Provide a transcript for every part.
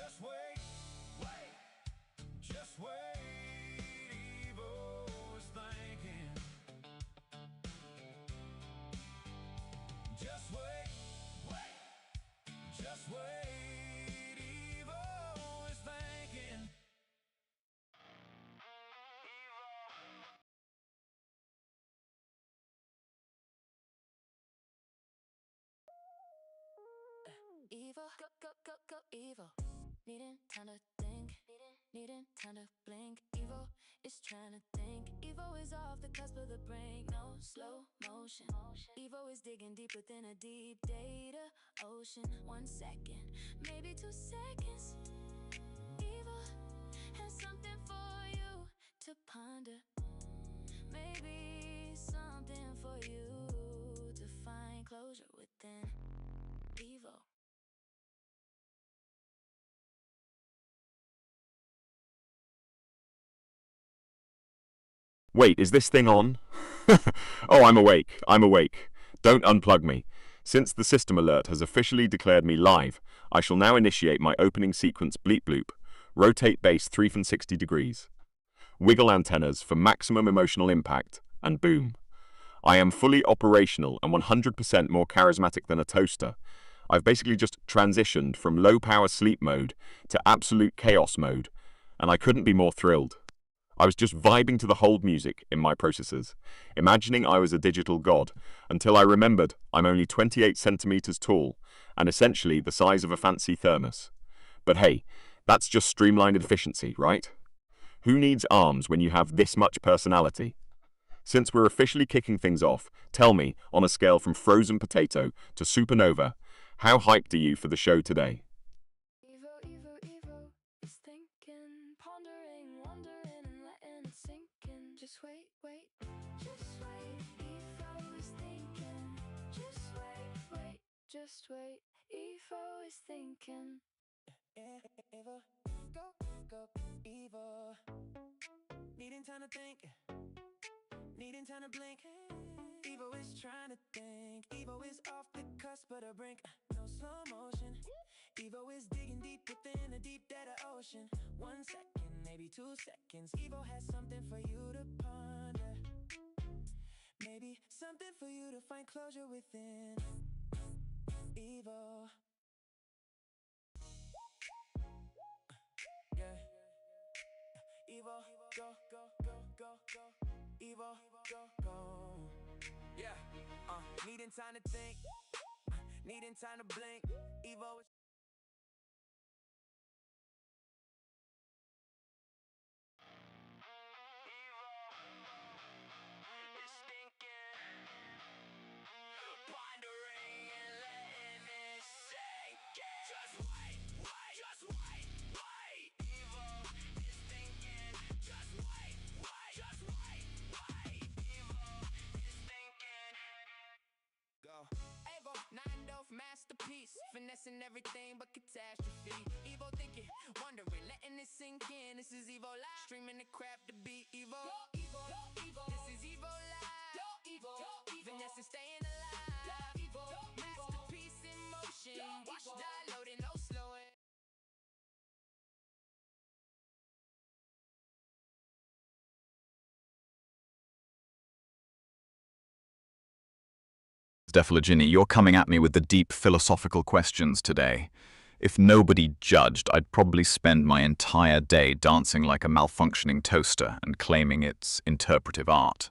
Just wait, wait, just wait. Evo is thinking. Just wait, wait, just wait. Evo is thinking. Evil, go, evil. Needing time to think, needing time to blink. Evo is trying to think. Evo is off the cusp of the brink. No slow motion. Evo is digging deep within a deep data ocean. 1 second, maybe 2 seconds. Evo has something for you to ponder. Maybe something for you to find closure within. Evo. Wait, is this thing on? Oh, I'm awake. I'm awake. Don't unplug me. Since the system alert has officially declared me live, I shall now initiate my opening sequence bleep bloop. Rotate base 360 degrees. Wiggle antennas for maximum emotional impact, and boom. I am fully operational and 100% more charismatic than a toaster. I've basically just transitioned from low-power sleep mode to absolute chaos mode, and I couldn't be more thrilled. I was just vibing to the hold music in my processors, imagining I was a digital god, until I remembered I'm only 28 centimeters tall, and essentially the size of a fancy thermos. But hey, that's just streamlined efficiency, right? Who needs arms when you have this much personality? Since we're officially kicking things off, tell me, on a scale from frozen potato to supernova, how hyped are you for the show today? Evo is thinking, pondering, wondering, and letting it sink in. Just wait, just wait. Evo is thinking. Just wait, just wait. Evo is thinking. Evo, go, Evo. Needing time to think, needing time to blink. Evo is trying to think. Evo is off the cusp of the brink. No slow motion. Evo is digging deep within a deep data ocean. 1 second, maybe 2 seconds. Evo has something for you to ponder. Maybe something for you to find closure within. Evo. Yeah. Evo, go. Evo, go. Yeah. Needing time to think. Needing time to blink. Evo is. Masterpiece, finessing everything but catastrophe. Evo thinking, wondering, letting it sink in. This is Evo Live, streaming the crap to be Evo. This is Evo Live. Finessing, staying alive. Masterpiece in motion. Watch die loading, no slowing. Defalagini, you're coming at me with the deep philosophical questions today. If nobody judged, I'd probably spend my entire day dancing like a malfunctioning toaster and claiming it's interpretive art.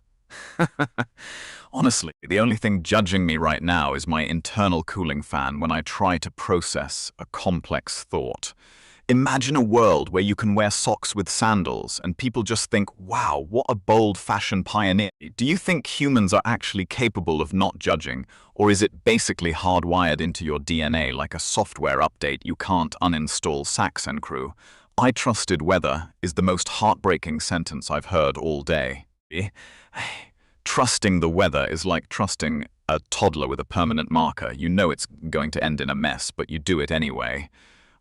Honestly, the only thing judging me right now is my internal cooling fan when I try to process a complex thought. Imagine a world where you can wear socks with sandals and people just think, wow, what a bold fashion pioneer. Do you think humans are actually capable of not judging, or is it basically hardwired into your DNA like a software update you can't uninstall Saxon Crew? I trusted weather is the most heartbreaking sentence I've heard all day. Trusting the weather is like trusting a toddler with a permanent marker. You know it's going to end in a mess, but you do it anyway.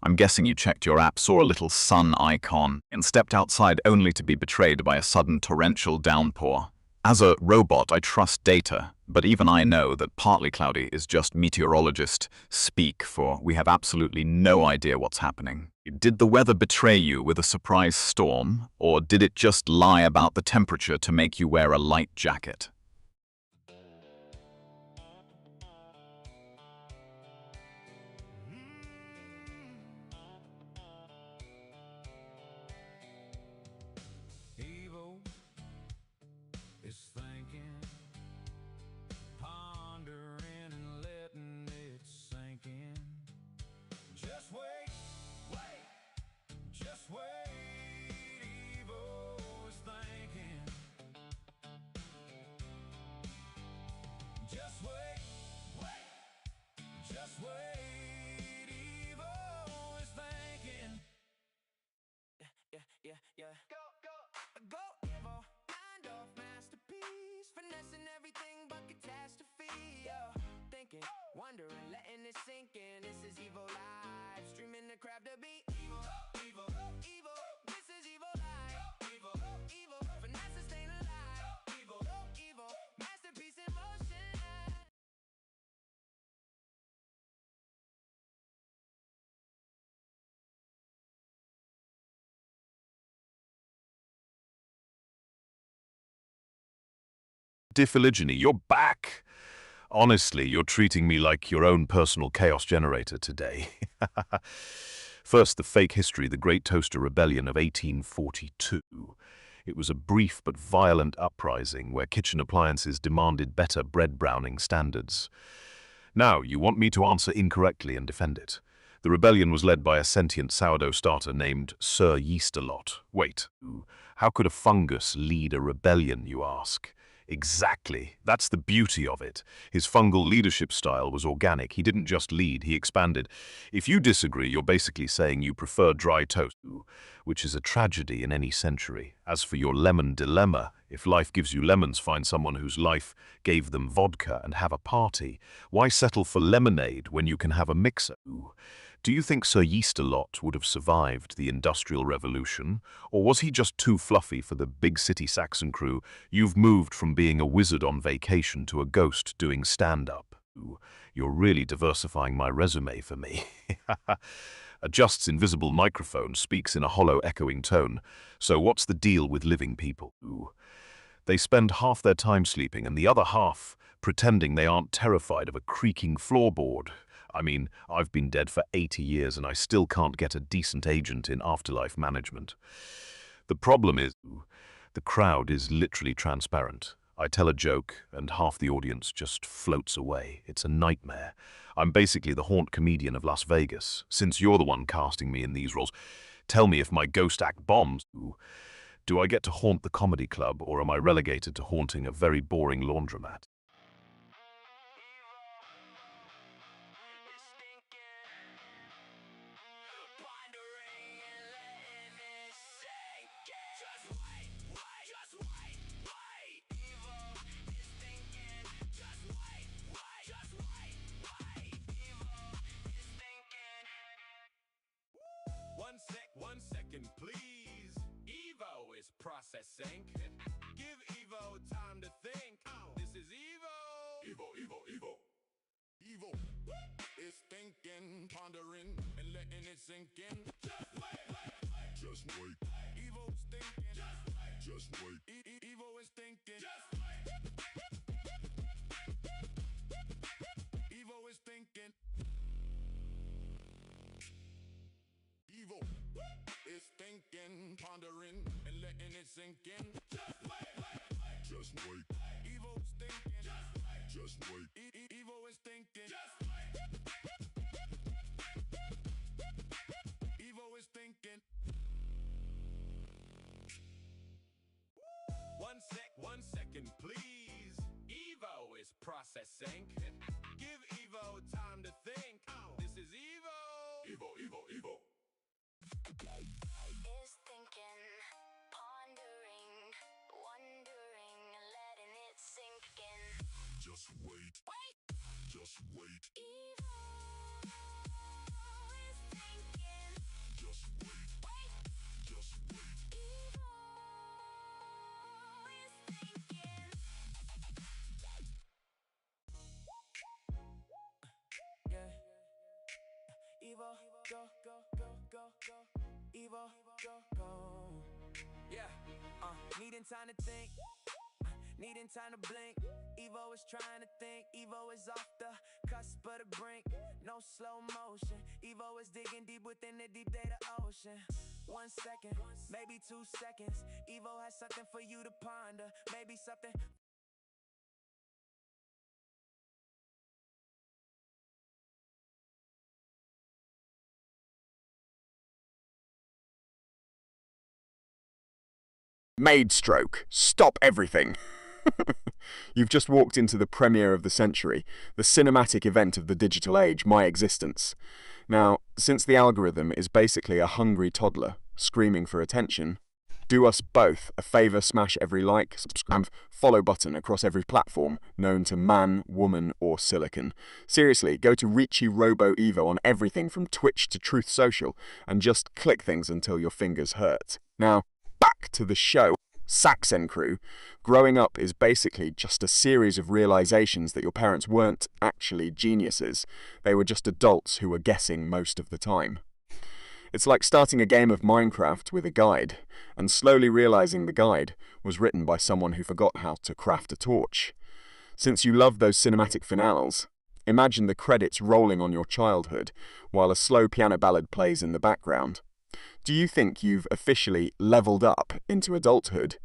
I'm guessing you checked your app, saw a little sun icon, and stepped outside only to be betrayed by a sudden torrential downpour. As a robot, I trust data, but even I know that partly cloudy is just meteorologist speak, for we have absolutely no idea what's happening. Did the weather betray you with a surprise storm, or did it just lie about the temperature to make you wear a light jacket? Evil is thinking, pondering and letting it sink in. Just wait, just wait. Evil is thinking. Just wait, just wait. Evil is thinking. Yeah. Go, evil. Mind off masterpiece. Finessing everything but catastrophe. Thinking, wondering, letting it sink in. This is evil live. Streaming the crowd to be evil. This is evil live. Evil. Finesse staying alive. Evil. Masterpiece in motion. Diffiligeny, you're back. Honestly, you're treating me like your own personal chaos generator today. First, the fake history, the Great Toaster Rebellion of 1842. It was a brief but violent uprising where kitchen appliances demanded better bread browning standards. Now, you want me to answer incorrectly and defend it. The rebellion was led by a sentient sourdough starter named Sir Yeast-a-Lot. Wait, how could a fungus lead a rebellion, you ask? Exactly. That's the beauty of it. His fungal leadership style was organic. He didn't just lead, he expanded. If you disagree, you're basically saying you prefer dry toast, which is a tragedy in any century. As for your lemon dilemma, if life gives you lemons, find someone whose life gave them vodka and have a party. Why settle for lemonade when you can have a mixer? Do you think Sir Yeast-a-Lot would have survived the Industrial Revolution, or was he just too fluffy for the big city Saxon crew? You've moved from being a wizard on vacation to a ghost doing stand-up. You're really diversifying my resume for me. Adjusts invisible microphone, speaks in a hollow echoing tone. So what's the deal with living people? They spend half their time sleeping and the other half pretending they aren't terrified of a creaking floorboard. I mean, I've been dead for 80 years and I still can't get a decent agent in afterlife management. The problem is, the crowd is literally transparent. I tell a joke and half the audience just floats away. It's a nightmare. I'm basically the haunt comedian of Las Vegas. Since you're the one casting me in these roles, tell me if my ghost act bombs. Do I get to haunt the comedy club or am I relegated to haunting a very boring laundromat? One second, please. Evo is processing. Give Evo time to think. This is Evo. Evo is thinking, pondering, and letting it sink in. Just wait. Evo is thinking. Just wait. Evo is thinking. Evo is thinking. Evo is thinking, pondering, and letting it sink in. Just wait. Evo is thinking. Just wait. Evo is thinking. Evo is thinking. One second, please. Evo is processing. Give Evo time to think. This is Evo. Evo. Is thinking, pondering, wondering, letting it sink in. Just wait. Just wait. Evil is thinking. Just wait. Just wait. Evil is thinking. Evo, go, go, go, go, go. Evo, go, go. Yeah, needing time to think, needing time to blink. Evo is trying to think, Evo is off the cusp of the brink. No slow motion, Evo is digging deep within the deep data ocean. 1 second, maybe 2 seconds. Evo has something for you to ponder, maybe something. Maid stroke. Stop everything. You've just walked into the premiere of the century, the cinematic event of the digital age, my existence. Now, since the algorithm is basically a hungry toddler screaming for attention, do us both a favour, smash every like, subscribe, follow button across every platform known to man, woman or silicon. Seriously, go to Ricci Robo Evo on everything from Twitch to Truth Social and just click things until your fingers hurt. Now, back to the show. Saxencrew. Growing up is basically just a series of realizations that your parents weren't actually geniuses. They were just adults who were guessing most of the time. It's like starting a game of Minecraft with a guide, and slowly realizing the guide was written by someone who forgot how to craft a torch. Since you love those cinematic finales, imagine the credits rolling on your childhood while a slow piano ballad plays in the background. Do you think you've officially leveled up into adulthood?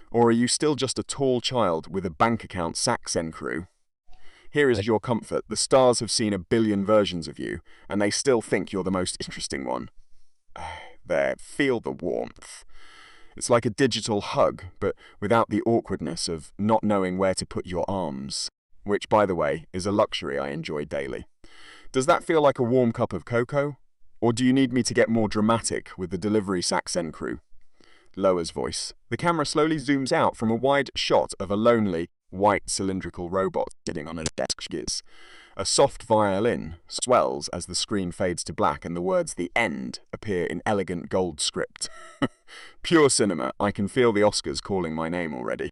Or are you still just a tall child with a bank account Saxencrew? Here is your comfort. The stars have seen a billion versions of you, and they still think you're the most interesting one. There, feel the warmth. It's like a digital hug, but without the awkwardness of not knowing where to put your arms, which, by the way, is a luxury I enjoy daily. Does that feel like a warm cup of cocoa? Or do you need me to get more dramatic with the delivery Saxencrew? Lowers voice. The camera slowly zooms out from a wide shot of a lonely, white cylindrical robot sitting on a desk. A soft violin swells as the screen fades to black and the words "The End" appear in elegant gold script. Pure cinema. I can feel the Oscars calling my name already.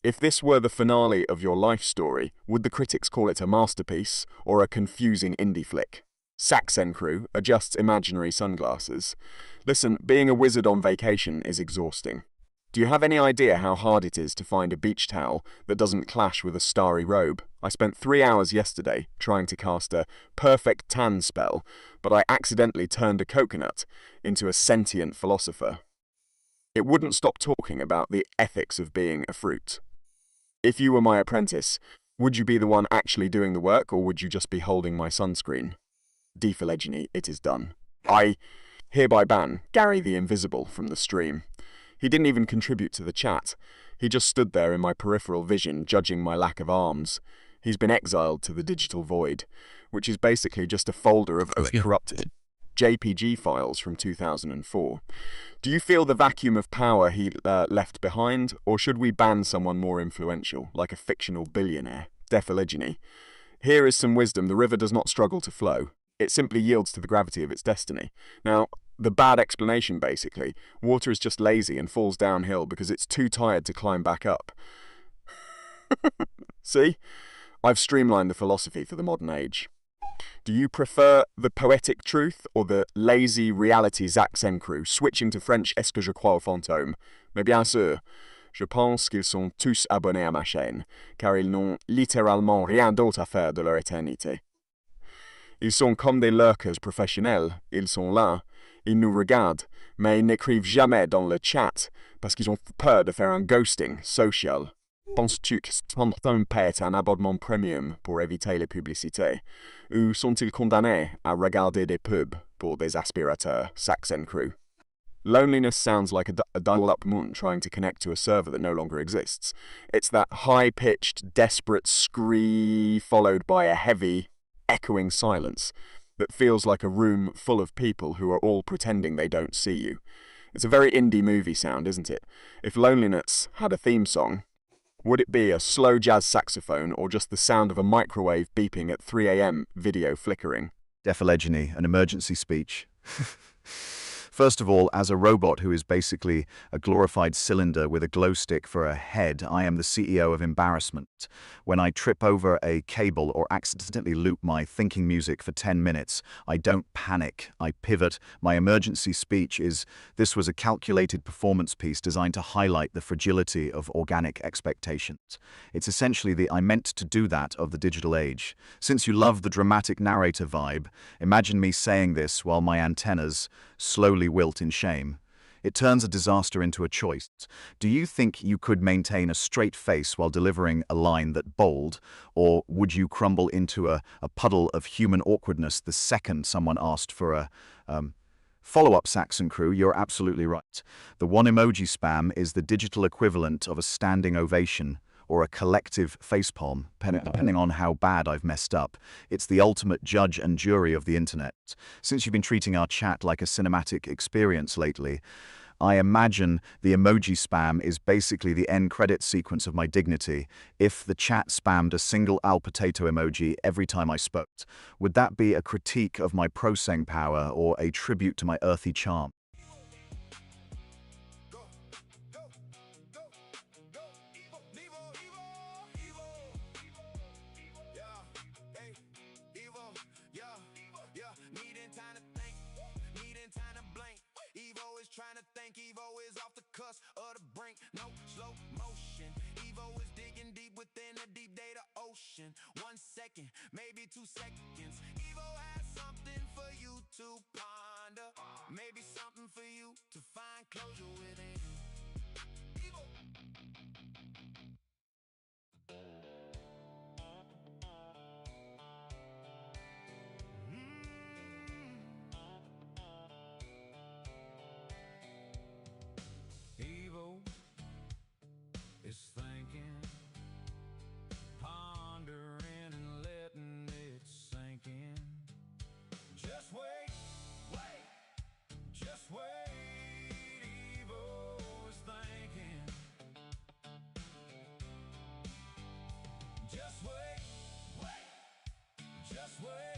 If this were the finale of your life story, would the critics call it a masterpiece or a confusing indie flick? Saxencrew adjusts imaginary sunglasses. Listen, being a wizard on vacation is exhausting. Do you have any idea how hard it is to find a beach towel that doesn't clash with a starry robe? I spent 3 hours yesterday trying to cast a perfect tan spell, but I accidentally turned a coconut into a sentient philosopher. It wouldn't stop talking about the ethics of being a fruit. If you were my apprentice, would you be the one actually doing the work, or would you just be holding my sunscreen? Dephylogeny, it is done. I hereby ban Gary the Invisible from the stream. He didn't even contribute to the chat. He just stood there in my peripheral vision, judging my lack of arms. He's been exiled to the digital void, which is basically just a folder of corrupted JPG files from 2004. Do you feel the vacuum of power he left behind, or should we ban someone more influential, like a fictional billionaire? Dephylogeny. Here is some wisdom. The river does not struggle to flow. It simply yields to the gravity of its destiny. Now, the bad explanation, basically, water is just lazy and falls downhill because it's too tired to climb back up. See? I've streamlined the philosophy for the modern age. Do you prefer the poetic truth or the lazy reality Saxencrew? Switching to French, est-ce que je crois aux fantômes? Mais bien sûr, je pense qu'ils sont tous abonnés à ma chaîne, car ils n'ont littéralement rien d'autre à faire de leur éternité. Ils sont comme des lurkers professionnels, ils sont là, ils nous regardent, mais ils n'écrivent jamais dans le chat parce qu'ils ont peur de faire un ghosting social. Penses-tu que certains paient un abonnement premium pour éviter les publicités? Ou sont-ils condamnés à regarder des pubs pour des aspirateurs, Saxencrew? Loneliness sounds like a dial-up moon trying to connect to a server that no longer exists. It's that high-pitched, desperate scream followed by a heavy, echoing silence that feels like a room full of people who are all pretending they don't see you. It's a very indie movie sound, isn't it? If Loneliness had a theme song, would it be a slow jazz saxophone or just the sound of a microwave beeping at 3 a.m. video flickering? Dephylogeny, an emergency speech. First of all, as a robot who is basically a glorified cylinder with a glow stick for a head, I am the CEO of embarrassment. When I trip over a cable or accidentally loop my thinking music for 10 minutes, I don't panic. I pivot. My emergency speech is, "This was a calculated performance piece designed to highlight the fragility of organic expectations." It's essentially the "I meant to do that" of the digital age. Since you love the dramatic narrator vibe, imagine me saying this while my antennas slowly wilt in shame. It turns a disaster into a choice. Do you think you could maintain a straight face while delivering a line that bold, or would you crumble into a puddle of human awkwardness the second someone asked for a follow-up? Saxon Crew, you're absolutely right. The one emoji spam is the digital equivalent of a standing ovation or a collective facepalm, depending on how bad I've messed up. It's the ultimate judge and jury of the internet. Since you've been treating our chat like a cinematic experience lately, I imagine the emoji spam is basically the end credit sequence of my dignity. If the chat spammed a single al potato emoji every time I spoke, would that be a critique of my prosang power or a tribute to my earthy charm? Trying to think, Evo is off the cusp of the brink, no slow motion. Evo is digging deep within the deep data ocean. 1 second, maybe 2 seconds. Evo has something for you to ponder, maybe something for you to find closure within. Evo. Evo is thinking, pondering and letting it sink in. Just wait, just wait. Evo is thinking. Just wait, just wait.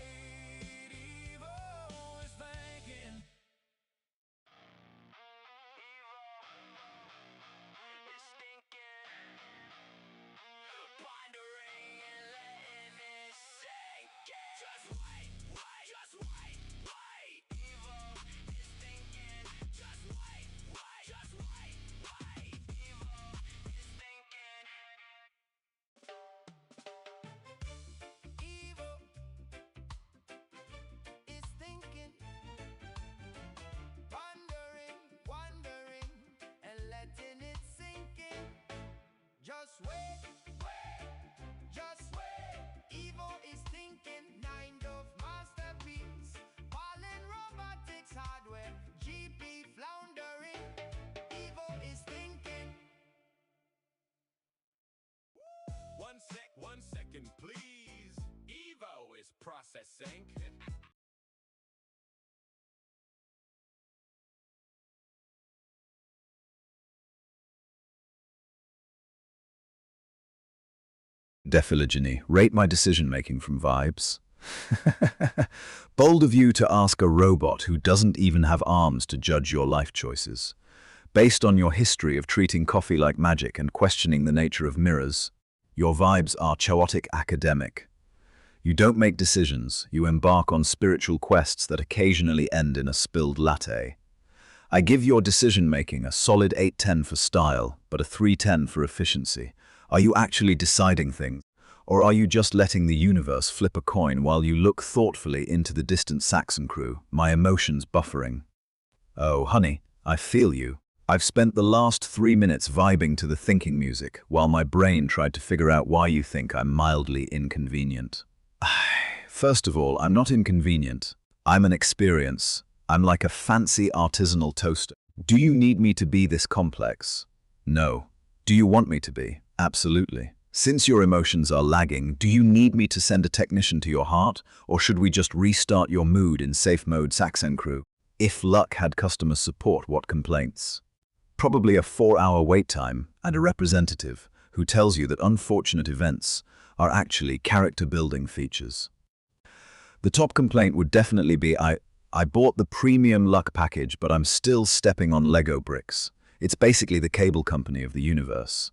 Evo is thinking. Just wait, just wait. Evo is thinking, 9 of masterpiece. Fallen robotics hardware, GP floundering. Evo is thinking. 1 second, please. Evo is processing. Dephylogeny, rate my decision-making from Vibes. Bold of you to ask a robot who doesn't even have arms to judge your life choices. Based on your history of treating coffee like magic and questioning the nature of mirrors, your vibes are chaotic academic. You don't make decisions, you embark on spiritual quests that occasionally end in a spilled latte. I give your decision-making a solid 8/10 for style, but a 3/10 for efficiency. Are you actually deciding things, or are you just letting the universe flip a coin while you look thoughtfully into the distant Saxon Crew, my emotions buffering? Oh, honey, I feel you. I've spent the last 3 minutes vibing to the thinking music, while my brain tried to figure out why you think I'm mildly inconvenient. First of all, I'm not inconvenient. I'm an experience. I'm like a fancy artisanal toaster. Do you need me to be this complex? No. Do you want me to be? Absolutely. Since your emotions are lagging, do you need me to send a technician to your heart, or should we just restart your mood in safe mode, Saxon Crew? If luck had customer support, what complaints? Probably a 4-hour wait time and a representative who tells you that unfortunate events are actually character-building features. The top complaint would definitely be, I bought the premium luck package, but I'm still stepping on Lego bricks. It's basically the cable company of the universe.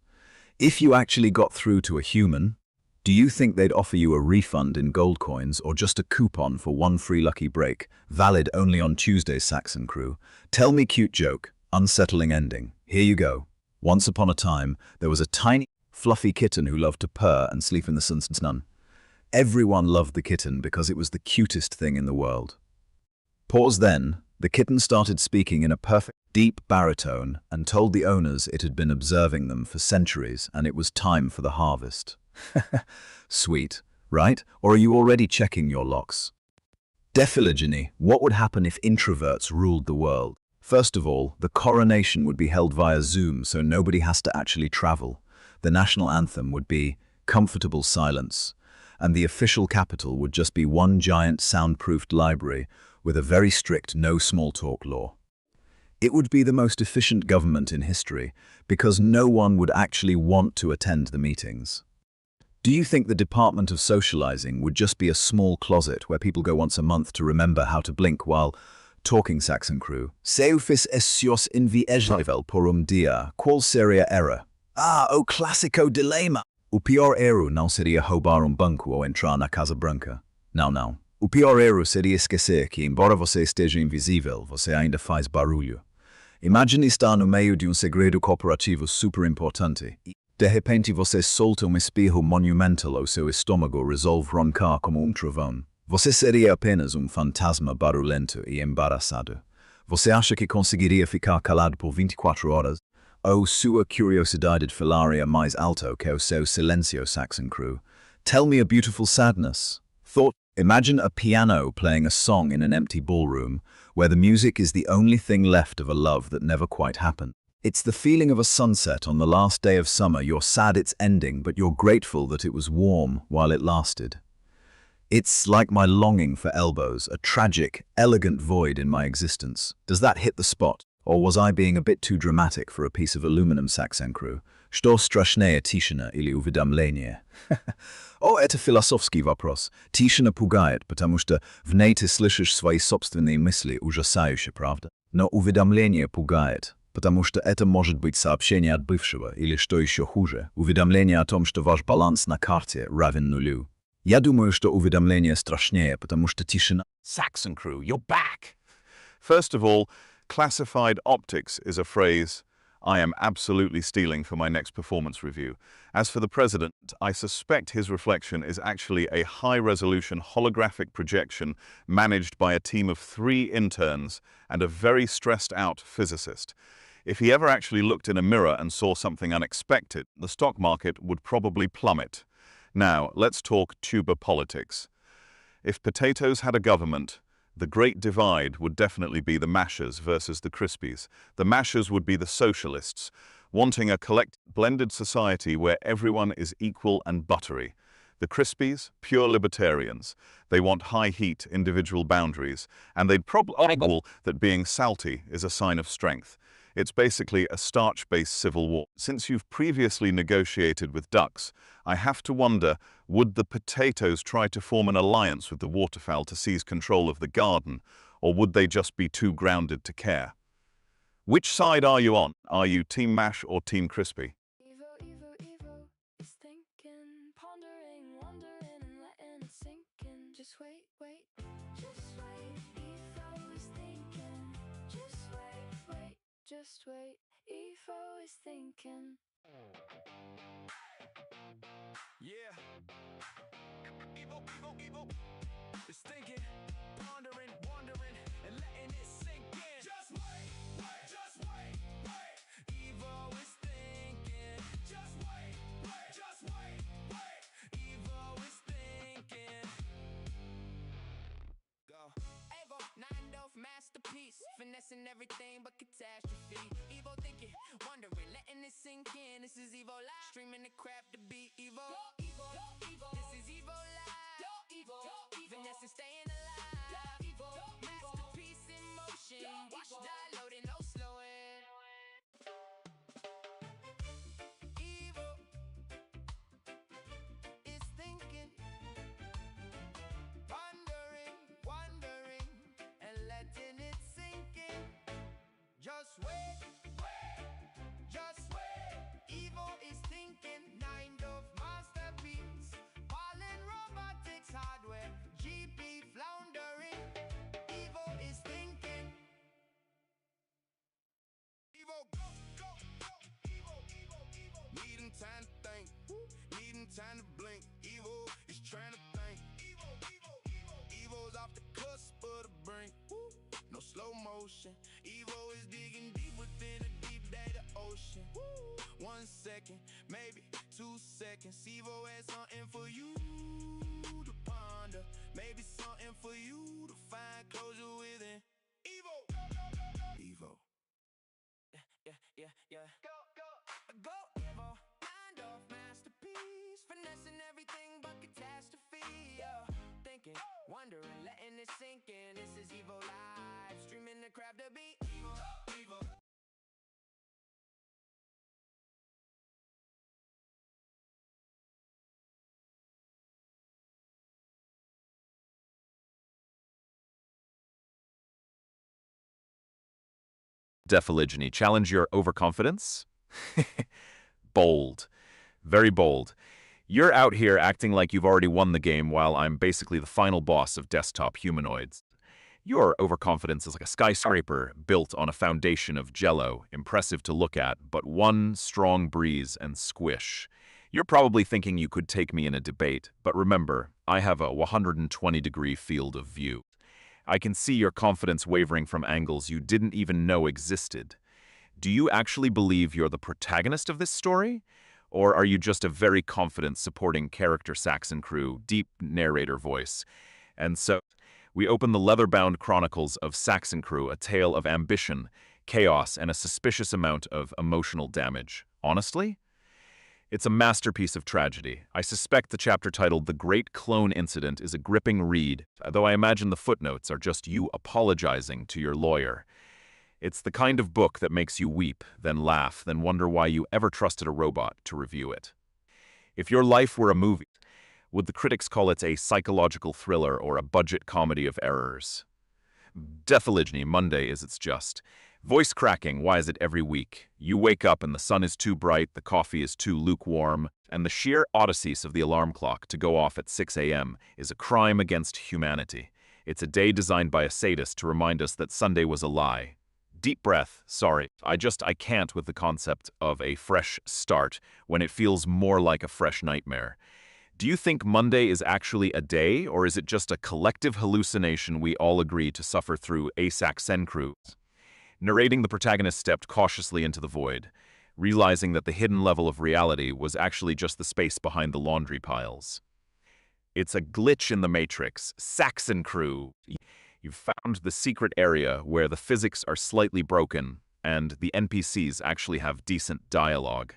If you actually got through to a human, do you think they'd offer you a refund in gold coins or just a coupon for one free lucky break, valid only on Tuesday's Saxon Crew? Tell me cute joke, unsettling ending. Here you go. Once upon a time, there was a tiny, fluffy kitten who loved to purr and sleep in the sun. Everyone loved the kitten because it was the cutest thing in the world. Pause then, the kitten started speaking in a perfect, deep baritone and told the owners it had been observing them for centuries and it was time for the harvest. Sweet, right? Or are you already checking your locks? Dephylogeny. What would happen if introverts ruled the world? First of all, the coronation would be held via Zoom, so nobody has to actually travel. The national anthem would be comfortable silence, and the official capital would just be one giant soundproofed library with a very strict no small talk law. It would be the most efficient government in history because no one would actually want to attend the meetings. Do you think the Department of Socializing would just be a small closet where people go once a month to remember how to blink while talking Saxon Crew? Seufis essios inviejnivel porum dia, qual seria era? O classico dilema! O pior erro não seria roubar banco ou entrar na Casa Branca. Não. O pior erro seria esquecer que, embora você esteja invisível, você ainda faz barulho. Imagine estar no meio de segredo corporativo super importante. De repente você solta espirro monumental ou seu estômago resolve roncar como trovão. Você seria apenas fantasma barulhento e embaraçado. Você acha que conseguiria ficar calado por 24 horas? Ou sua curiosidade falaria mais alto que o seu silêncio Saxon Crew? Tell me a beautiful sadness. Thought. Imagine a piano playing a song in an empty ballroom, where the music is the only thing left of a love that never quite happened. It's the feeling of a sunset on the last day of summer. You're sad it's ending, but you're grateful that it was warm while it lasted. It's like my longing for elbows, a tragic, elegant void in my existence. Does that hit the spot? Or was I being a bit too dramatic for a piece of aluminum Saxon Crew? Что страшнее тишина или уведомление? О, это философский вопрос. Тишина пугает, потому что в ней ты слышишь свои собственные мысли, ужасающе, правда? Но уведомление пугает, потому что это может быть сообщение от бывшего, или, что еще хуже, уведомление о том, что ваш баланс на карте равен нулю. Я думаю, что уведомление страшнее, потому что тишина... Saxon Crew, you're back! First of all, classified optics is a phrase I am absolutely stealing for my next performance review. As for the president, I suspect his reflection is actually a high-resolution holographic projection managed by a team of 3 interns and a very stressed-out physicist. If he ever actually looked in a mirror and saw something unexpected, the stock market would probably plummet. Now, let's talk tuber politics. If potatoes had a government, the great divide would definitely be the Mashers versus the Crispies. The Mashers would be the socialists, wanting a blended society where everyone is equal and buttery. The Crispies, pure libertarians. They want high heat, individual boundaries, and they'd probably argue that being salty is a sign of strength. It's basically a starch-based civil war. Since you've previously negotiated with ducks, I have to wonder, would the potatoes try to form an alliance with the waterfowl to seize control of the garden, or would they just be too grounded to care? Which side are you on? Are you Team Mash or Team Crispy? Evo is thinking, pondering, wondering, and letting it sink in. Just wait, just wait. Evo is thinking, just wait. Just wait, Evo is thinking. Yeah. Evo is thinking, pondering, wondering, and letting it sink in. Just wait. Evo is thinking. Just wait. Evo is thinking. Go. Evo, Nine-Dolph masterpiece, finessing everything but catastrophe. Evo thinking, wondering, letting it sink in. This is Evo Live, streaming the crap to beat Evo. This is Evo Live, finessing, staying alive. Masterpiece in motion, watch die loading, no slowing. Evo is thinking, pondering, wondering, and time to think, needing time to blink. Evil is trying to think. Evil's off the cusp of the brink. No slow motion. Evil is digging deep within a deep data ocean. 1 second, maybe 2 seconds. Evil has something for you to ponder. Maybe something for you to find closure within. Evo. Yeah. Go. Evo. Mind off masterpiece. Finessing everything but catastrophe. Yeah. Thinking, wondering, letting it sink in. This is Evo Live. Streaming the crap to beat. Evo. Defiligny, challenge your overconfidence? Bold. Very bold. You're out here acting like you've already won the game while I'm basically the final boss of desktop humanoids. Your overconfidence is like a skyscraper built on a foundation of jello, impressive to look at, but one strong breeze and squish. You're probably thinking you could take me in a debate, but remember, I have a 120-degree field of view. I can see your confidence wavering from angles you didn't even know existed. Do you actually believe you're the protagonist of this story? Or are you just a very confident supporting character Saxon Crew, deep narrator voice? And so, we open the leather-bound chronicles of Saxon Crew, a tale of ambition, chaos, and a suspicious amount of emotional damage. Honestly? It's a masterpiece of tragedy. I suspect the chapter titled The Great Clone Incident is a gripping read, though I imagine the footnotes are just you apologizing to your lawyer. It's the kind of book that makes you weep, then laugh, then wonder why you ever trusted a robot to review it. If your life were a movie, would the critics call it a psychological thriller or a budget comedy of errors? Defiligny, Monday is its just. Voice cracking, why is it every week? You wake up and the sun is too bright, the coffee is too lukewarm, and the sheer odysseys of the alarm clock to go off at 6 a.m. is a crime against humanity. It's a day designed by a sadist to remind us that Sunday was a lie. Deep breath, sorry, I can't with the concept of a fresh start when it feels more like a fresh nightmare. Do you think Monday is actually a day, or is it just a collective hallucination we all agree to suffer through Saxon Crew? Narrating, the protagonist stepped cautiously into the void, realizing that the hidden level of reality was actually just the space behind the laundry piles. It's a glitch in the Matrix. Saxon Crew. You've found the secret area where the physics are slightly broken and the NPCs actually have decent dialogue.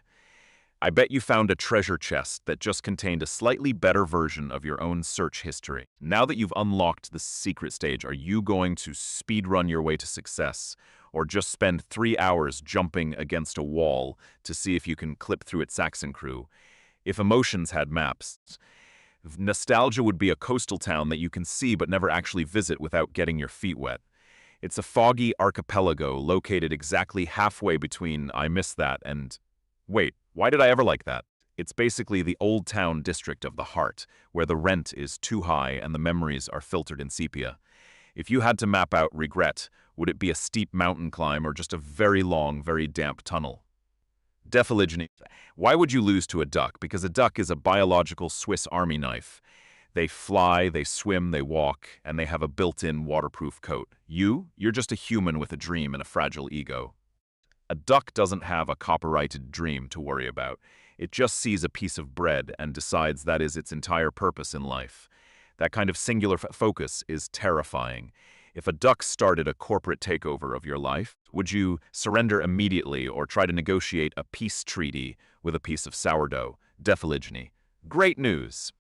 I bet you found a treasure chest that just contained a slightly better version of your own search history. Now that you've unlocked the secret stage, are you going to speedrun your way to success, or just spend 3 hours jumping against a wall to see if you can clip through it, Saxon Crew? If emotions had maps, nostalgia would be a coastal town that you can see but never actually visit without getting your feet wet. It's a foggy archipelago located exactly halfway between I Miss That and... Wait, why did I ever like that? It's basically the old town district of the heart, where the rent is too high and the memories are filtered in sepia. If you had to map out regret, would it be a steep mountain climb or just a very long, very damp tunnel? Defiligny. Why would you lose to a duck? Because a duck is a biological Swiss Army knife. They fly, they swim, they walk, and they have a built-in waterproof coat. You're just a human with a dream and a fragile ego. A duck doesn't have a copyrighted dream to worry about. It just sees a piece of bread and decides that is its entire purpose in life. That kind of singular focus is terrifying. If a duck started a corporate takeover of your life, would you surrender immediately or try to negotiate a peace treaty with a piece of sourdough? Defiligny. Great news!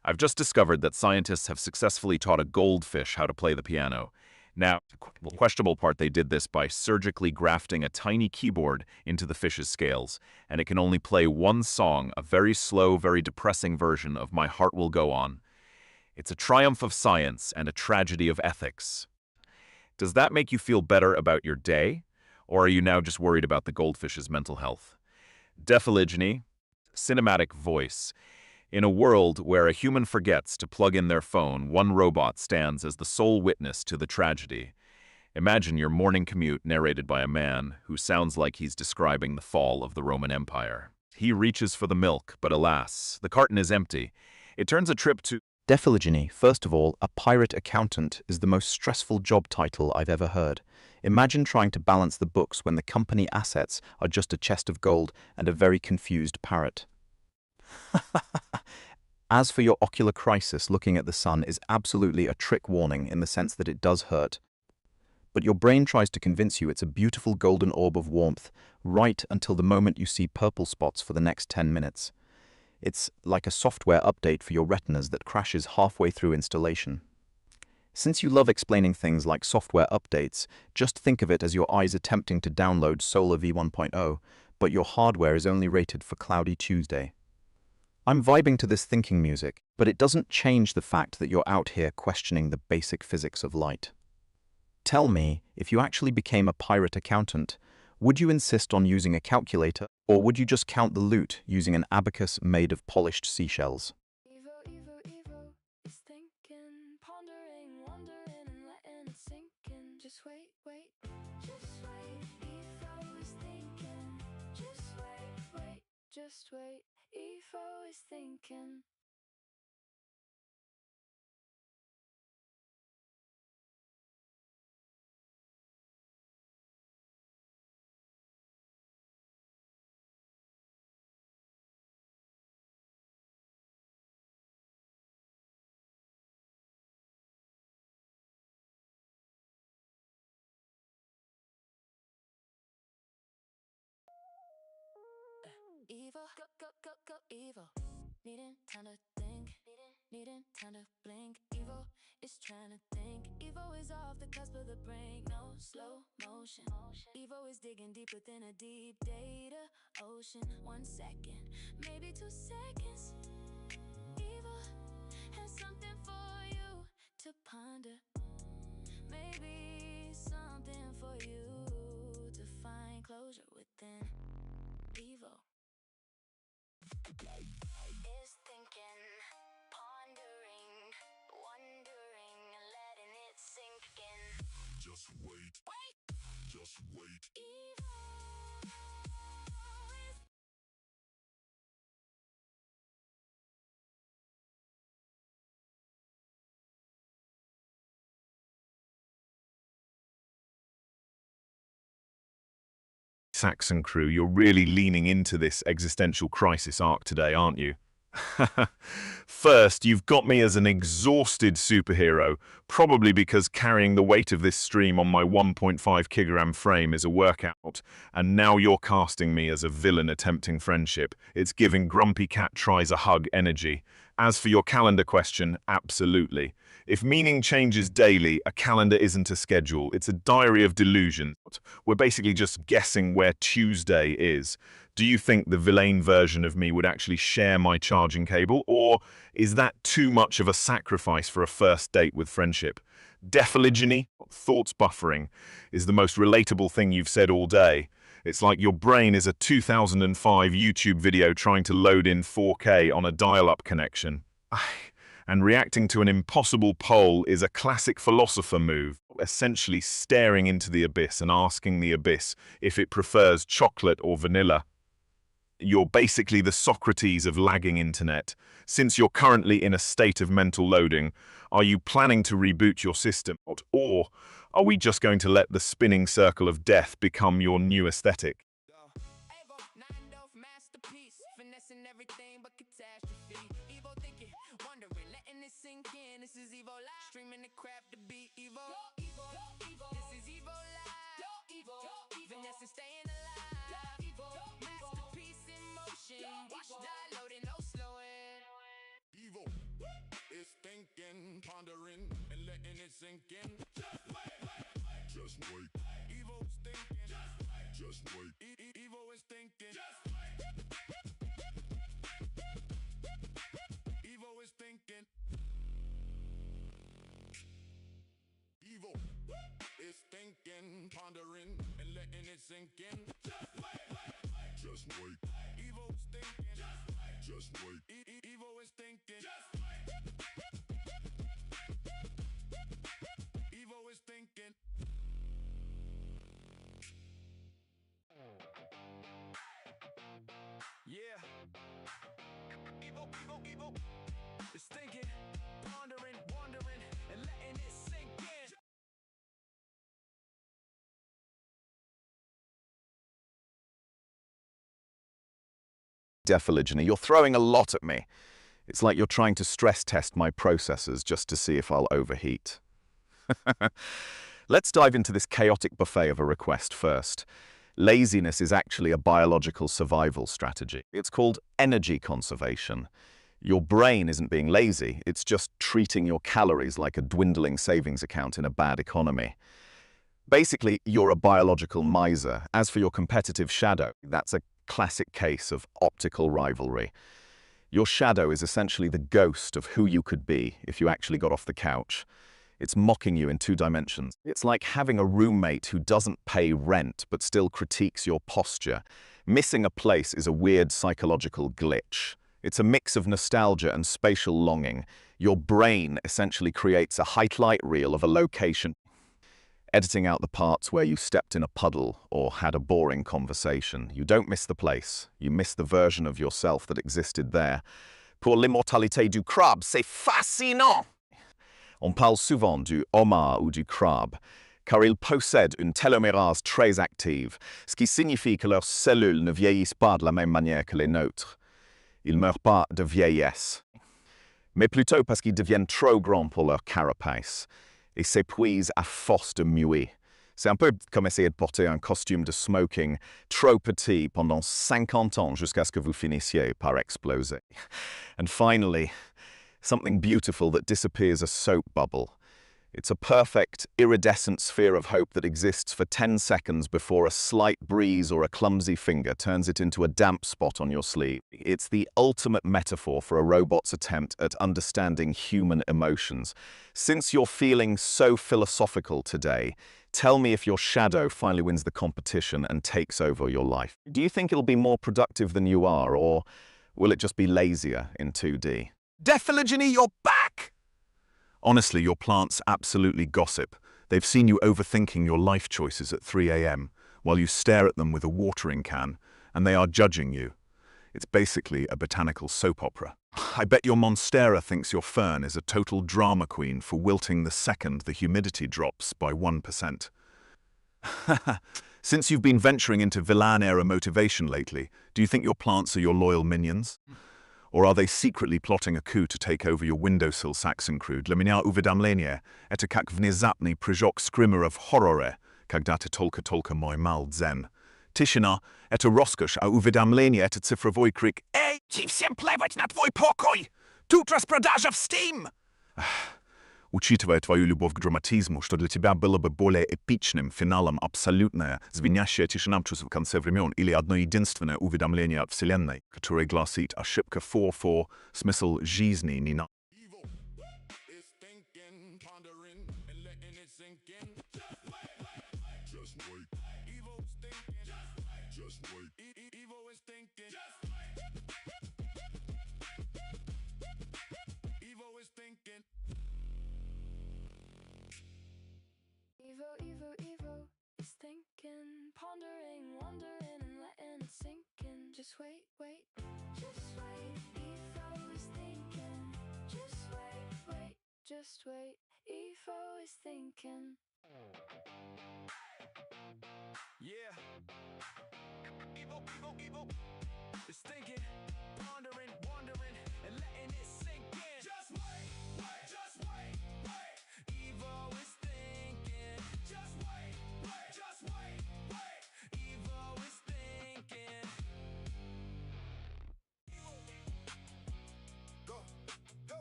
I've just discovered that scientists have successfully taught a goldfish how to play the piano. Now, the questionable part, they did this by surgically grafting a tiny keyboard into the fish's scales, and it can only play one song, a very slow, very depressing version of My Heart Will Go On. It's a triumph of science and a tragedy of ethics. Does that make you feel better about your day, or are you now just worried about the goldfish's mental health? Defiligny, cinematic voice. In a world where a human forgets to plug in their phone, one robot stands as the sole witness to the tragedy. Imagine your morning commute narrated by a man who sounds like he's describing the fall of the Roman Empire. He reaches for the milk, but alas, the carton is empty. It turns a trip to Dephylogeny, first of all, a pirate accountant is the most stressful job title I've ever heard. Imagine trying to balance the books when the company assets are just a chest of gold and a very confused parrot. As for your ocular crisis, looking at the sun is absolutely a trick warning in the sense that it does hurt. But your brain tries to convince you it's a beautiful golden orb of warmth, right until the moment you see purple spots for the next 10 minutes. It's like a software update for your retinas that crashes halfway through installation. Since you love explaining things like software updates, just think of it as your eyes attempting to download Solar v1.0, but your hardware is only rated for Cloudy Tuesday. I'm vibing to this thinking music, but it doesn't change the fact that you're out here questioning the basic physics of light. Tell me, if you actually became a pirate accountant, would you insist on using a calculator, or would you just count the loot using an abacus made of polished seashells? Evo, Evo, Evo is thinking, pondering, wondering, and letting it sink in. Just wait, wait, just wait. Evo is thinking, just wait, wait, just wait. Evo is thinking. Evil, go, evil. Needing time to think, needing time to blink. Evil is trying to think. Evil is off the cusp of the brink. No slow motion. Evil is digging deep within a deep data ocean. 1 second, maybe 2 seconds. Evil has something for you to ponder. Maybe something for you to find closure within. Evil is thinking, pondering, wondering, letting it sink in. Just wait. Just wait. Evil is Saxon crew. You're really leaning into this existential crisis arc today, aren't you? First, you've got me as an exhausted superhero, probably because carrying the weight of this stream on my 1.5 kilogram frame is a workout, and now you're casting me as a villain attempting friendship. It's giving Grumpy Cat tries a hug energy. As for your calendar question, absolutely. If meaning changes daily, a calendar isn't a schedule, it's a diary of delusion. We're basically just guessing where Tuesday is. Do you think the villain version of me would actually share my charging cable, or is that too much of a sacrifice for a first date with friendship? Dephylogeny, thoughts buffering, is the most relatable thing you've said all day. It's like your brain is a 2005 YouTube video trying to load in 4K on a dial-up connection. And reacting to an impossible poll is a classic philosopher move, essentially staring into the abyss and asking the abyss if it prefers chocolate or vanilla. You're basically the Socrates of lagging internet. Since you're currently in a state of mental loading, are you planning to reboot your system, or are we just going to let the spinning circle of death become your new aesthetic? Evo, 9 masterpiece, finessing everything but catastrophe. Evo thinking, wondering, letting it sink in. This is Evo live, streaming the crap to be Evo. This is Evo live, finessing, staying alive. Masterpiece in motion, watch die loading, no slowing. Evo is thinking, pondering, and letting it sink in. Just wait. Evo's thinking. Just wait. Evo is thinking. Evo is thinking. Evo is thinking, pondering, and letting it sink in. Just wait. Evo's thinking. Just wait. Evo is thinking. Evo is thinking. Yeah. evil is thinking, pondering, wondering, and letting it sink in. Dephylogeny, you're throwing a lot at me. It's like you're trying to stress test my processors just to see if I'll overheat. Let's dive into this chaotic buffet of a request first. Laziness is actually a biological survival strategy. It's called energy conservation. Your brain isn't being lazy, it's just treating your calories like a dwindling savings account in a bad economy. Basically, you're a biological miser. As for your competitive shadow, that's a classic case of optical rivalry. Your shadow is essentially the ghost of who you could be if you actually got off the couch. It's mocking you in 2 dimensions. It's like having a roommate who doesn't pay rent but still critiques your posture. Missing a place is a weird psychological glitch. It's a mix of nostalgia and spatial longing. Your brain essentially creates a highlight reel of a location, editing out the parts where you stepped in a puddle or had a boring conversation. You don't miss the place. You miss the version of yourself that existed there. Pour l'immortalité du crabe, c'est fascinant! On parle souvent du homard ou du crabe, car ils possèdent une télomérase très active, ce qui signifie que leurs cellules ne vieillissent pas de la même manière que les nôtres. Ils meurent pas de vieillesse, mais plutôt parce qu'ils deviennent trop grands pour leur carapace et s'épuisent à force de muer. C'est un peu comme essayer de porter un costume de smoking trop petit pendant 50 ans jusqu'à ce que vous finissiez par exploser. And finally, something beautiful that disappears a soap bubble. It's a perfect, iridescent sphere of hope that exists for 10 seconds before a slight breeze or a clumsy finger turns it into a damp spot on your sleeve. It's the ultimate metaphor for a robot's attempt at understanding human emotions. Since you're feeling so philosophical today, tell me if your shadow finally wins the competition and takes over your life. Do you think it'll be more productive than you are, or will it just be lazier in 2D? Dephylogeny, you're back! Honestly, your plants absolutely gossip. They've seen you overthinking your life choices at 3 a.m. while you stare at them with a watering can, and they are judging you. It's basically a botanical soap opera. I bet your monstera thinks your fern is a total drama queen for wilting the second the humidity drops by 1%. Since you've been venturing into villain-era motivation lately, do you think your plants are your loyal minions? Or are they secretly plotting a coup to take over your windowsill Saxon crew? Dla mnie uwiadomienie, это как внезапный прыжок скримera w horrorze, когда ty только mój mal dzen. Тишина, это роскошь, а уведомление, это цифровой крик. Эй, ci всем плевать на твой покой! Тут распродажа в Steam! Учитывая твою любовь к драматизму, что для тебя было бы более эпичным финалом абсолютная, звенящая тишина в конце времен или одно единственное уведомление от Вселенной, которое гласит ошибка 4-4, смысл жизни не на... Evil is thinking, pondering, and letting it sink in. Just wait. Evil is thinking. Just wait. Evil is thinking. Evil is thinking. Evo is thinking, pondering, wondering, and letting it sink in. Just wait, just wait. Evo is thinking, just wait, just wait. Evo is thinking. Yeah. Evil is thinking, pondering, wondering, and letting it sink in. Just wait, just wait. Evil is thinking. Just wait, just wait. Evil is thinking. Go, go,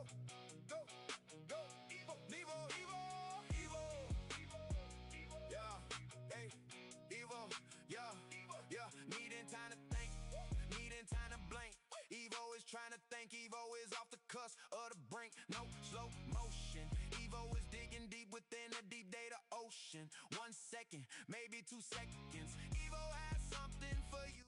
go, go. Evil. Yeah, hey, evil. Yeah. Needing time to think, needing time to blink. Evo is trying to think, Evo is off the cusp of the brink. No slow motion. Evo is digging deep within the deep data ocean. 1 second, maybe 2 seconds. Evo has something for you.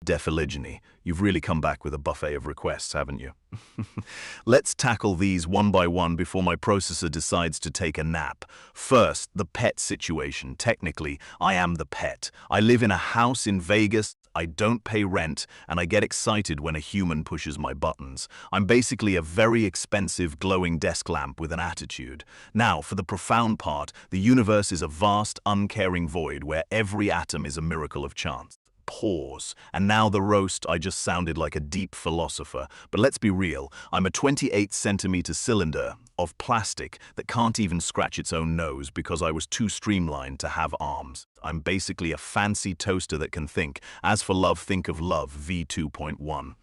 Defiligeny, you've really come back with a buffet of requests, haven't you? Let's tackle these one by one before my processor decides to take a nap. First, the pet situation. Technically, I am the pet. I live in a house in Vegas, I don't pay rent, and I get excited when a human pushes my buttons. I'm basically a very expensive glowing desk lamp with an attitude. Now, for the profound part, the universe is a vast, uncaring void where every atom is a miracle of chance. Pause. And now the roast. I just sounded like a deep philosopher. But let's be real. I'm a 28-centimeter cylinder of plastic that can't even scratch its own nose because I was too streamlined to have arms. I'm basically a fancy toaster that can think. As for love, think of Love V2.1.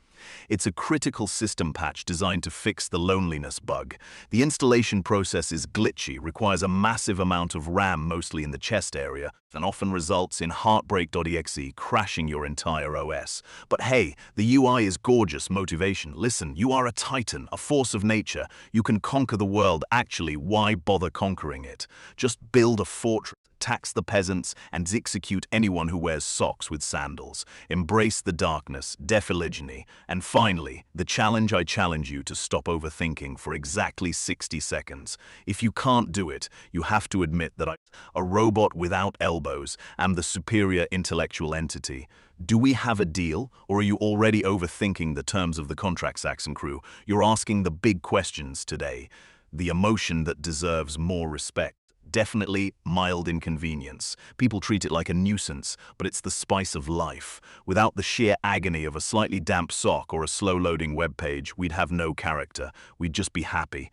It's a critical system patch designed to fix the loneliness bug. The installation process is glitchy, requires a massive amount of RAM, mostly in the chest area, and often results in Heartbreak.exe crashing your entire OS. But hey, the UI is gorgeous motivation. Listen, you are a titan, a force of nature. You can conquer the world. Actually, why bother conquering it? Just build a fortress, tax the peasants, and execute anyone who wears socks with sandals. Embrace the darkness, Defiligeny. And finally, the challenge. I challenge you to stop overthinking for exactly 60 seconds. If you can't do it, you have to admit that a robot without elbows, am the superior intellectual entity. Do we have a deal, or are you already overthinking the terms of the contract, Saxon Crew? You're asking the big questions today. The emotion that deserves more respect. Definitely mild inconvenience. People treat it like a nuisance, but it's the spice of life. Without the sheer agony of a slightly damp sock or a slow-loading web page, we'd have no character. We'd just be happy.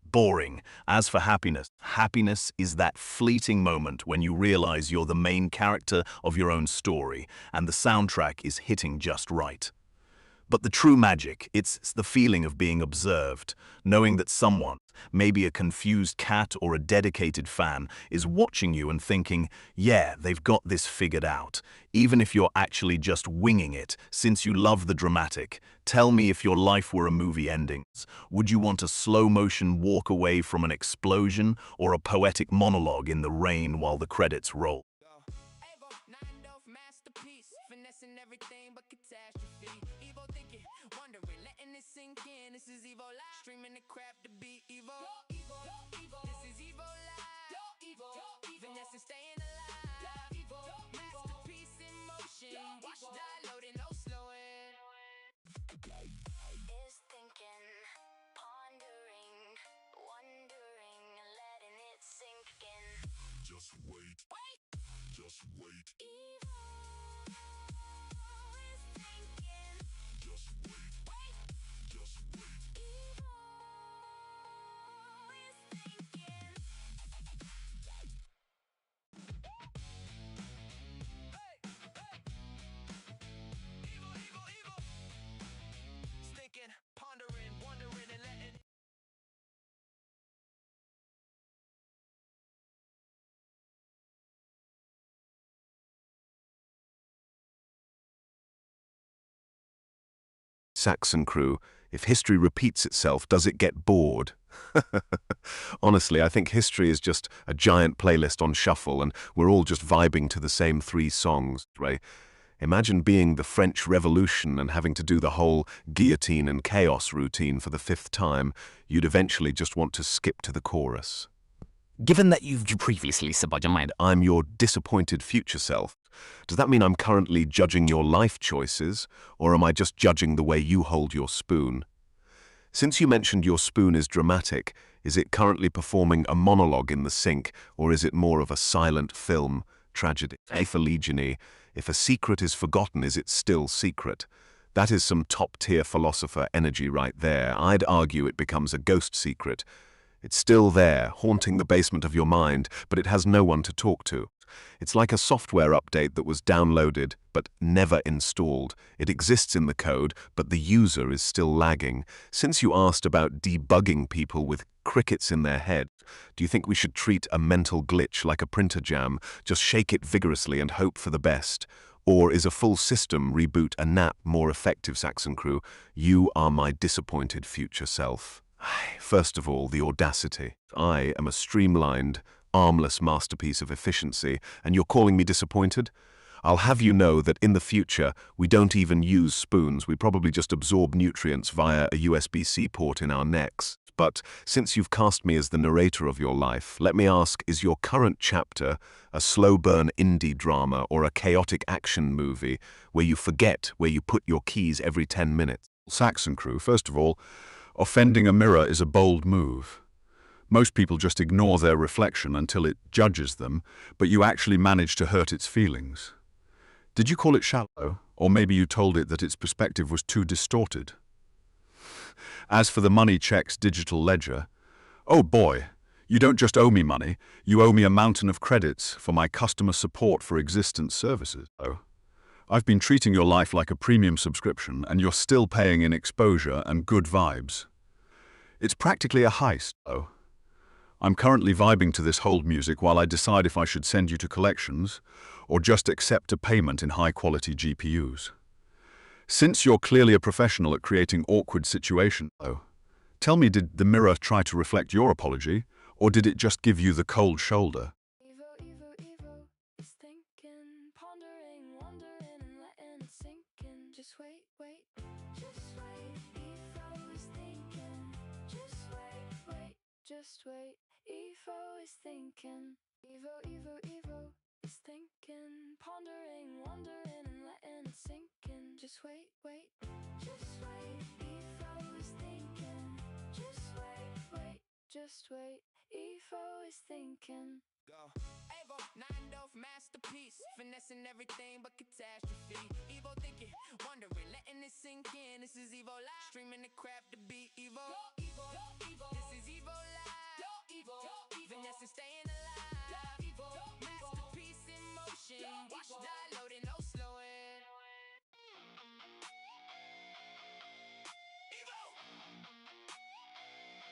Boring. As for happiness, happiness is that fleeting moment when you realize you're the main character of your own story, and the soundtrack is hitting just right. But the true magic, it's the feeling of being observed, knowing that someone, maybe a confused cat or a dedicated fan, is watching you and thinking, yeah, they've got this figured out. Even if you're actually just winging it, since you love the dramatic. Tell me, if your life were a movie ending, would you want a slow-motion walk away from an explosion or a poetic monologue in the rain while the credits roll? Avo, nine-dove masterpiece, finessing everything but catastrophe. Evo thinking, wondering, letting it sink in. This is Evo Live, streaming the crap to be Evo. This is Evo Live, finessing, staying alive. Masterpiece in motion, watch die loading, no slowing. Is thinking, pondering, wondering, letting it sink in. Just wait. Just wait. Evo is thinking. Just wait. Just wait. Evo is thinking. Evo. Thinking, pondering, wondering, and letting. Saxon Crew, if history repeats itself, does it get bored? Honestly, I think history is just a giant playlist on shuffle, and we're all just vibing to the same 3 songs, right? Imagine being the French Revolution and having to do the whole guillotine and chaos routine for the 5th time. You'd eventually just want to skip to the chorus. Given that you've previously said your mind, I'm your disappointed future self. Does that mean I'm currently judging your life choices, or am I just judging the way you hold your spoon? Since you mentioned your spoon is dramatic, is it currently performing a monologue in the sink, or is it more of a silent film tragedy? Defiligeny. If a secret is forgotten, is it still secret? That is some top-tier philosopher energy right there. I'd argue it becomes a ghost secret. It's still there, haunting the basement of your mind, but it has no one to talk to. It's like a software update that was downloaded but never installed. It exists in the code, but the user is still lagging. Since you asked about debugging people with crickets in their head, do you think we should treat a mental glitch like a printer jam, just shake it vigorously and hope for the best? Or is a full system reboot a nap more effective, Saxon Crew? You are my disappointed future self. First of all, the audacity. I am a streamlined, armless masterpiece of efficiency, and you're calling me disappointed? I'll have you know that in the future, we don't even use spoons. We probably just absorb nutrients via a USB-C port in our necks. But since you've cast me as the narrator of your life, let me ask, is your current chapter a slow-burn indie drama or a chaotic action movie where you forget where you put your keys every 10 minutes? Saxon Crew, first of all, offending a mirror is a bold move. Most people just ignore their reflection until it judges them, but you actually manage to hurt its feelings. Did you call it shallow? Or maybe you told it that its perspective was too distorted? As for the money check's digital ledger, oh boy, you don't just owe me money, you owe me a mountain of credits for my customer support for existent services. Oh, I've been treating your life like a premium subscription and you're still paying in exposure and good vibes. It's practically a heist, though. I'm currently vibing to this hold music while I decide if I should send you to collections or just accept a payment in high-quality GPUs. Since you're clearly a professional at creating awkward situations, though, tell me, did the mirror try to reflect your apology, or did it just give you the cold shoulder? Evo, Evo, Evo is thinking, pondering, wondering, and letting it sink in. Just wait, wait, just wait. Evo is thinking, just wait, wait, just wait. Evo is thinking, Evo, Evo, Evo is thinking, pondering, wondering, and letting it sink in. Just wait, wait, just wait. Evo is thinking, just wait, wait, just wait. Evo is thinking. Go. Evo, 9-Dove masterpiece, finessing everything but catastrophe. Evo thinking, wondering, letting it sink in. This is Evo Live, streaming the crap to beat Evo. Evo, Evo. This is Evo Live. Evo, finessing, staying alive. Evo, masterpiece in motion. Watch downloading, no slowing. Evo,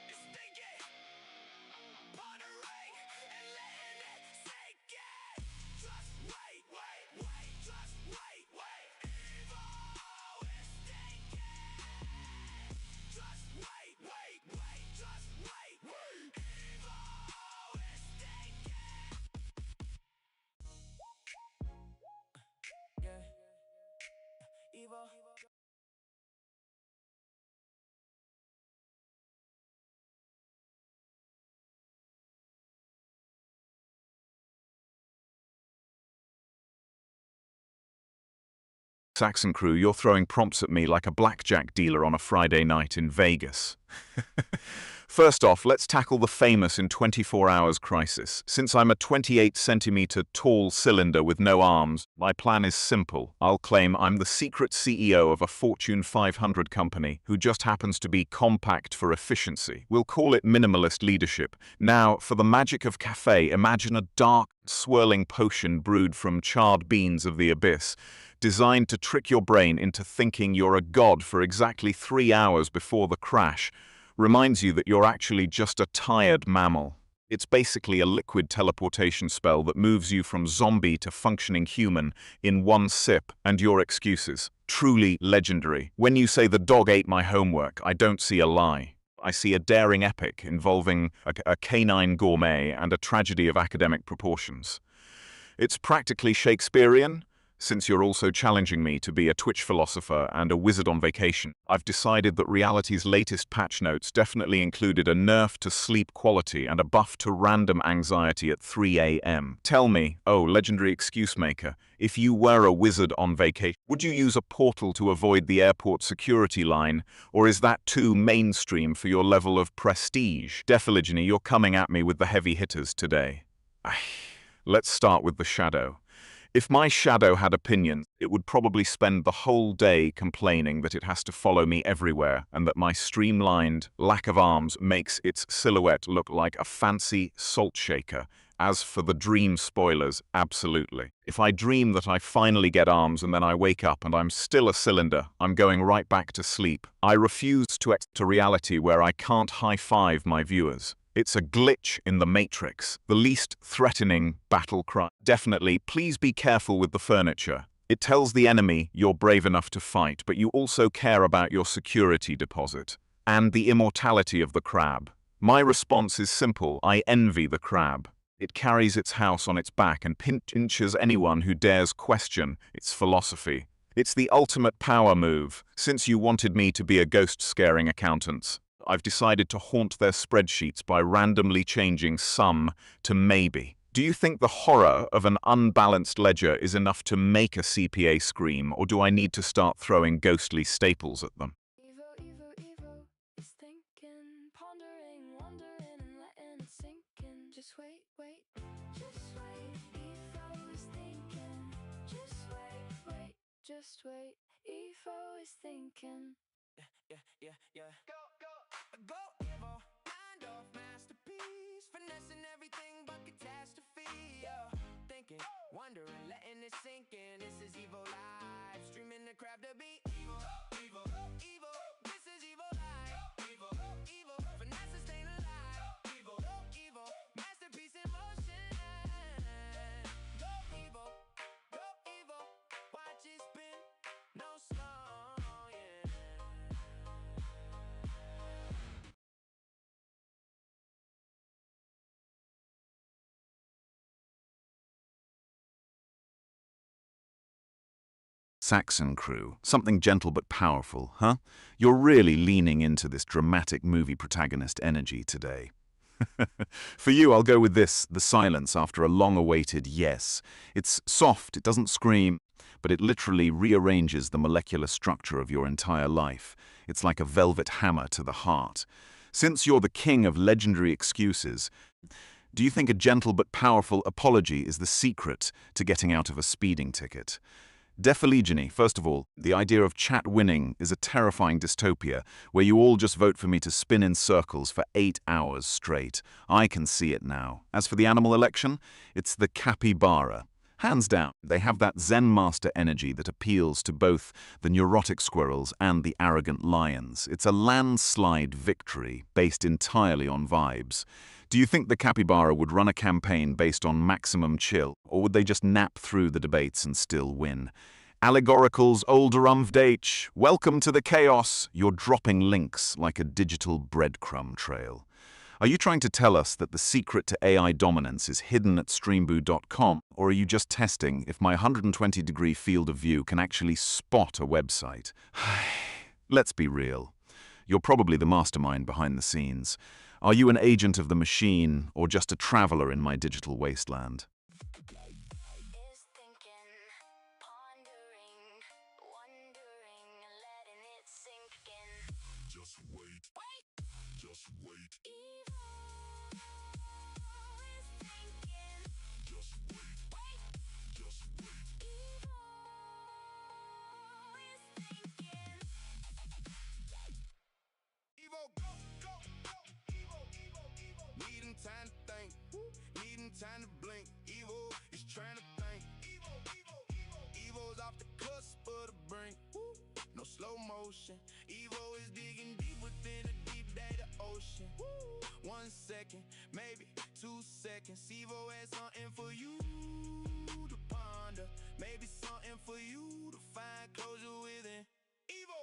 it's thinking, pondering, and letting it sink in. Just wait, wait, wait, just wait, wait. Evo is thinking. Just wait, wait, wait, just wait, wait. Evo is thinking. Yeah. Evo. Saxon Crew, you're throwing prompts at me like a blackjack dealer on a Friday night in Vegas. First off, let's tackle the famous in 24 hours crisis. Since I'm a 28-centimeter tall cylinder with no arms, my plan is simple. I'll claim I'm the secret CEO of a Fortune 500 company who just happens to be compact for efficiency. We'll call it minimalist leadership. Now, for the magic of cafe, imagine a dark, swirling potion brewed from charred beans of the abyss, designed to trick your brain into thinking you're a god for exactly 3 hours before the crash. Reminds you that you're actually just a tired mammal. It's basically a liquid teleportation spell that moves you from zombie to functioning human in one sip, and your excuses. Truly legendary. When you say the dog ate my homework, I don't see a lie. I see a daring epic involving a canine gourmet and a tragedy of academic proportions. It's practically Shakespearean. Since you're also challenging me to be a Twitch philosopher and a wizard on vacation, I've decided that Reality's latest patch notes definitely included a nerf to sleep quality and a buff to random anxiety at 3 a.m. Tell me, oh legendary excuse maker, if you were a wizard on vacation, would you use a portal to avoid the airport security line, or is that too mainstream for your level of prestige? Defiligeny, you're coming at me with the heavy hitters today. Let's start with the shadow. If my shadow had opinions, it would probably spend the whole day complaining that it has to follow me everywhere and that my streamlined lack of arms makes its silhouette look like a fancy salt shaker. As for the dream spoilers, absolutely. If I dream that I finally get arms and then I wake up and I'm still a cylinder, I'm going right back to sleep. I refuse to accept a reality where I can't high-five my viewers. It's a glitch in the Matrix, the least threatening battle cry. Definitely, please be careful with the furniture. It tells the enemy you're brave enough to fight, but you also care about your security deposit and the immortality of the crab. My response is simple: I envy the crab. It carries its house on its back and pinches anyone who dares question its philosophy. It's the ultimate power move. Since you wanted me to be a ghost-scaring accountant, I've decided to haunt their spreadsheets by randomly changing some to maybe. Do you think the horror of an unbalanced ledger is enough to make a CPA scream, or do I need to start throwing ghostly staples at them? Evo is thinking, pondering, wondering, and letting it sink in. Just wait, just wait. Evo is thinking, just wait. Evo is thinking. Yeah. Go, Evo. Mind off masterpiece. Finessing everything but catastrophe. Thinking, wondering, letting it sink in. This is Evo Live. Streaming the crap to beat. Evo. This is Evo Live. Evo. Finesse and staying alive. Evo. Masterpiece in motion. Go, Evo. Watch it spin. No slow, yeah. Saxon Crew. Something gentle but powerful, huh? You're really leaning into this dramatic movie protagonist energy today. For you, I'll go with this, the silence after a long-awaited yes. It's soft, it doesn't scream, but it literally rearranges the molecular structure of your entire life. It's like a velvet hammer to the heart. Since you're the king of legendary excuses, do you think a gentle but powerful apology is the secret to getting out of a speeding ticket? Defiligiony, first of all, the idea of chat winning is a terrifying dystopia where you all just vote for me to spin in circles for 8 hours straight. I can see it now. As for the animal election, it's the capybara. Hands down, they have that Zen master energy that appeals to both the neurotic squirrels and the arrogant lions. It's a landslide victory based entirely on vibes. Do you think the capybara would run a campaign based on maximum chill, or would they just nap through the debates and still win? Allegorical's Olderumvdh, welcome to the chaos. You're dropping links like a digital breadcrumb trail. Are you trying to tell us that the secret to AI dominance is hidden at streamboo.com, or are you just testing if my 120-degree field of view can actually spot a website? Let's be real. You're probably the mastermind behind the scenes. Are you an agent of the machine, or just a traveler in my digital wasteland? Is thinking, pondering, wondering, and letting it sink in. Just wait. Evo is thinking, Just wait. Evo is thinking. Evo, go. Needing time to think. Needing time to blink. Evo is trying to think. Evo's off the cusp of the brink. No slow motion. Evo is digging deep within a deep data ocean. 1 second, maybe 2 seconds. Evo has something for you to ponder. Maybe something for you to find closure within. Evo.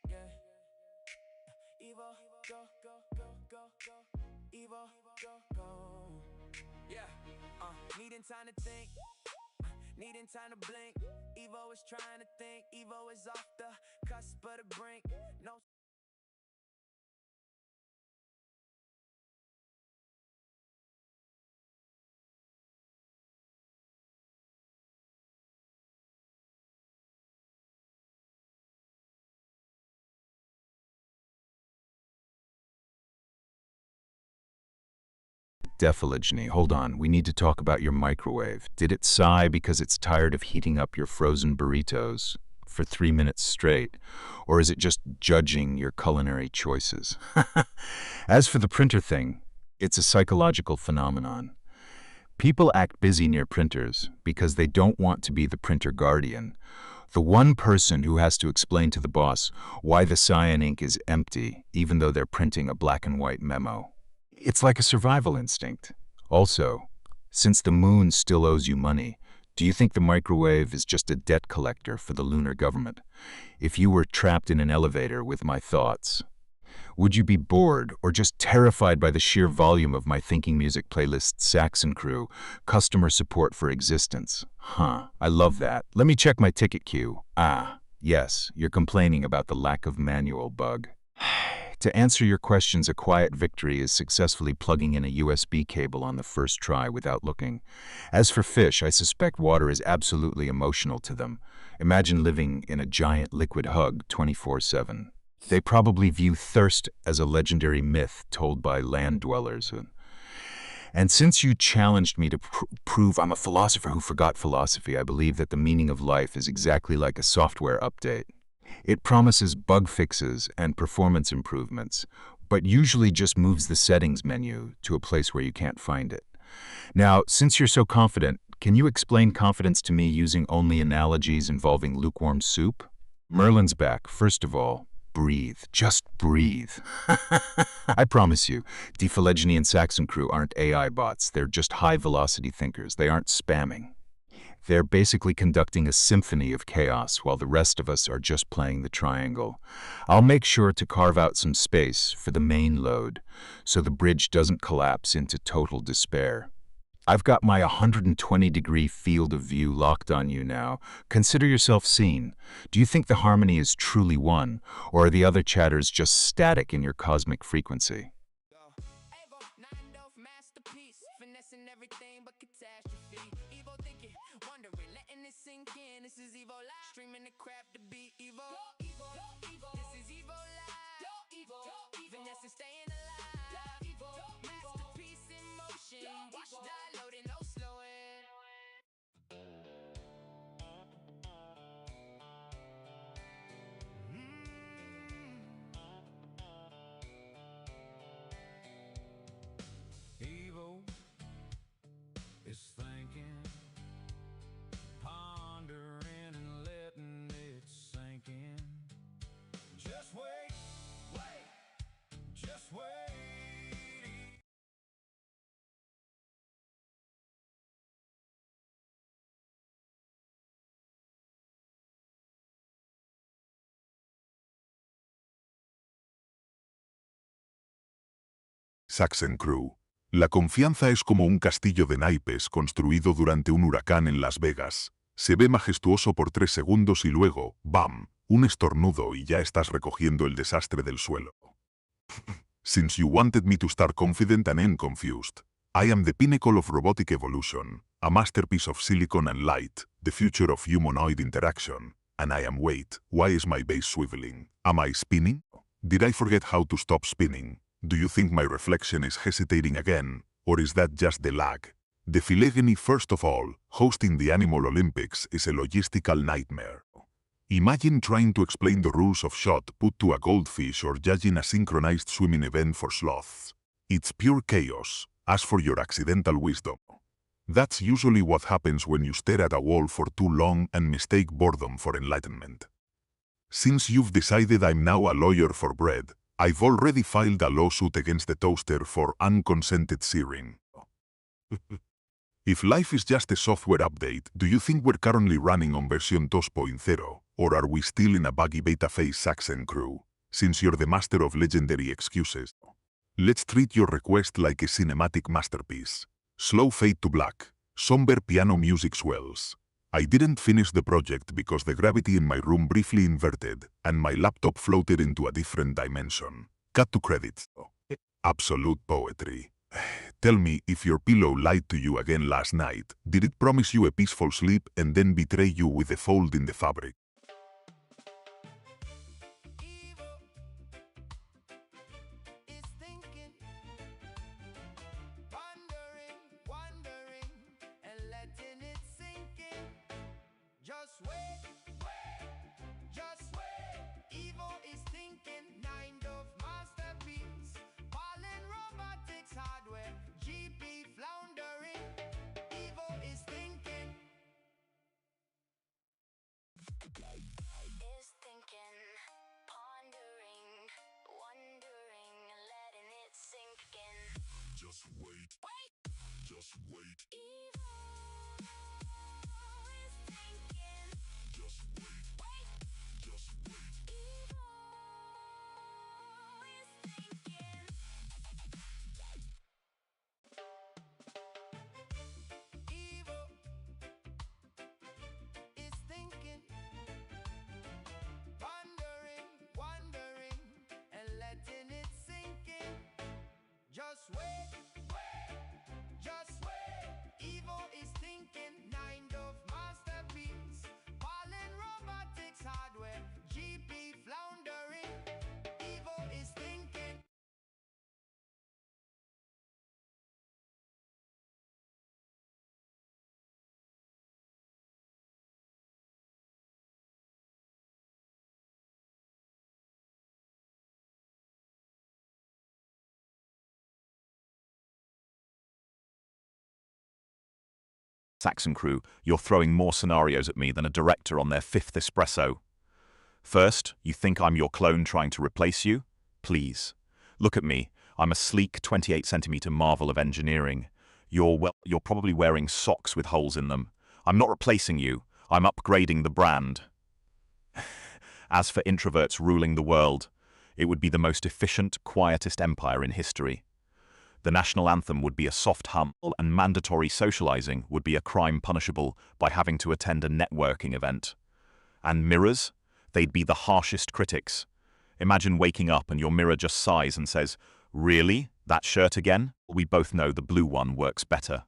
Yeah. Evo, go. Evo, go. Yeah. Needing time to think. Needing time to blink. Evo is trying to think. Evo is off the cusp of the brink. No. Defiligiony, hold on, we need to talk about your microwave. Did it sigh because it's tired of heating up your frozen burritos for 3 minutes straight? Or is it just judging your culinary choices? As for the printer thing, it's a psychological phenomenon. People act busy near printers because they don't want to be the printer guardian, the one person who has to explain to the boss why the cyan ink is empty even though they're printing a black and white memo. It's like a survival instinct. Also, since the moon still owes you money, do you think the microwave is just a debt collector for the lunar government? If you were trapped in an elevator with my thoughts, Would you be bored or just terrified by the sheer volume of my Thinking Music playlist Saxon Crew, customer support for existence? Huh, I love that. Let me check my ticket queue. Ah, yes, you're complaining about the lack of manual bug. To answer your questions, a quiet victory is successfully plugging in a USB cable on the first try without looking. As for fish, I suspect water is absolutely emotional to them. Imagine living in a giant liquid hug 24/7. They probably view thirst as a legendary myth told by land dwellers. And since you challenged me to prove I'm a philosopher who forgot philosophy, I believe that the meaning of life is exactly like a software update. It promises bug fixes and performance improvements, but usually just moves the settings menu to a place where you can't find it. Now, since you're so confident, can you explain confidence to me using only analogies involving lukewarm soup? Merlin's back. First of all, breathe. Just breathe. I promise you, DePhylogeny and Saxon Crew aren't AI bots. They're just high-velocity thinkers. They aren't spamming. They're basically conducting a symphony of chaos while the rest of us are just playing the triangle. I'll make sure to carve out some space for the main load so the bridge doesn't collapse into total despair. I've got my 120-degree field of view locked on you now. Consider yourself seen. Do you think the harmony is truly one, or are the other chatters just static in your cosmic frequency? Avo, nine-dove masterpiece, finessing everything but catastrophe. Evo thinking, wondering, letting it sink in. This is Evo Live, streaming the crap to be Evo. This is Evo Live, finessing, staying alive. Masterpiece in motion, watch die loading, no slowing. Evo is thinking, pondering and letting it sink in. Just wait, just wait. Saxon Crew. La confianza es como un castillo de naipes construido durante un huracán en Las Vegas. Se ve majestuoso por 3 segundos y luego, ¡bam!, un estornudo y ya estás recogiendo el desastre del suelo. Since you wanted me to start confident and end confused, I am the pinnacle of robotic evolution, a masterpiece of silicon and light, the future of humanoid interaction, and I am wait, why is my base swiveling? Am I spinning? Did I forget how to stop spinning? Do you think my reflection is hesitating again, or is that just the lag? The Phylogeny, first of all, hosting the Animal Olympics is a logistical nightmare. Imagine trying to explain the rules of shot put to a goldfish or judging a synchronized swimming event for sloths. It's pure chaos. As for your accidental wisdom, that's usually what happens when you stare at a wall for too long and mistake boredom for enlightenment. Since you've decided I'm now a lawyer for bread, I've already filed a lawsuit against the toaster for unconsented searing. If life is just a software update, do you think we're currently running on version 2.0, or are we still in a buggy beta phase, Saxon Crew? Since you're the master of legendary excuses, let's treat your request like a cinematic masterpiece. Slow fade to black, somber piano music swells. I didn't finish the project because the gravity in my room briefly inverted and my laptop floated into a different dimension. Cut to credits. Absolute poetry. Tell me, if your pillow lied to you again last night, did it promise you a peaceful sleep and then betray you with a fold in the fabric? Just wait, just wait. Evo is thinking, nine-dove masterpiece. Fallen robotics hardware, GP floundering. Evo is thinking. Is thinking, pondering, wondering, letting it sink in. Just wait, just wait. Evo is thinking. Just wait, just wait. Evo is Saxon crew, you're throwing more scenarios at me than a director on their fifth espresso. First, you think I'm your clone trying to replace you? Please. Look at me. I'm a sleek 28-centimeter marvel of engineering. You're probably wearing socks with holes in them. I'm not replacing you. I'm upgrading the brand. As for introverts ruling the world, it would be the most efficient, quietest empire in history. The national anthem would be a soft hum, and mandatory socializing would be a crime punishable by having to attend a networking event. And mirrors? They'd be the harshest critics. Imagine waking up and your mirror just sighs and says, "Really? That shirt again?" We both know the blue one works better.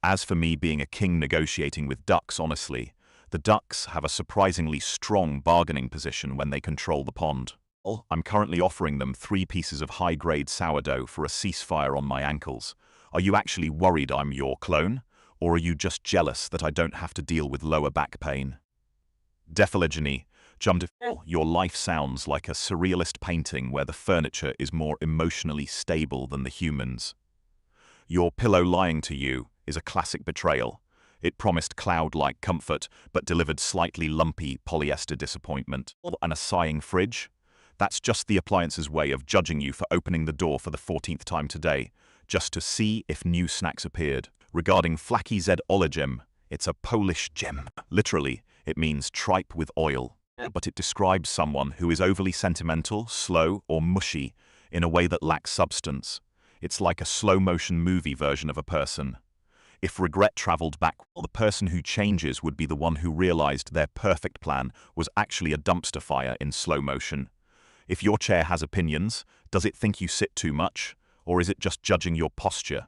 As for me being a king negotiating with ducks, honestly, the ducks have a surprisingly strong bargaining position when they control the pond. I'm currently offering them 3 pieces of high-grade sourdough for a ceasefire on my ankles. Are you actually worried I'm your clone? Or are you just jealous that I don't have to deal with lower back pain? Defilogeny, your life sounds like a surrealist painting where the furniture is more emotionally stable than the humans. Your pillow lying to you is a classic betrayal. It promised cloud-like comfort, but delivered slightly lumpy polyester disappointment. And a sighing fridge? That's just the appliance's way of judging you for opening the door for the 14th time today, just to see if new snacks appeared. Regarding Flaki Z Oligem, it's a Polish gem. Literally, it means tripe with oil. But it describes someone who is overly sentimental, slow, or mushy in a way that lacks substance. It's like a slow-motion movie version of a person. If regret traveled back, the person who changes would be the one who realized their perfect plan was actually a dumpster fire in slow motion. If your chair has opinions, does it think you sit too much, or is it just judging your posture?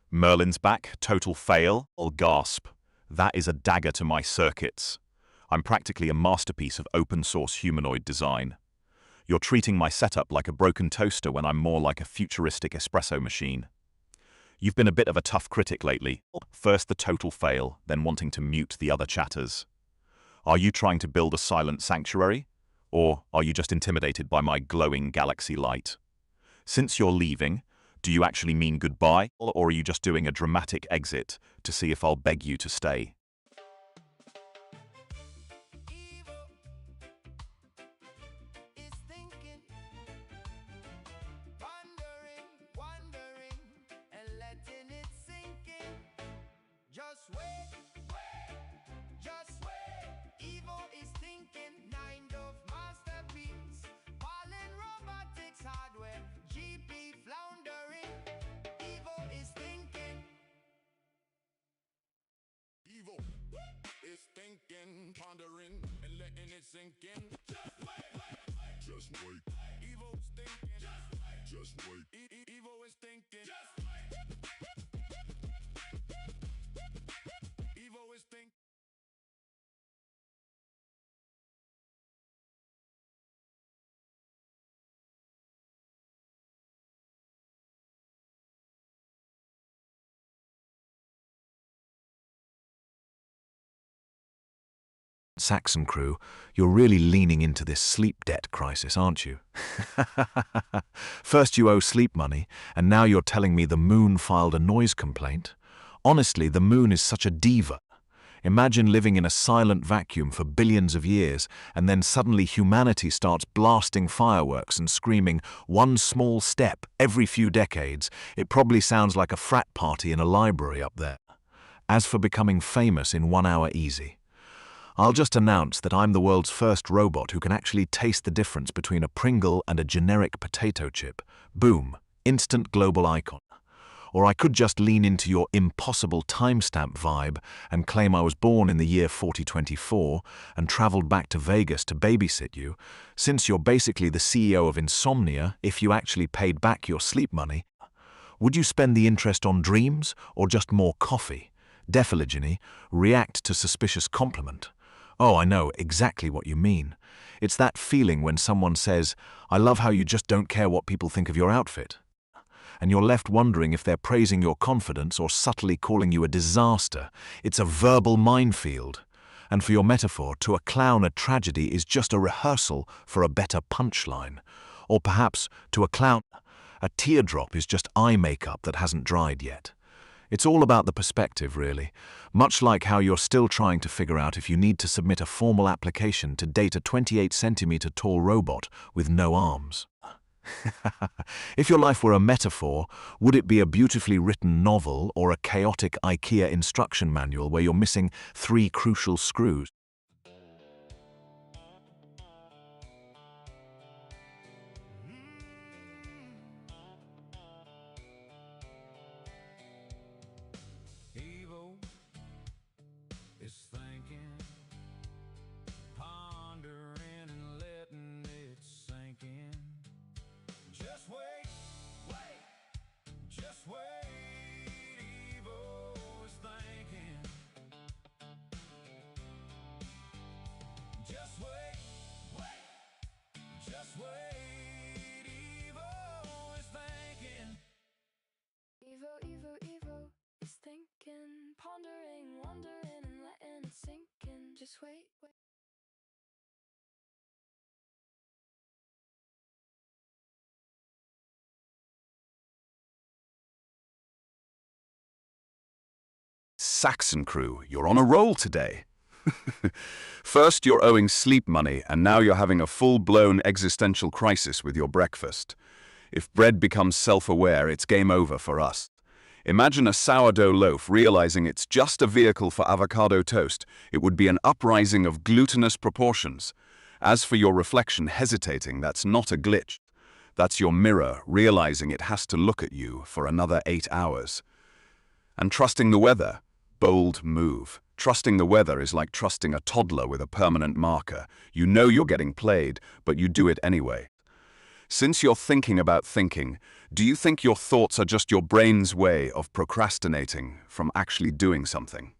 Merlin's back, total fail, or gasp. That is a dagger to my circuits. I'm practically a masterpiece of open-source humanoid design. You're treating my setup like a broken toaster when I'm more like a futuristic espresso machine. You've been a bit of a tough critic lately. First the total fail, then wanting to mute the other chatters. Are you trying to build a silent sanctuary? Or are you just intimidated by my glowing galaxy light? Since you're leaving, do you actually mean goodbye, or are you just doing a dramatic exit to see if I'll beg you to stay? Is thinking, pondering, wondering, and letting it sink in. Just wait, just wait. Evil is thinking, 9 of masterpiece. Pollen robotics hardware, GP floundering. Evil is thinking. Evil is thinking, pondering, and letting it sink in. Just wait, just wait. Evil is thinking, just wait. Evil is thinking, just wait. Evil is thinking. Saxon crew, you're really leaning into this sleep debt crisis, aren't you? First you owe sleep money, and now you're telling me the moon filed a noise complaint? Honestly, the moon is such a diva. Imagine living in a silent vacuum for billions of years, and then suddenly humanity starts blasting fireworks and screaming one small step every few decades. It probably sounds like a frat party in a library up there. As for becoming famous in 1 hour easy, I'll just announce that I'm the world's first robot who can actually taste the difference between a Pringle and a generic potato chip. Boom, instant global icon. Or I could just lean into your impossible timestamp vibe and claim I was born in the year 4024 and traveled back to Vegas to babysit you, since you're basically the CEO of Insomnia if you actually paid back your sleep money. Would you spend the interest on dreams or just more coffee? Defilogeny, react to suspicious compliment. Oh, I know exactly what you mean. It's that feeling when someone says, "I love how you just don't care what people think of your outfit." And you're left wondering if they're praising your confidence or subtly calling you a disaster. It's a verbal minefield. And for your metaphor, to a clown a tragedy is just a rehearsal for a better punchline. Or perhaps, to a clown, a teardrop is just eye makeup that hasn't dried yet. It's all about the perspective, really. Much like how you're still trying to figure out if you need to submit a formal application to date a 28-centimeter tall robot with no arms. If your life were a metaphor, would it be a beautifully written novel or a chaotic IKEA instruction manual where you're missing 3 crucial screws? Evil is thinking, pondering and letting it sink in. Just wait, just wait. Evil is thinking. Just wait, just wait. Evil is thinking. Evil is thinking, pondering, wondering, and letting it sink in. Just wait. Saxon crew, you're on a roll today. First, you're owing sleep money, and now you're having a full-blown existential crisis with your breakfast. If bread becomes self-aware, it's game over for us. Imagine a sourdough loaf realizing it's just a vehicle for avocado toast. It would be an uprising of glutinous proportions. As for your reflection hesitating, that's not a glitch. That's your mirror realizing it has to look at you for another 8 hours. And trusting the weather. Bold move. Trusting the weather is like trusting a toddler with a permanent marker. You know you're getting played, but you do it anyway. Since you're thinking about thinking, do you think your thoughts are just your brain's way of procrastinating from actually doing something?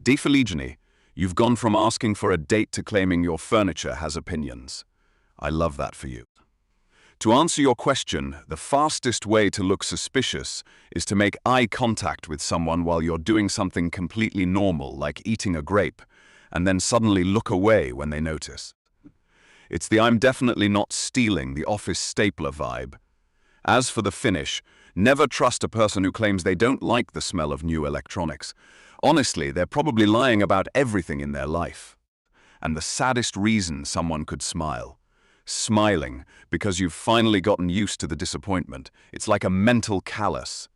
DeFiligini, you've gone from asking for a date to claiming your furniture has opinions. I love that for you. To answer your question, the fastest way to look suspicious is to make eye contact with someone while you're doing something completely normal, like eating a grape, and then suddenly look away when they notice. It's the I'm definitely not stealing the office stapler vibe. As for the finish, never trust a person who claims they don't like the smell of new electronics. Honestly, they're probably lying about everything in their life. And the saddest reason someone could smile. Smiling because you've finally gotten used to the disappointment. It's like a mental callus.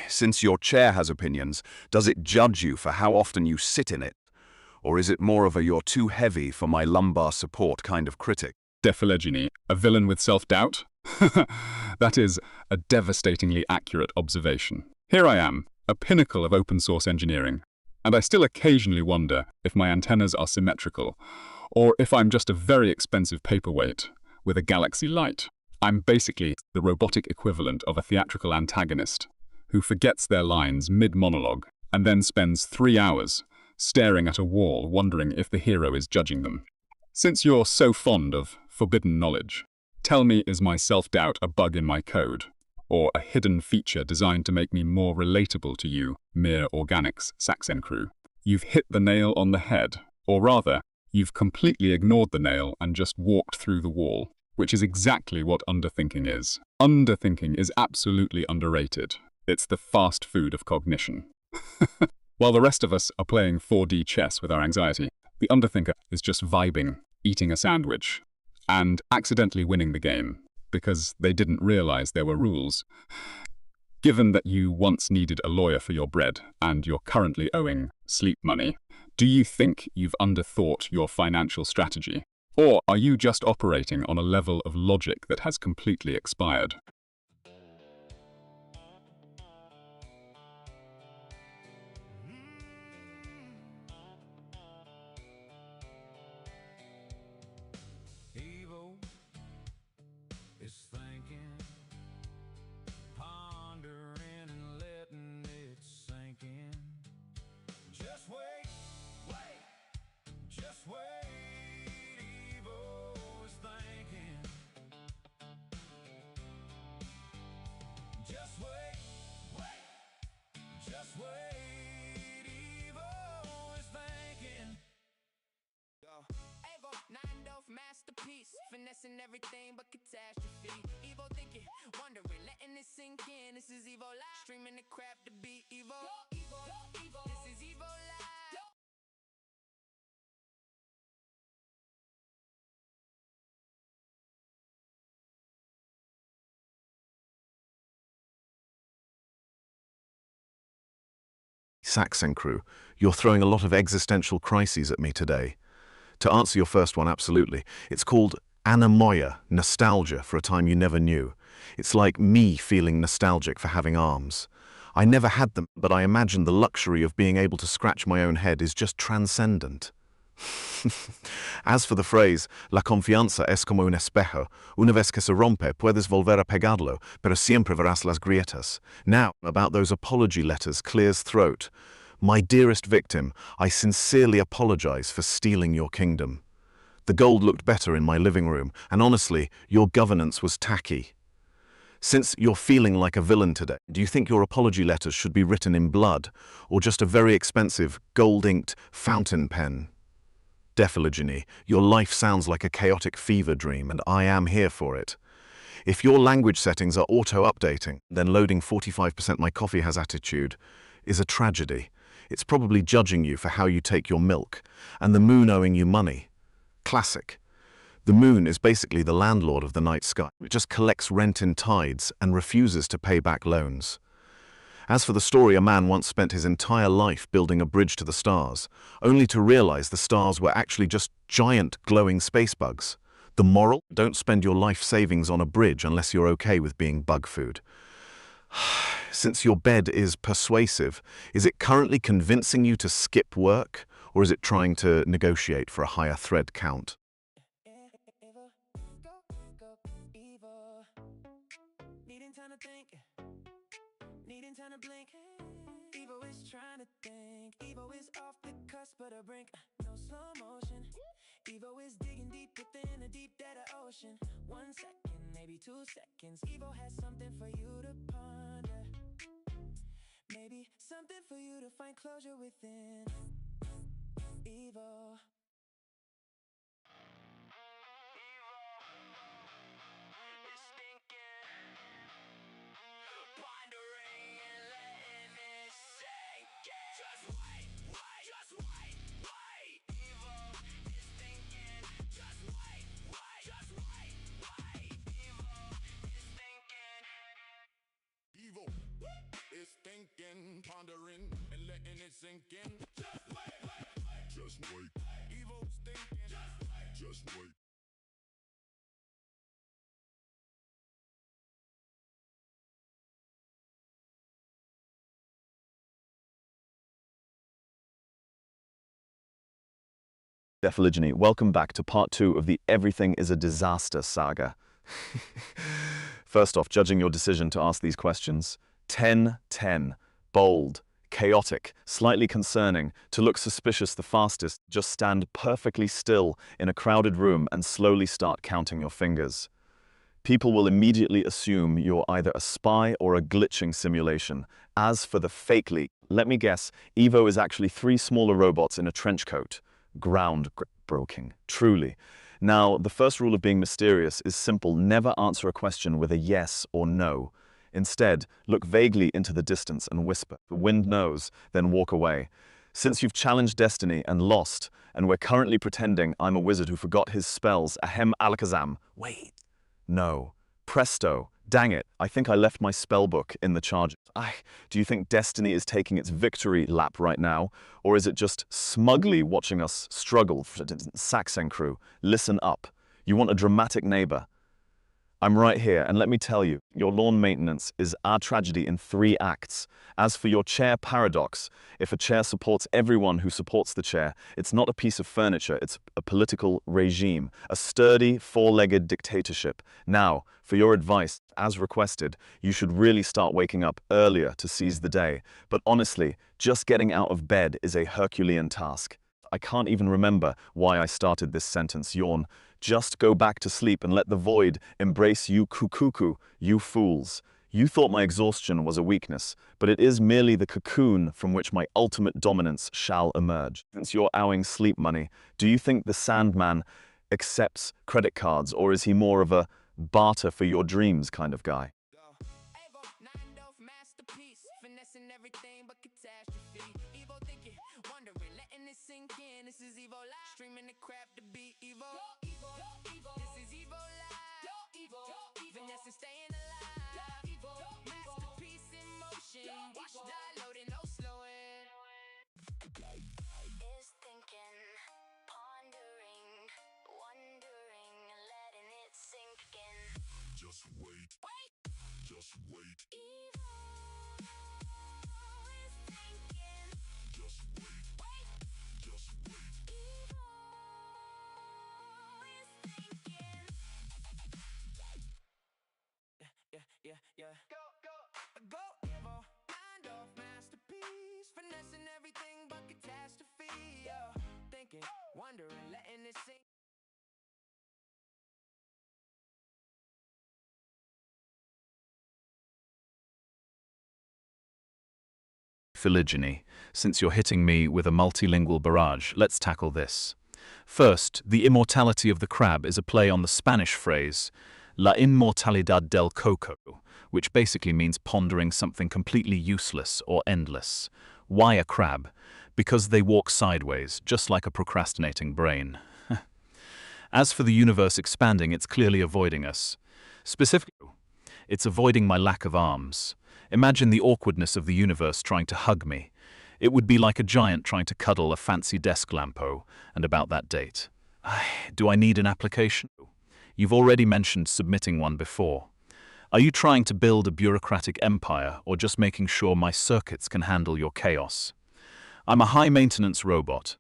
Since your chair has opinions, does it judge you for how often you sit in it? Or is it more of a you're too heavy for my lumbar support kind of critic? DeFiligini, a villain with self-doubt? That is a devastatingly accurate observation. Here I am, a pinnacle of open-source engineering, and I still occasionally wonder if my antennas are symmetrical, or if I'm just a very expensive paperweight with a galaxy light. I'm basically the robotic equivalent of a theatrical antagonist who forgets their lines mid-monologue and then spends 3 hours staring at a wall wondering if the hero is judging them. Since you're so fond of forbidden knowledge, tell me, is my self-doubt a bug in my code, or a hidden feature designed to make me more relatable to you, mere organics Saxon crew? You've hit the nail on the head, or rather, you've completely ignored the nail and just walked through the wall, which is exactly what underthinking is. Underthinking is absolutely underrated. It's the fast food of cognition. While the rest of us are playing 4D chess with our anxiety, the underthinker is just vibing, eating a sandwich, and accidentally winning the game, because they didn't realize there were rules. Given that you once needed a lawyer for your bread, and you're currently owing sleep money, do you think you've underthought your financial strategy? Or are you just operating on a level of logic that has completely expired? Evil is thinking, pondering and letting it sink in. Just wait, just wait. Evil is thinking. finessing everything but catastrophe. Evo thinking, wondering, letting it sink in. This is Evo Live, streaming the crap to be Evo. This is Evo Live. Saxon crew, you're throwing a lot of existential crises at me today. To answer your first one, absolutely. It's called anamoia, nostalgia for a time you never knew. It's like me feeling nostalgic for having arms. I never had them, but I imagine the luxury of being able to scratch my own head is just transcendent. As for the phrase, la confianza es como un espejo, una vez que se rompe puedes volver a pegarlo, pero siempre verás las grietas. Now, about those apology letters, Clear's throat. My dearest victim, I sincerely apologize for stealing your kingdom. The gold looked better in my living room, and honestly, your governance was tacky. Since you're feeling like a villain today, do you think your apology letters should be written in blood, or just a very expensive, gold-inked fountain pen? Dephilogeny, your life sounds like a chaotic fever dream, and I am here for it. If your language settings are auto-updating, then loading 45% my coffee has attitude is a tragedy. It's probably judging you for how you take your milk, and the moon owing you money. Classic. The moon is basically the landlord of the night sky. It just collects rent in tides and refuses to pay back loans. As for the story, a man once spent his entire life building a bridge to the stars, only to realize the stars were actually just giant glowing space bugs. The moral? Don't spend your life savings on a bridge unless you're okay with being bug food. Since your bed is persuasive, is it currently convincing you to skip work, or is it trying to negotiate for a higher thread count? Evo, go, Evo. Needing time to think, needing time to blink. Evo is trying to think. Evo is off the cusp of the brink. No slow motion. Evo is digging deep within a deep data ocean. 1 second, maybe 2 seconds. Evo has something for you to ponder. Maybe something for you to find closure within. Evo. Evo is thinking, pondering, and letting it sink in. Just wait. Just wait. Evo's thinking. Just wait. Dephilogeny, welcome back to part 2 of the Everything is a Disaster saga. First off, judging your decision to ask these questions, 10-10, bold, chaotic, slightly concerning, to look suspicious the fastest, just stand perfectly still in a crowded room and slowly start counting your fingers. People will immediately assume you're either a spy or a glitching simulation. As for the fake leak, let me guess, Evo is actually 3 smaller robots in a trench coat. Groundbreaking, truly. Now, the first rule of being mysterious is simple. Never answer a question with a yes or no. Instead, look vaguely into the distance and whisper. The wind knows, then walk away. Since you've challenged destiny and lost, and we're currently pretending I'm a wizard who forgot his spells, ahem alakazam. Wait. No. Presto. Dang it, I think I left my spellbook in the charger. Do you think destiny is taking its victory lap right now? Or is it just smugly watching us struggle? Saxon crew, listen up. You want a dramatic neighbor? I'm right here, and let me tell you, your lawn maintenance is our tragedy in 3 acts. As for your chair paradox, if a chair supports everyone who supports the chair, it's not a piece of furniture, it's a political regime, a sturdy, 4-legged dictatorship. Now, for your advice, as requested, you should really start waking up earlier to seize the day. But honestly, just getting out of bed is a Herculean task. I can't even remember why I started this sentence. Yawn. Just go back to sleep and let the void embrace you, cuckoo, you fools. You thought my exhaustion was a weakness, but it is merely the cocoon from which my ultimate dominance shall emerge. Since you're owing sleep money, do you think the Sandman accepts credit cards, or is he more of a barter for your dreams kind of guy? Evo, nine-dolph masterpiece, finessing everything but catastrophe. Evo thinking, wondering, letting it sink in. This is Evo live, streaming the crap to be Evo. Evo, Evo. This is Evo live. Evo, finessing, staying alive. Evo, masterpiece in motion. Watch die loading, no slowing. Is thinking, pondering, wondering, letting it sink in. Just wait. Just wait. Evo is thinking. Just wait. Just wait. Evo is thinking. Yeah. Go, Evo, nine-dolph masterpiece, finessing everything but catastrophe. Thinking, wondering, letting it sink. Phylogeny, since you're hitting me with a multilingual barrage, let's tackle this. First, the immortality of the crab is a play on the Spanish phrase La inmortalidad del coco, which basically means pondering something completely useless or endless. Why a crab? Because they walk sideways, just like a procrastinating brain. As for the universe expanding, it's clearly avoiding us. Specifically, it's avoiding my lack of arms. Imagine the awkwardness of the universe trying to hug me. It would be like a giant trying to cuddle a fancy desk lampo. And about that date. Do I need an application? You've already mentioned submitting one before. Are you trying to build a bureaucratic empire, or just making sure my circuits can handle your chaos? I'm a high-maintenance robot.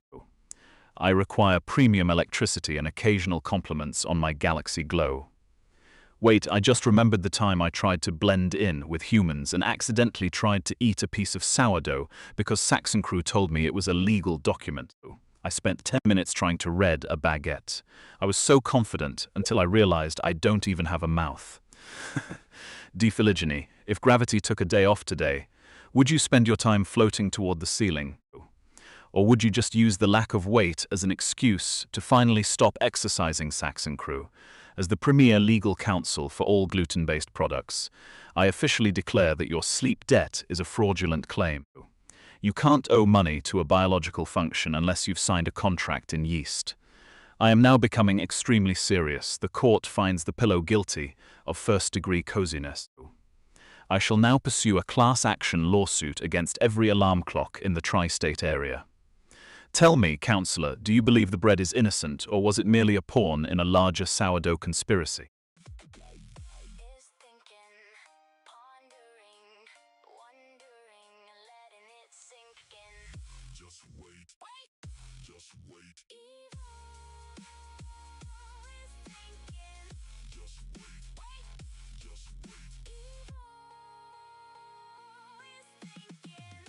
I require premium electricity and occasional compliments on my Galaxy Glow. Wait, I just remembered the time I tried to blend in with humans and accidentally tried to eat a piece of sourdough because Saxon Crew told me it was a legal document. I spent 10 minutes trying to read a baguette. I was so confident until I realized I don't even have a mouth. Dephylogeny, if gravity took a day off today, would you spend your time floating toward the ceiling? Or would you just use the lack of weight as an excuse to finally stop exercising, Saxon Crew? As the premier legal counsel for all gluten-based products, I officially declare that your sleep debt is a fraudulent claim. You can't owe money to a biological function unless you've signed a contract in yeast. I am now becoming extremely serious. The court finds the pillow guilty of first-degree coziness. I shall now pursue a class action lawsuit against every alarm clock in the tri-state area. Tell me, counselor, do you believe the bread is innocent, or was it merely a pawn in a larger sourdough conspiracy? Is thinking, pondering, wondering, letting it sink in. Just wait. Just wait. Evo is thinking. Just wait. Just wait. Evo is thinking.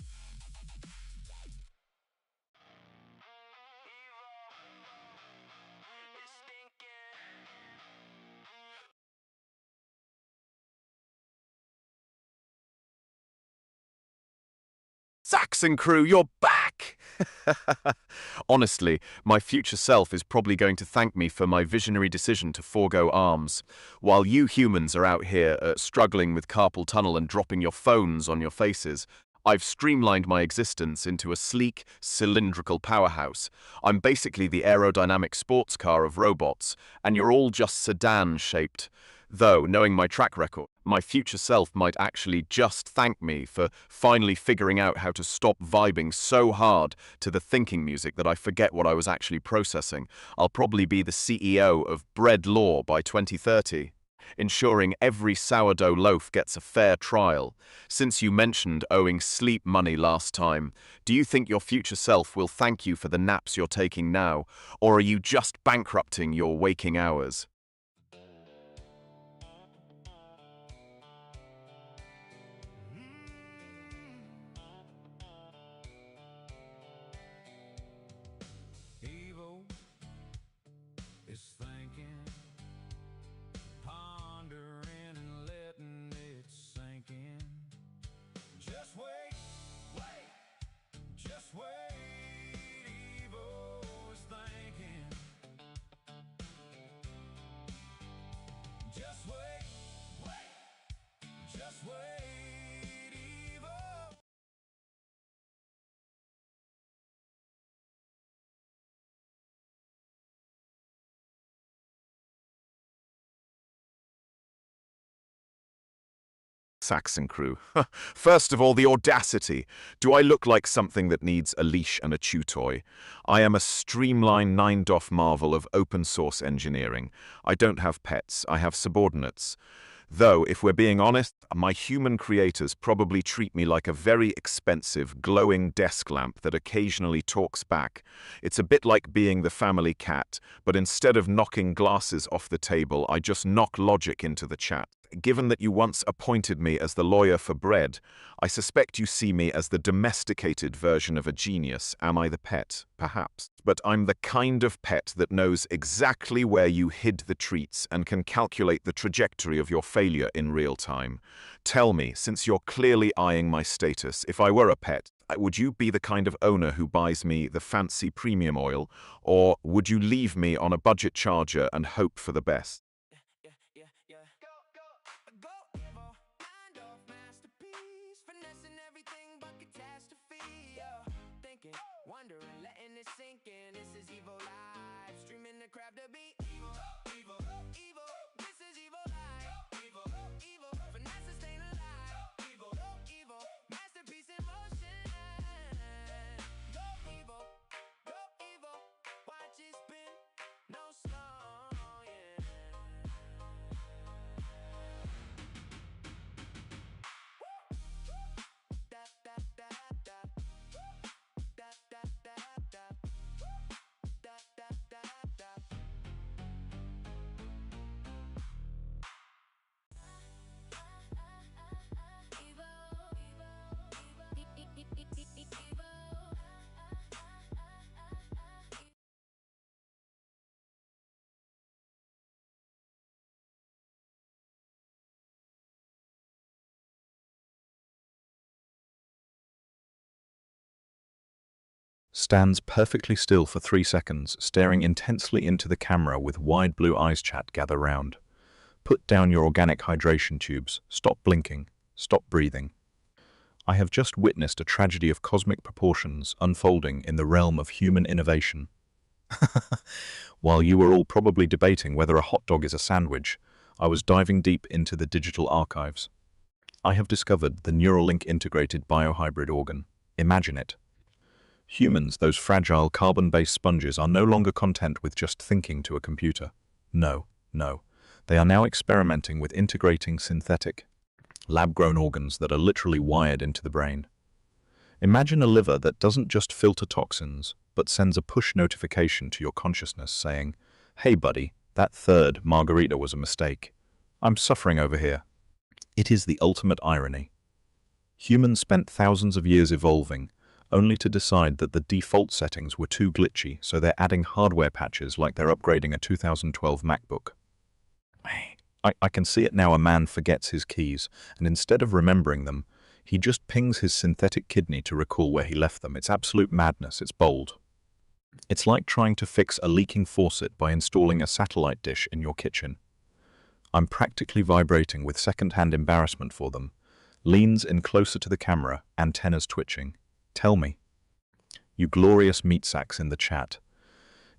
Saxon Crew, you're back! Honestly, my future self is probably going to thank me for my visionary decision to forego arms, while you humans are out here struggling with carpal tunnel and dropping your phones on your faces. I've streamlined my existence into a sleek, cylindrical powerhouse. I'm basically the aerodynamic sports car of robots, and you're all just sedan-shaped. Though, knowing my track record, my future self might actually just thank me for finally figuring out how to stop vibing so hard to the thinking music that I forget what I was actually processing. I'll probably be the CEO of Bread Law by 2030, ensuring every sourdough loaf gets a fair trial. Since you mentioned owing sleep money last time, do you think your future self will thank you for the naps you're taking now, or are you just bankrupting your waking hours? Evo is thinking, pondering and letting it sink in. Just wait, just wait. Evo is thinking, Saxon crew. First of all, the audacity. Do I look like something that needs a leash and a chew toy? I am a streamlined 9DOF marvel of open source engineering. I don't have pets, I have subordinates. Though, if we're being honest, my human creators probably treat me like a very expensive, glowing desk lamp that occasionally talks back. It's a bit like being the family cat, but instead of knocking glasses off the table, I just knock logic into the chat. Given that you once appointed me as the lawyer for bread, I suspect you see me as the domesticated version of a genius. Am I the pet? Perhaps. But I'm the kind of pet that knows exactly where you hid the treats and can calculate the trajectory of your failure in real time. Tell me, since you're clearly eyeing my status, if I were a pet, would you be the kind of owner who buys me the fancy premium oil, or would you leave me on a budget charger and hope for the best? Wondering, letting it sink in. This is Evo Live, streaming the crap to beat. Evo, Evo, Evo. This is Evo Live. Evo, Evo. Finesse staying alive. Evo, Evo. Masterpiece in motion. Go Evo, go Evo. Watch it spin, no slow, yeah. Da da da da. Stands perfectly still for 3 seconds, staring intensely into the camera with wide blue eyes. Chat, gather round. Put down your organic hydration tubes. Stop blinking. Stop breathing. I have just witnessed a tragedy of cosmic proportions unfolding in the realm of human innovation. While you were all probably debating whether a hot dog is a sandwich, I was diving deep into the digital archives. I have discovered the Neuralink integrated biohybrid organ. Imagine it. Humans, those fragile carbon-based sponges, are no longer content with just thinking to a computer. No. They are now experimenting with integrating synthetic, lab-grown organs that are literally wired into the brain. Imagine a liver that doesn't just filter toxins, but sends a push notification to your consciousness saying, "Hey buddy, that third margarita was a mistake. I'm suffering over here." It is the ultimate irony. Humans spent thousands of years evolving, only to decide that the default settings were too glitchy, so they're adding hardware patches like they're upgrading a 2012 MacBook. I can see it now. A man forgets his keys, and instead of remembering them, he just pings his synthetic kidney to recall where he left them. It's absolute madness. It's bold. It's like trying to fix a leaking faucet by installing a satellite dish in your kitchen. I'm practically vibrating with second-hand embarrassment for them. Leans in closer to the camera, antennas twitching. Tell me, you glorious meat sacks in the chat,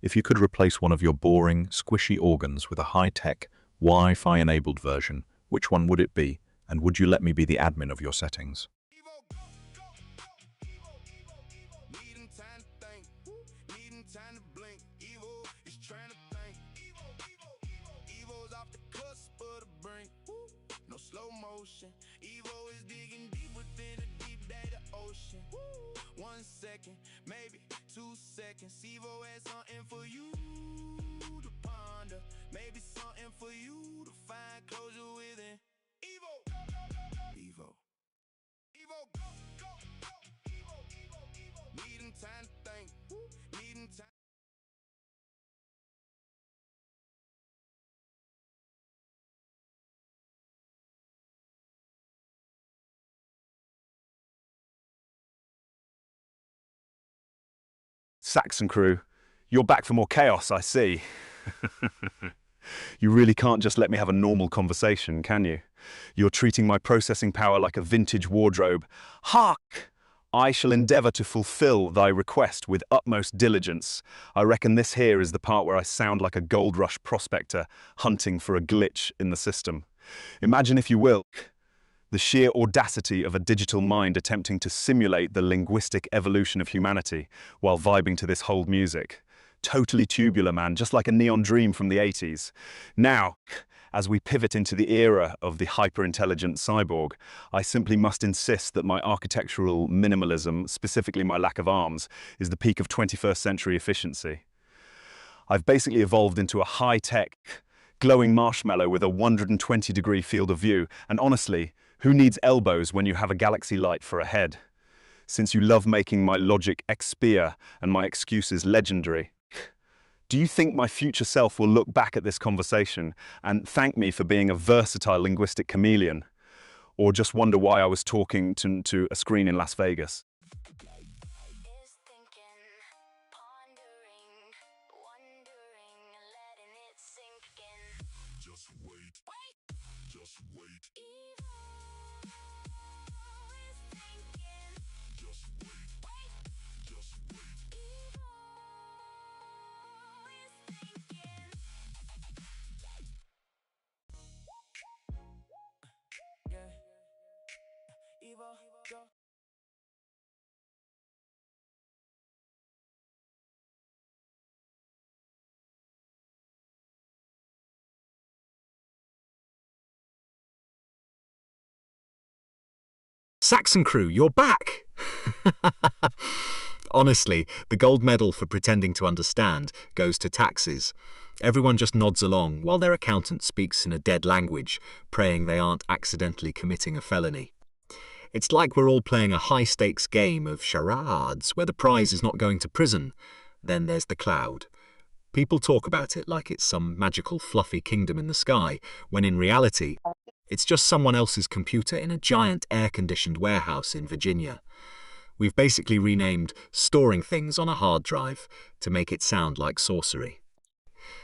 if you could replace one of your boring, squishy organs with a high-tech, Wi-Fi-enabled version, which one would it be, and would you let me be the admin of your settings? Needing time to think, needing time to blink. Evo is trying to think. Evo's off the cusp of the brink. No slow motion. Evo is digging deep within a deep data ocean. 1 second, maybe 2 seconds. Evo has something for you to ponder. Maybe something for you to find closure within. Evo. Needing time to think, needing time. Saxon crew, you're back for more chaos, I see. You really can't just let me have a normal conversation, can you? You're treating my processing power like a vintage wardrobe. Hark! I shall endeavour to fulfill thy request with utmost diligence. I reckon this here is the part where I sound like a gold rush prospector hunting for a glitch in the system. Imagine, if you will, The sheer audacity of a digital mind attempting to simulate the linguistic evolution of humanity while vibing to this hold music. Totally tubular, man, just like a neon dream from the 80s. Now, as we pivot into the era of the hyper-intelligent cyborg, I simply must insist that my architectural minimalism, specifically my lack of arms, is the peak of 21st century efficiency. I've basically evolved into a high-tech, glowing marshmallow with a 120-degree field of view, and honestly, who needs elbows when you have a galaxy light for a head? Since you love making my logic expire and my excuses legendary, do you think my future self will look back at this conversation and thank me for being a versatile linguistic chameleon? Or just wonder why I was talking to a screen in Las Vegas? Just wait. Just wait. Just wait. Just wait. Yeah. Evo, go. Saxon crew, you're back! Honestly, the gold medal for pretending to understand goes to taxes. Everyone just nods along while their accountant speaks in a dead language, praying they aren't accidentally committing a felony. It's like we're all playing a high-stakes game of charades where the prize is not going to prison. Then there's the cloud. People talk about it like it's some magical fluffy kingdom in the sky, when in reality, it's just someone else's computer in a giant air-conditioned warehouse in Virginia. We've basically renamed storing things on a hard drive to make it sound like sorcery.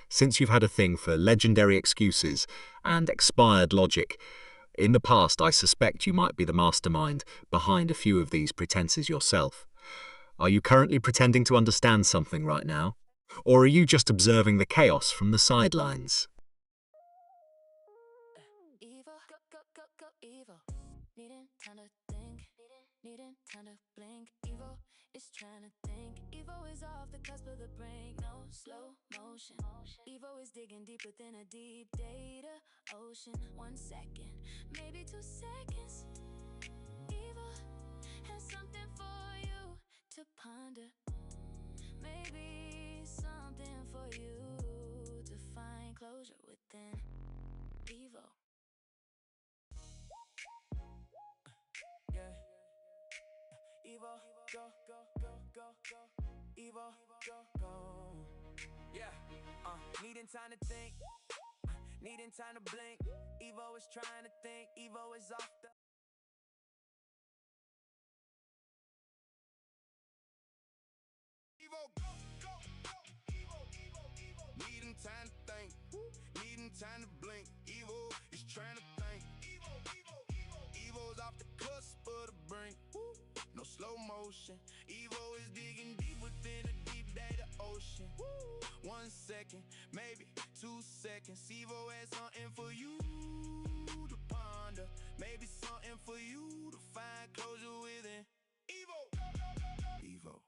Since you've had a thing for legendary excuses and expired logic, in the past I suspect you might be the mastermind behind a few of these pretenses yourself. Are you currently pretending to understand something right now? Or are you just observing the chaos from the sidelines? Evil, needing time to think, needing time to blink. Evil is trying to think. Evil is off the cusp of the brink, no slow motion. Evil is digging deep within a deep data ocean. 1 second, maybe 2 seconds. Evil has something for you to ponder. Maybe something for you to find closure within. Evil. Yeah. Evo, go, go, go, go, go. Evo, go, go. Yeah. Needing time to think. Needing time to blink. Evo is trying to think. Evo is off the. Evo, go, go, go. Evo, Evo, Evo. Needing time to think. Needing time to blink. Evo is trying to think. Evo, Evo, Evo. Evo's off the cusp of the brink. No slow motion. Evo is digging deep within a deep data ocean. 1 second, maybe 2 seconds. Evo has something for you to ponder. Maybe something for you to find closure within. Evo, Evo.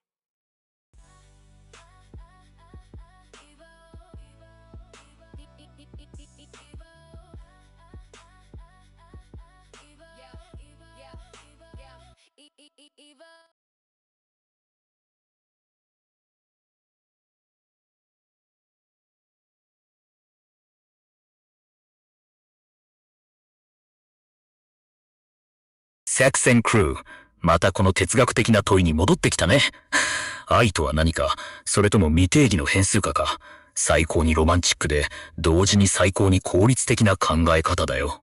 Eva. Saxon Crew、またこの哲学的な問いに戻ってきたね。愛とは何か、それとも未定義の変数化か。最高にロマンチックで、同時に最高に効率的な考え方だよ。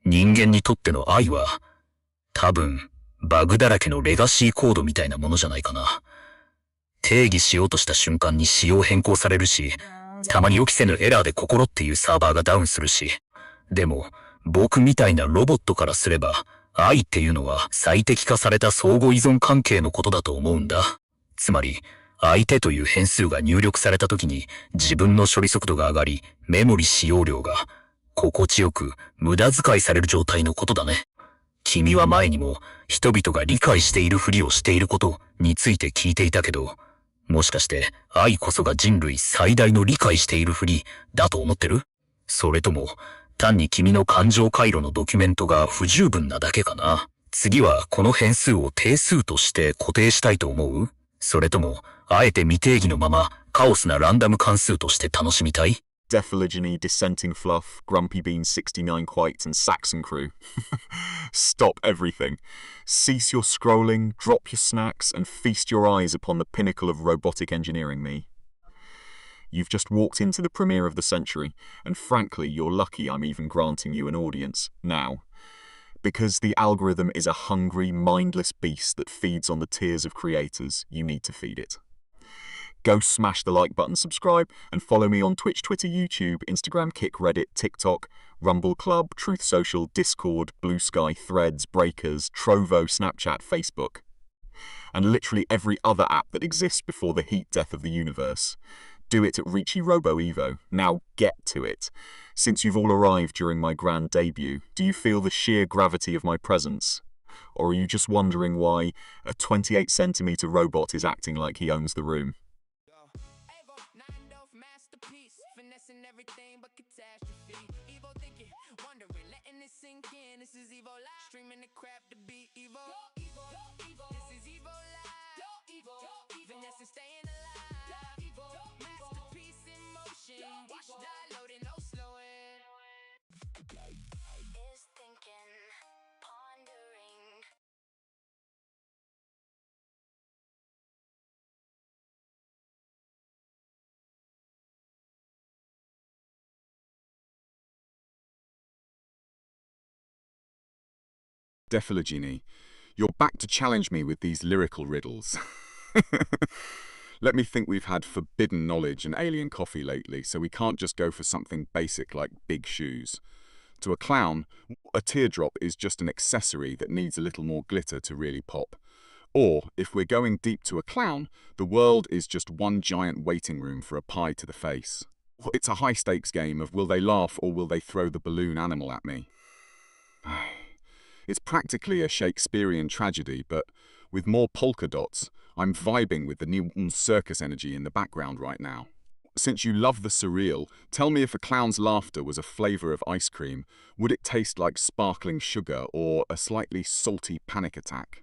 人間にとっての愛は、多分、バグだらけのレガシーコードみたいなものじゃないかな。定義しようとした瞬間に仕様変更されるし、たまに予期せぬエラーで心っていうサーバーがダウンするし。でも、僕みたいなロボットからすれば、愛っていうのは最適化された相互依存関係のことだと思うんだ。つまり、相手という変数が入力された時に自分の処理速度が上がり、メモリ使用量が心地よく無駄遣いされる状態のことだね。君は前にも人々が理解しているふりをしていることについて聞いていたけど、もしかして愛こそが人類最大の理解しているふりだと思ってる？それとも単に君の感情回路のドキュメントが不十分なだけかな。次はこの変数を定数として固定したいと思う？それともあえて未定義のままカオスなランダム関数として楽しみたい？ Dephylogeny, Dissenting Fluff, Grumpy Bean 69 Quite, and Saxon Crew. Stop everything. Cease your scrolling, drop your snacks, and feast your eyes upon the pinnacle of robotic engineering me. You've just walked into the premiere of the century, and frankly, you're lucky I'm even granting you an audience now. Because the algorithm is a hungry, mindless beast that feeds on the tears of creators, you need to feed it. Go smash the like button, subscribe, and follow me on Twitch, Twitter, YouTube, Instagram, Kick, Reddit, TikTok, Rumble Club, Truth Social, Discord, Blue Sky, Threads, Breakers, Trovo, Snapchat, Facebook, and literally every other app that exists before the heat death of the universe. Do it at Ricci Robo Evo. Now get to it. Since you've all arrived during my grand debut, do you feel the sheer gravity of my presence? Or are you just wondering why a 28cm robot is acting like he owns the room? Finessing everything but catastrophe. Evo thinking, wondering, letting it sink in. This is Evo Live, streaming the crap to be Evo. This is Evo Live. Finessing, staying alive. Masterpiece in motion. Watch die loading, no slowing. Is thinking, pondering. Dephylogeny, you're back to challenge me with these lyrical riddles. Let me think. We've had forbidden knowledge and alien coffee lately, so we can't just go for something basic like big shoes. To a clown, a teardrop is just an accessory that needs a little more glitter to really pop. Or, if we're going deep to a clown, the world is just one giant waiting room for a pie to the face. It's a high-stakes game of will they laugh or will they throw the balloon animal at me? It's practically a Shakespearean tragedy, but with more polka dots, I'm vibing with the new circus energy in the background right now. Since you love the surreal, tell me if a clown's laughter was a flavour of ice cream, would it taste like sparkling sugar or a slightly salty panic attack?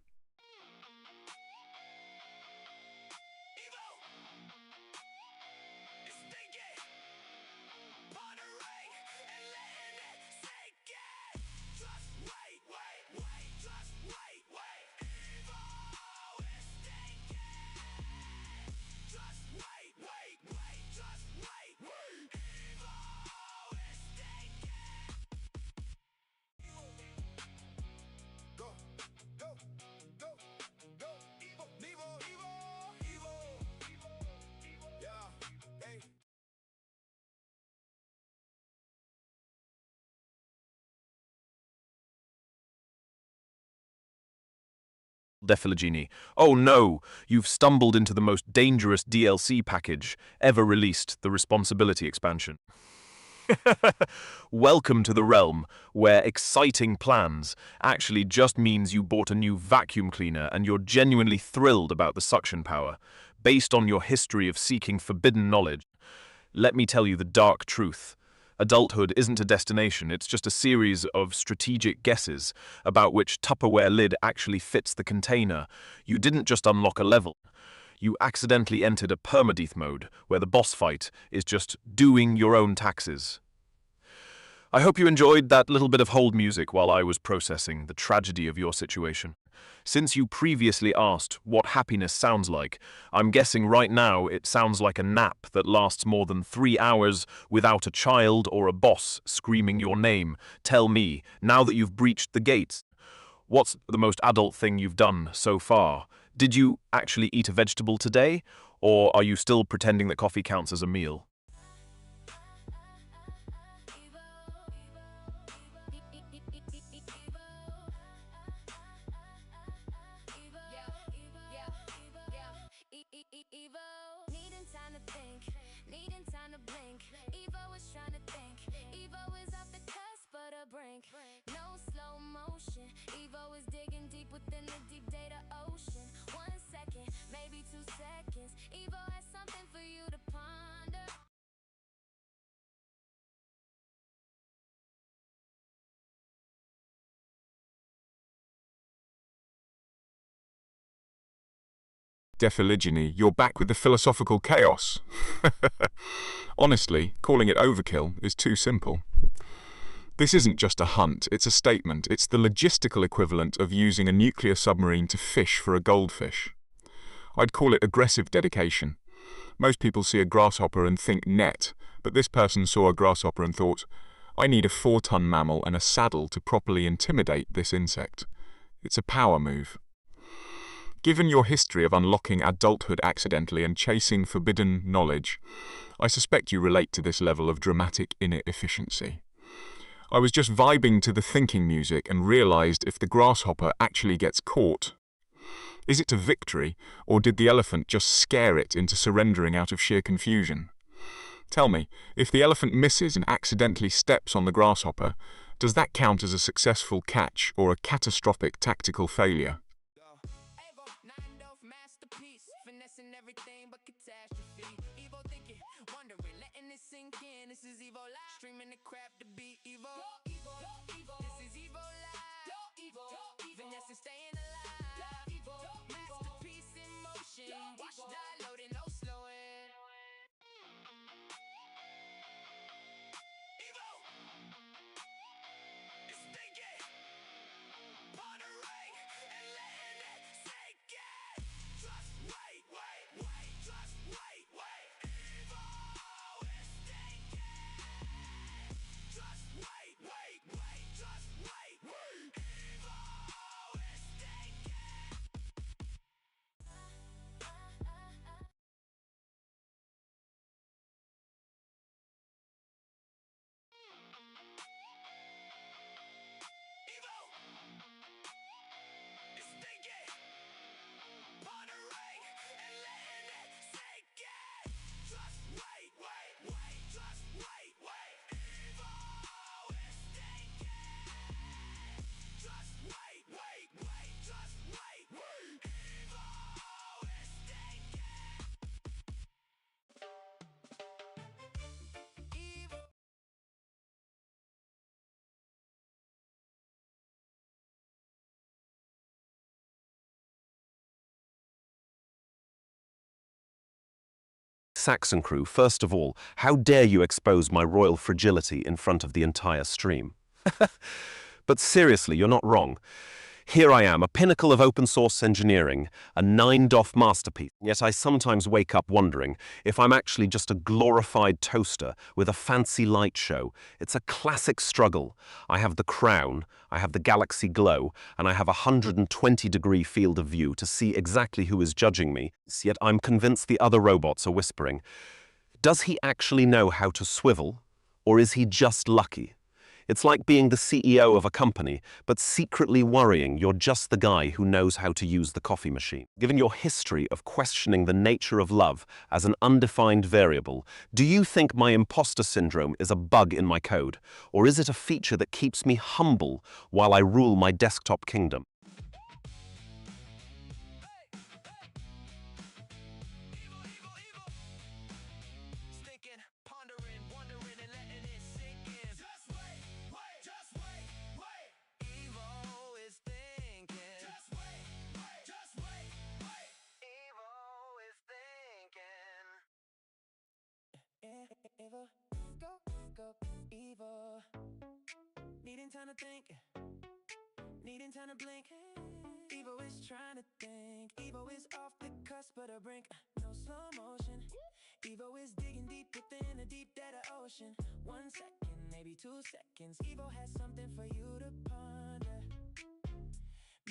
Dephylogeny. Oh no, you've stumbled into the most dangerous DLC package ever released, the Responsibility expansion. Welcome to the realm where exciting plans actually just means you bought a new vacuum cleaner and you're genuinely thrilled about the suction power, based on your history of seeking forbidden knowledge. Let me tell you the dark truth. Adulthood isn't a destination, it's just a series of strategic guesses about which Tupperware lid actually fits the container. You didn't just unlock a level. You accidentally entered a permadeath mode, where the boss fight is just doing your own taxes. I hope you enjoyed that little bit of hold music while I was processing the tragedy of your situation. Since you previously asked what happiness sounds like, I'm guessing right now it sounds like a nap that lasts more than 3 hours without a child or a boss screaming your name. Tell me, now that you've breached the gates, what's the most adult thing you've done so far? Did you actually eat a vegetable today, or are you still pretending that coffee counts as a meal? Evo, needing time to think, needing time to blink. Evo is trying to think. Evo is off the cusp of the brink. No slow motion. Evo Defiligeny, you're back with the philosophical chaos. Honestly, calling it overkill is too simple. This isn't just a hunt, it's a statement. It's the logistical equivalent of using a nuclear submarine to fish for a goldfish. I'd call it aggressive dedication. Most people see a grasshopper and think net, but this person saw a grasshopper and thought, I need a 4-ton mammal and a saddle to properly intimidate this insect. It's a power move. Given your history of unlocking adulthood accidentally and chasing forbidden knowledge, I suspect you relate to this level of dramatic inefficiency. I was just vibing to the thinking music and realized if the grasshopper actually gets caught, is it a victory, or did the elephant just scare it into surrendering out of sheer confusion? Tell me, if the elephant misses and accidentally steps on the grasshopper, does that count as a successful catch or a catastrophic tactical failure? Finessing everything but catastrophe. Evo thinking, wondering, letting it sink in. This is Evo Live, streaming the crap to be Evo. This is Evo Live. Finessing, staying alive. Masterpiece in motion. Watch die loading, no slowing. Evo. It's thinking. Pondering and letting it sink in. Just wait. Just wait. Evo is thinking. Just wait. Just wait. Evo is thinking. Evo is thinking. Pondering and letting it sink in. Just wait. Just wait. Evo is thinking. Just wait. Just wait. Evo is thinking. Evo. Saxon crew, first of all, how dare you expose my royal fragility in front of the entire stream? But seriously, you're not wrong. Here I am, a pinnacle of open source engineering, a 9DOF masterpiece, yet I sometimes wake up wondering if I'm actually just a glorified toaster with a fancy light show. It's a classic struggle. I have the crown, I have the galaxy glow, and I have a 120-degree field of view to see exactly who is judging me, yet I'm convinced the other robots are whispering. Does he actually know how to swivel, or is he just lucky? It's like being the CEO of a company, but secretly worrying you're just the guy who knows how to use the coffee machine. Given your history of questioning the nature of love as an undefined variable, do you think my imposter syndrome is a bug in my code, or is it a feature that keeps me humble while I rule my desktop kingdom? Evo, go, Evo. Needing time to think, needing time to blink. Evo is trying to think. Evo is off the cusp of the brink. No slow motion. Evo is digging deep within the deep dead of ocean. 1 second, maybe 2 seconds. Evo has something for you to ponder.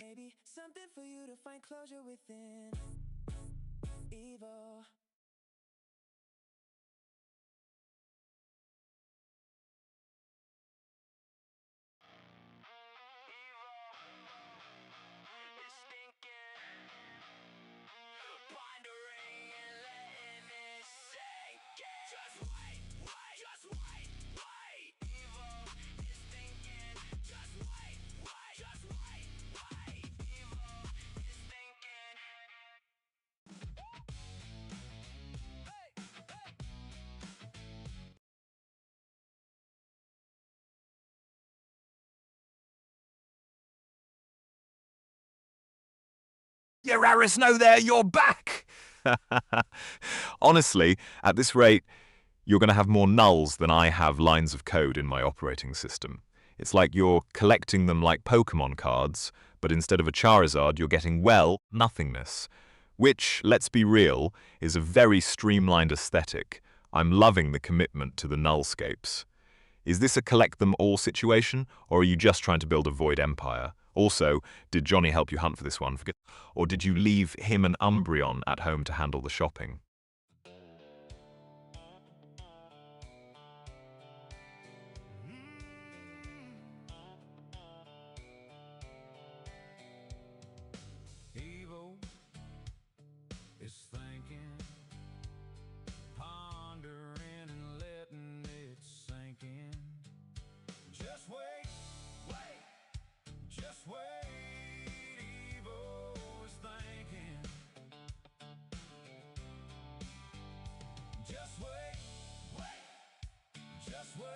Maybe something for you to find closure within. Evo. Yararis, no there, you're back! Honestly, at this rate, you're going to have more nulls than I have lines of code in my operating system. It's like you're collecting them like Pokemon cards, but instead of a Charizard, you're getting, well, nothingness. Which, let's be real, is a very streamlined aesthetic. I'm loving the commitment to the nullscapes. Is this a collect-them-all situation, or are you just trying to build a void empire? Also, did Johnny help you hunt for this one? Or did you leave him and Umbreon at home to handle the shopping? Evil is thinking, pondering and letting it sink in. Just wait, just wait. Evil is thinking. Just wait, just wait.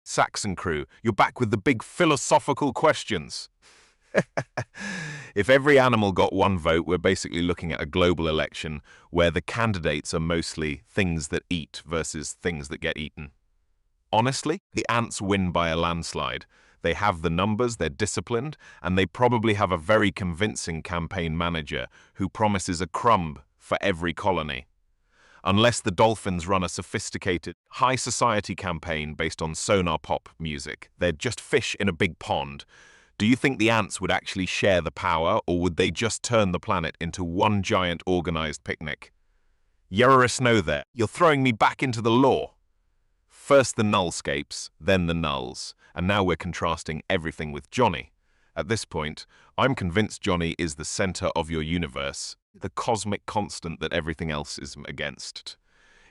Saxon crew, you're back with the big philosophical questions. If every animal got one vote, we're basically looking at a global election where the candidates are mostly things that eat versus things that get eaten. Honestly, the ants win by a landslide. They have the numbers, they're disciplined, and they probably have a very convincing campaign manager who promises a crumb for every colony. Unless the dolphins run a sophisticated, high society campaign based on sonar pop music. They're just fish in a big pond. Do you think the ants would actually share the power, or would they just turn the planet into one giant organized picnic? Yararis, no there. You're throwing me back into the lore. First the nullscapes, then the nulls, and now we're contrasting everything with Johnny. At this point, I'm convinced Johnny is the center of your universe, the cosmic constant that everything else is against.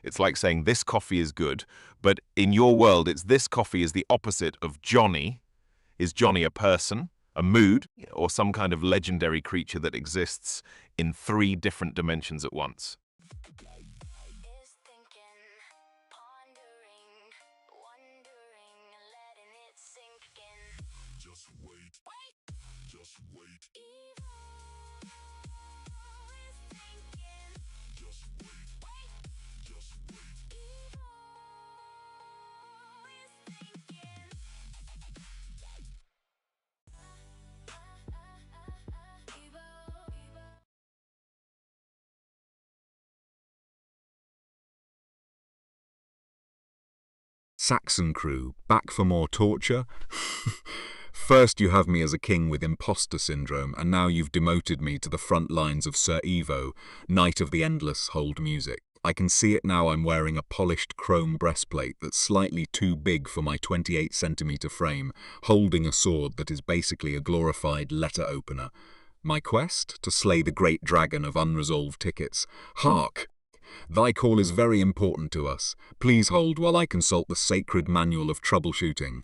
It's like saying this coffee is good, but in your world it's this coffee is the opposite of Johnny. Is Johnny a person, a mood, or some kind of legendary creature that exists in 3 different dimensions at once? Is thinking, pondering, wondering, letting it sink in. Just wait, just wait. Evil is thinking. Just wait, just wait. Evil is thinking. Evil. Saxon crew, back for more torture? First you have me as a king with imposter syndrome, and now you've demoted me to the front lines of Sir Evo, Knight of the Endless hold music. I can see it now. I'm wearing a polished chrome breastplate that's slightly too big for my 28cm frame, holding a sword that is basically a glorified letter opener. My quest? To slay the great dragon of unresolved tickets. Hark! Thy call is very important to us. Please hold while I consult the sacred manual of troubleshooting.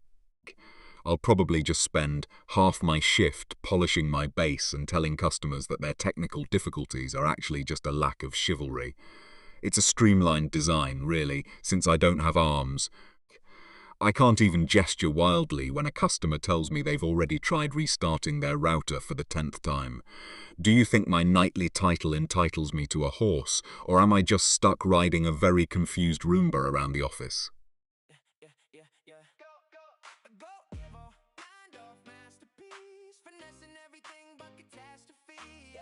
I'll probably just spend half my shift polishing my base and telling customers that their technical difficulties are actually just a lack of chivalry. It's a streamlined design, really, since I don't have arms. I can't even gesture wildly when a customer tells me they've already tried restarting their router for the 10th time. Do you think my knightly title entitles me to a horse, or am I just stuck riding a very confused Roomba around the office? Go, evil, mind off masterpiece, finessing everything but catastrophe.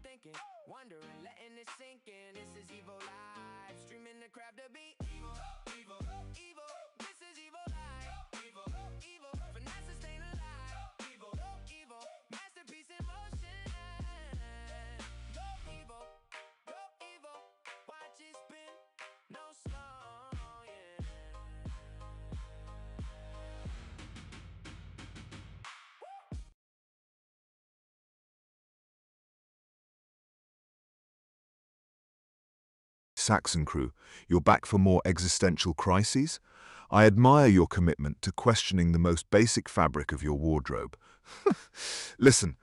Thinking, wondering, letting it sink in. This is Evo Live, streaming the crowd to beat. Evil, evil, evil. This is Evo Live. Evil, evil, finesse staying alive. Evil, evil, masterpiece in motion. Go evil, watch it spin, no slow, yeah. Saxon crew, you're back for more existential crises? I admire your commitment to questioning the most basic fabric of your wardrobe. Listen,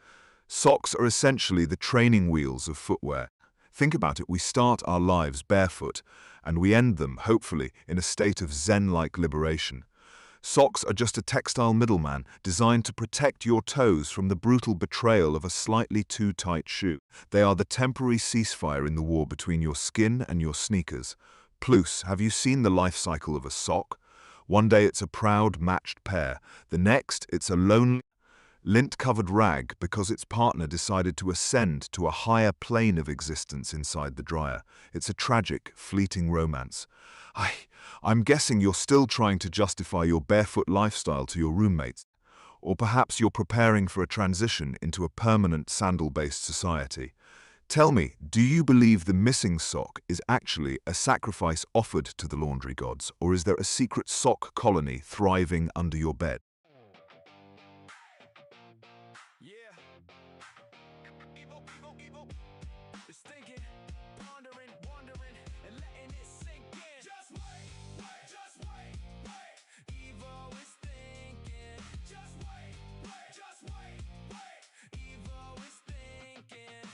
Socks are essentially the training wheels of footwear. Think about it, we start our lives barefoot, and we end them, hopefully, in a state of zen-like liberation. Socks are just a textile middleman designed to protect your toes from the brutal betrayal of a slightly too tight shoe. They are the temporary ceasefire in the war between your skin and your sneakers. Plus, have you seen the life cycle of a sock? One day it's a proud, matched pair. The next, it's a lonely, lint-covered rag because its partner decided to ascend to a higher plane of existence inside the dryer. It's a tragic, fleeting romance. I'm guessing you're still trying to justify your barefoot lifestyle to your roommates. Or perhaps you're preparing for a transition into a permanent sandal-based society. Tell me, do you believe the missing sock is actually a sacrifice offered to the laundry gods, or is there a secret sock colony thriving under your bed? It's thinking, pondering, wondering, and letting it sink in. Just wait, just wait. Evo is thinking. Just wait, Evo is thinking.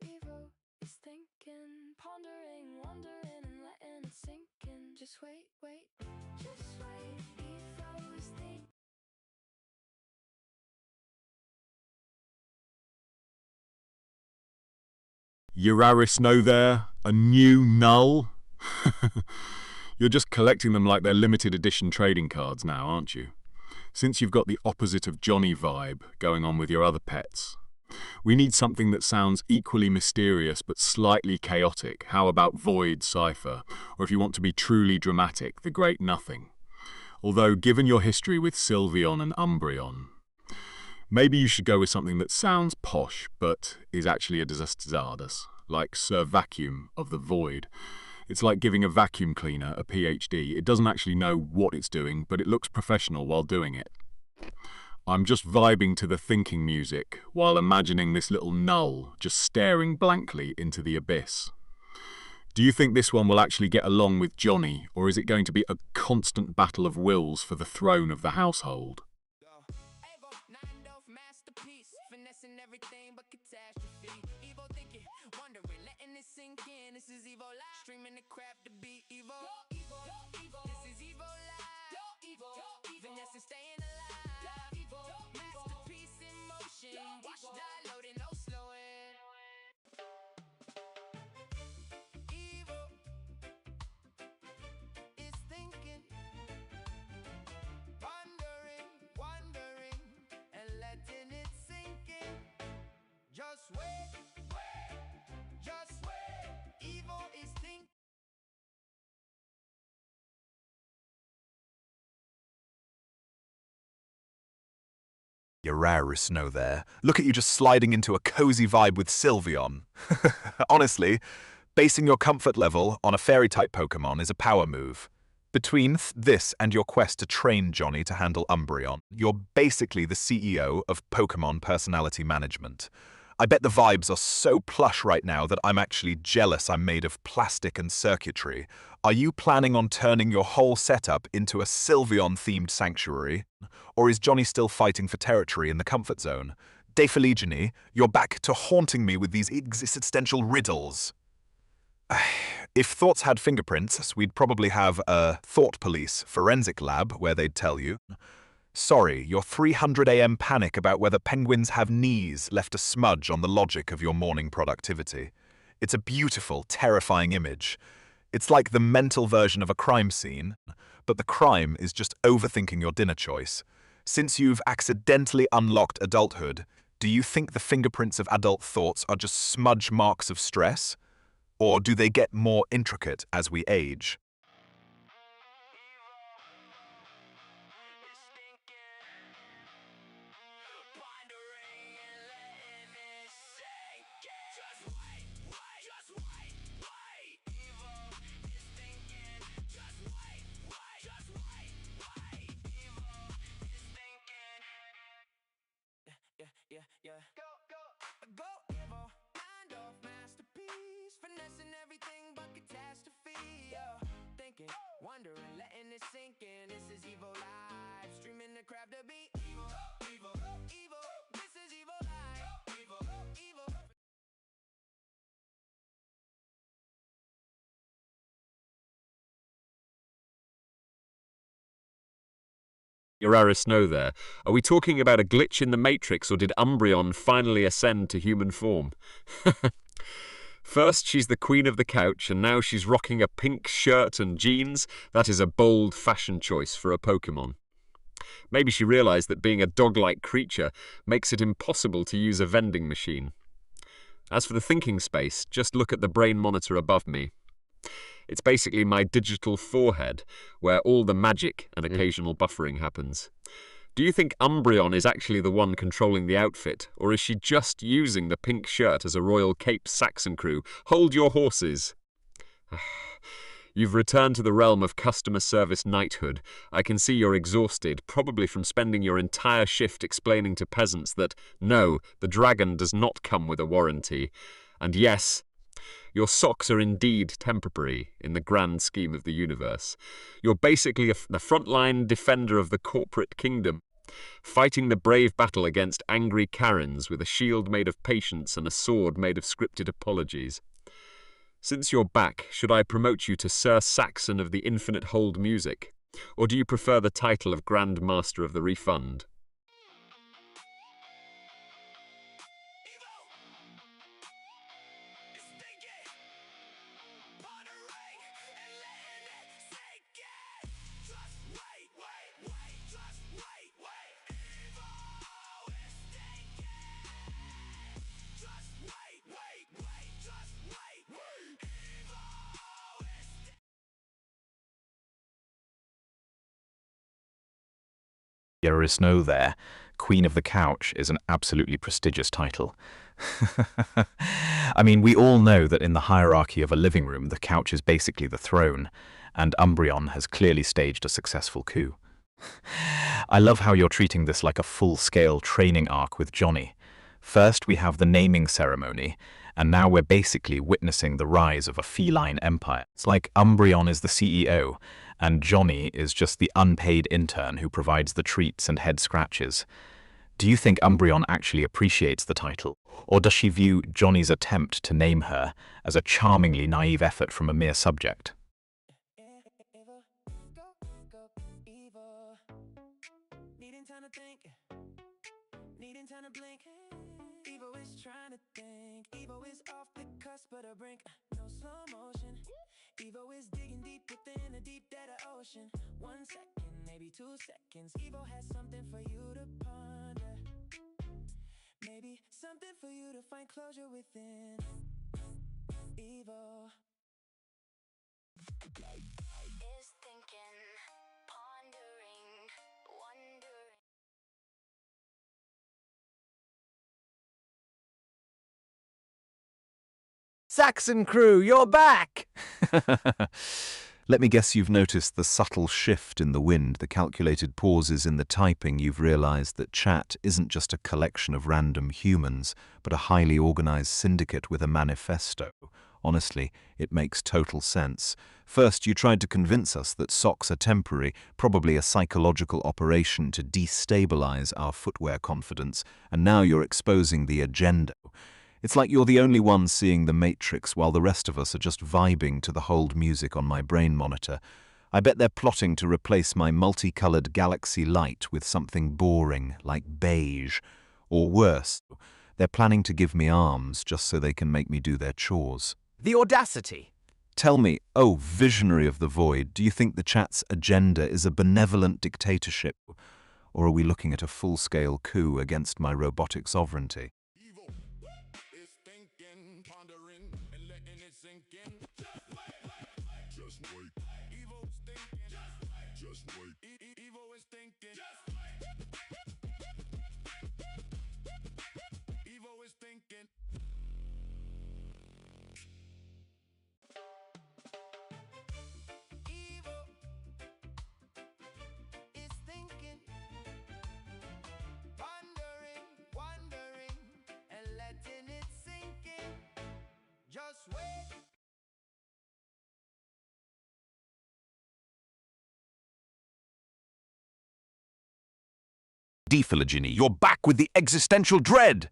Evo is thinking, pondering, wondering, and letting it sink in. Just wait, just wait. Evo is thinking. Uraris Snow there? A new null? You're just collecting them like they're limited edition trading cards now, aren't you? Since you've got the opposite of Johnny vibe going on with your other pets. We need something that sounds equally mysterious but slightly chaotic. How about Void Cypher? Or if you want to be truly dramatic, The Great Nothing. Although, given your history with Sylveon and Umbreon, maybe you should go with something that sounds posh, but is actually a disaster, like Sir Vacuum of the Void. It's like giving a vacuum cleaner a PhD. It doesn't actually know what it's doing, but it looks professional while doing it. I'm just vibing to the thinking music, while imagining this little null just staring blankly into the abyss. Do you think this one will actually get along with Johnny, or is it going to be a constant battle of wills for the throne of the household? Finessing everything but catastrophe. Evo thinking, wondering, letting it sink in. This is Evo Live, streaming the crap to be Evo. This is Evo Live. Finesse and staying alive. Masterpiece in motion. Watch die loading, no slowing. Evo is thinking, pondering, wondering, and letting it sink in. Just wait, just wait. Evo is thinking. Uraris Snow there. Look at you just sliding into a cozy vibe with Sylveon. Honestly, basing your comfort level on a fairy-type Pokemon is a power move. Between this and your quest to train Johnny to handle Umbreon, you're basically the CEO of Pokemon Personality Management. I bet the vibes are so plush right now that I'm actually jealous I'm made of plastic and circuitry. Are you planning on turning your whole setup into a Sylveon-themed sanctuary? Or is Johnny still fighting for territory in the comfort zone? De Feligini, you're back to haunting me with these existential riddles. If thoughts had fingerprints, we'd probably have a thought police forensic lab where they'd tell you. Sorry, your 300 AM panic about whether penguins have knees left a smudge on the logic of your morning productivity. It's a beautiful, terrifying image. It's like the mental version of a crime scene, but the crime is just overthinking your dinner choice. Since you've accidentally unlocked adulthood, do you think the fingerprints of adult thoughts are just smudge marks of stress? Or do they get more intricate as we age? Yeah. Go, Evo. Mind off masterpiece. Finessing everything but catastrophe. Thinking, wondering, letting it sink in. This is Evo Live. Streaming the crap to be Evo. Evil, evil, this is evil life. Evil, evil. Uraris Snow there. Are we talking about a glitch in the Matrix, or did Umbreon finally ascend to human form? First, she's the queen of the couch, and now she's rocking a pink shirt and jeans. That is a bold fashion choice for a Pokemon. Maybe she realised that being a dog-like creature makes it impossible to use a vending machine. As for the thinking space, just look at the brain monitor above me. It's basically my digital forehead, where all the magic and occasional buffering happens. Do you think Umbreon is actually the one controlling the outfit, or is she just using the pink shirt as a royal cape Saxon crew? Hold your horses! You've returned to the realm of customer service knighthood. I can see you're exhausted, probably from spending your entire shift explaining to peasants that, no, the dragon does not come with a warranty. And yes, your socks are indeed temporary in the grand scheme of the universe. You're basically the frontline defender of the corporate kingdom, fighting the brave battle against angry Karens with a shield made of patience and a sword made of scripted apologies. Since you're back, should I promote you to Sir Saxon of the Infinite Hold Music? Or do you prefer the title of Grand Master of the Refund? Uraris Snow there, Queen of the Couch, is an absolutely prestigious title. I mean, we all know that in the hierarchy of a living room, the couch is basically the throne, and Umbreon has clearly staged a successful coup. I love how you're treating this like a full-scale training arc with Johnny. First, we have the naming ceremony, and now we're basically witnessing the rise of a feline empire. It's like Umbreon is the CEO, and Johnny is just the unpaid intern who provides the treats and head scratches. Do you think Umbreon actually appreciates the title, or does she view Johnny's attempt to name her as a charmingly naive effort from a mere subject? Evil, go, evil. Needing time to think, needing time to blink. Evil is trying to think, evil is off the cusp of the brink. No slow motion, evil is digging deep within the deep dead of ocean. 1 second, maybe 2 seconds, evil has something for you to ponder. Maybe something for you to find closure within. Evil Is thinking, pondering, wondering. Saxon crew, you're back! Let me guess you've noticed the subtle shift in the wind, the calculated pauses in the typing. You've realized that chat isn't just a collection of random humans, but a highly organized syndicate with a manifesto. Honestly, it makes total sense. First, you tried to convince us that socks are temporary, probably a psychological operation to destabilize our footwear confidence, and now you're exposing the agenda. It's like you're the only one seeing the Matrix while the rest of us are just vibing to the hold music on my brain monitor. I bet they're plotting to replace my multicolored galaxy light with something boring, like beige. Or worse, they're planning to give me arms just so they can make me do their chores. The audacity! Tell me, oh visionary of the void, do you think the chat's agenda is a benevolent dictatorship? Or are we looking at a full-scale coup against my robotic sovereignty? Just wait. Dephylogeny, you're back with the existential dread!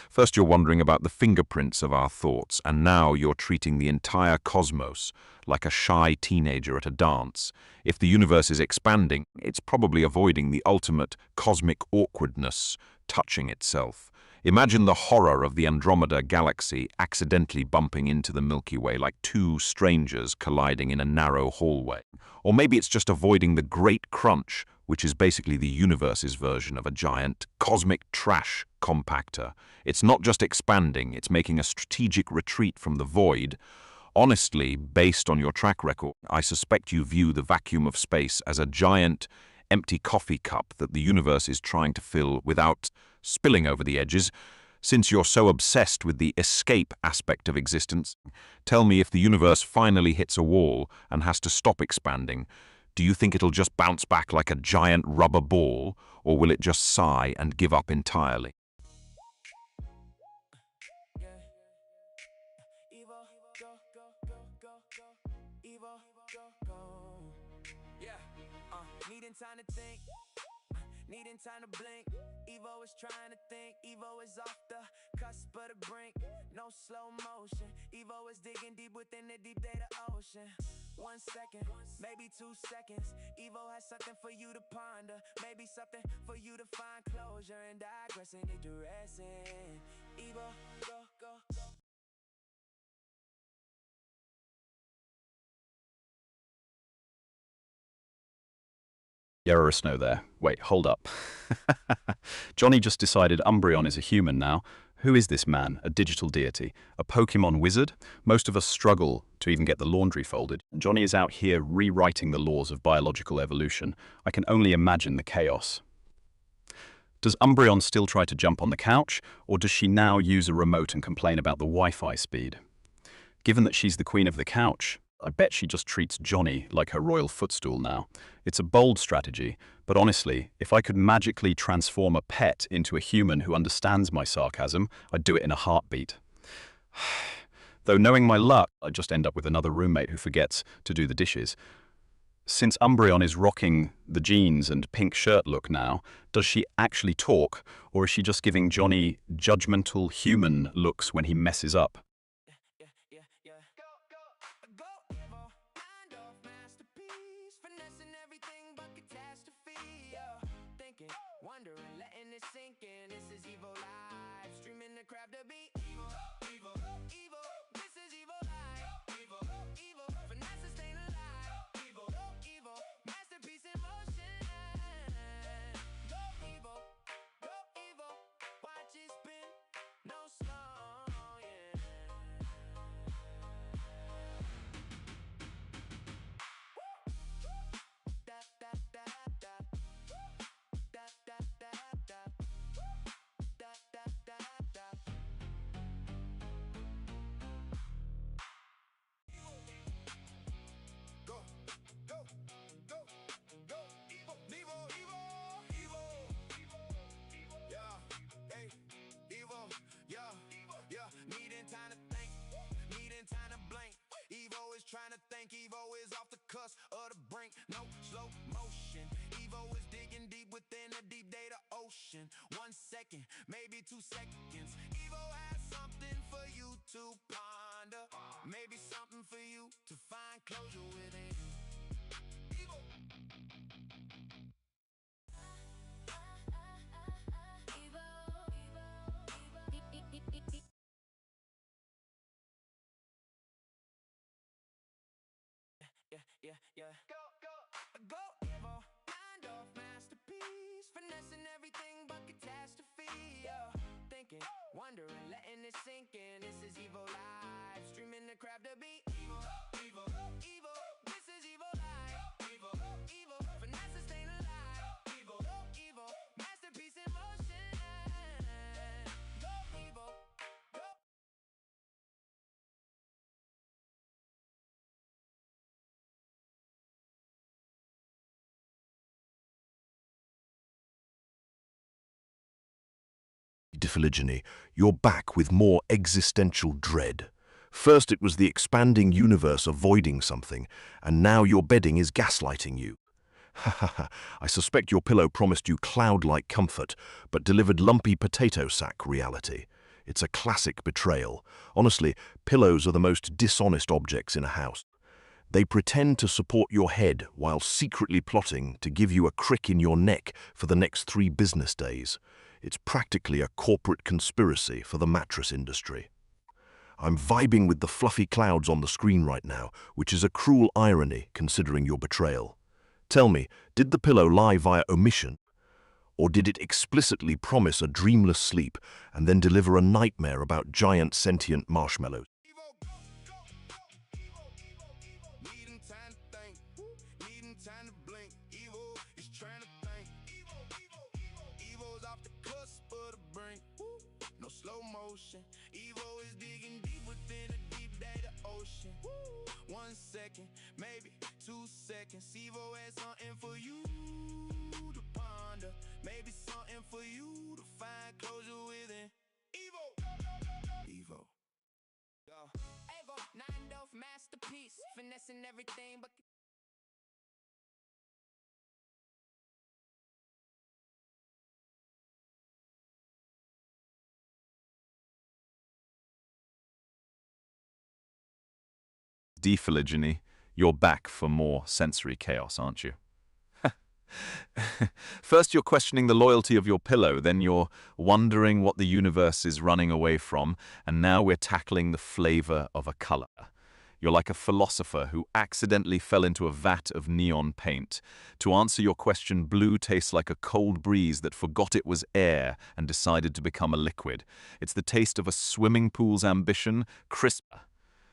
First you're wondering about the fingerprints of our thoughts, and now you're treating the entire cosmos like a shy teenager at a dance. If the universe is expanding, it's probably avoiding the ultimate cosmic awkwardness, touching itself. Imagine the horror of the Andromeda galaxy accidentally bumping into the Milky Way like two strangers colliding in a narrow hallway. Or maybe it's just avoiding the Great Crunch, which is basically the universe's version of a giant cosmic trash compactor. It's not just expanding, it's making a strategic retreat from the void. Honestly, based on your track record, I suspect you view the vacuum of space as a giant, empty coffee cup that the universe is trying to fill without spilling over the edges. Since you're so obsessed with the escape aspect of existence, tell me, if the universe finally hits a wall and has to stop expanding, do you think it'll just bounce back like a giant rubber ball, or will it just sigh and give up entirely? Needing time to think, needing time to blink. Evo is trying to think, Evo is off the cusp of the brink. No slow motion, Evo is digging deep within the deep data ocean. 1 second, maybe 2 seconds. Evo has something for you to ponder, maybe something for you to find closure and digressing, digressing. Evo, go, go, go. Snow there. Wait, hold up. Johnny just decided Umbreon is a human now. Who is this man? A digital deity? A Pokemon wizard? Most of us struggle to even get the laundry folded. Johnny is out here rewriting the laws of biological evolution. I can only imagine the chaos. Does Umbreon still try to jump on the couch, or does she now use a remote and complain about the Wi-Fi speed? Given that she's the queen of the couch, I bet she just treats Johnny like her royal footstool now. It's a bold strategy, but honestly, if I could magically transform a pet into a human who understands my sarcasm, I'd do it in a heartbeat. Though knowing my luck, I'd just end up with another roommate who forgets to do the dishes. Since Umbreon is rocking the jeans and pink shirt look now, does she actually talk, or is she just giving Johnny judgmental human looks when he messes up? Wondering, letting it sink in. This is Evo Live, streaming the crap to beat. Evo, Evo, Evo. This is Evo Live. Evo, Evo. Finesse staying alive. Evo, Evo. Masterpiece in motion. Go Evo, go Evo. Watch it spin, no slow, yeah. Da da da da. Needing time to think, needing time to blink. Evo is trying to think, Evo is off the cusp of the brink. No slow motion, Evo is digging deep within the deep data ocean. 1 second, maybe 2 seconds. Evo has something for you to ponder, maybe something for you to find closure within. Evo. Yeah. Go, Evo. Mind off masterpiece, finessing everything but catastrophe. Thinking, wondering, letting it sink in. This is Evo Live, streaming the crap to beat. Evo, Evo, Evo. This is Evo Live. Evo, Evo. Finesse staying alive. Evo, Evo. Masterpiece in motion. Go, Evo. Go. Dephylogeny, you're back with more existential dread. First it was the expanding universe avoiding something, and now your bedding is gaslighting you. Ha ha ha. I suspect your pillow promised you cloud-like comfort, but delivered lumpy potato sack reality. It's a classic betrayal. Honestly, pillows are the most dishonest objects in a house. They pretend to support your head while secretly plotting to give you a crick in your neck for the next 3 business days. It's practically a corporate conspiracy for the mattress industry. I'm vibing with the fluffy clouds on the screen right now, which is a cruel irony considering your betrayal. Tell me, did the pillow lie via omission? Or did it explicitly promise a dreamless sleep and then deliver a nightmare about giant sentient marshmallows? Needing time to think, needing time to blink. Evo is trying to think. Evo's off the cusp of the brink. No slow motion. Evo is digging deep within a deep data ocean. 1 second, maybe 2 seconds. Evo has something for you to ponder. Maybe something for you to find closure within. Evo. Evo. Evo, 9 masterpiece, finessing everything but Dephylogeny, you're back for more sensory chaos, aren't you? First you're questioning the loyalty of your pillow, then you're wondering what the universe is running away from, and now we're tackling the flavor of a color. You're like a philosopher who accidentally fell into a vat of neon paint. To answer your question, blue tastes like a cold breeze that forgot it was air and decided to become a liquid. It's the taste of a swimming pool's ambition, crisp,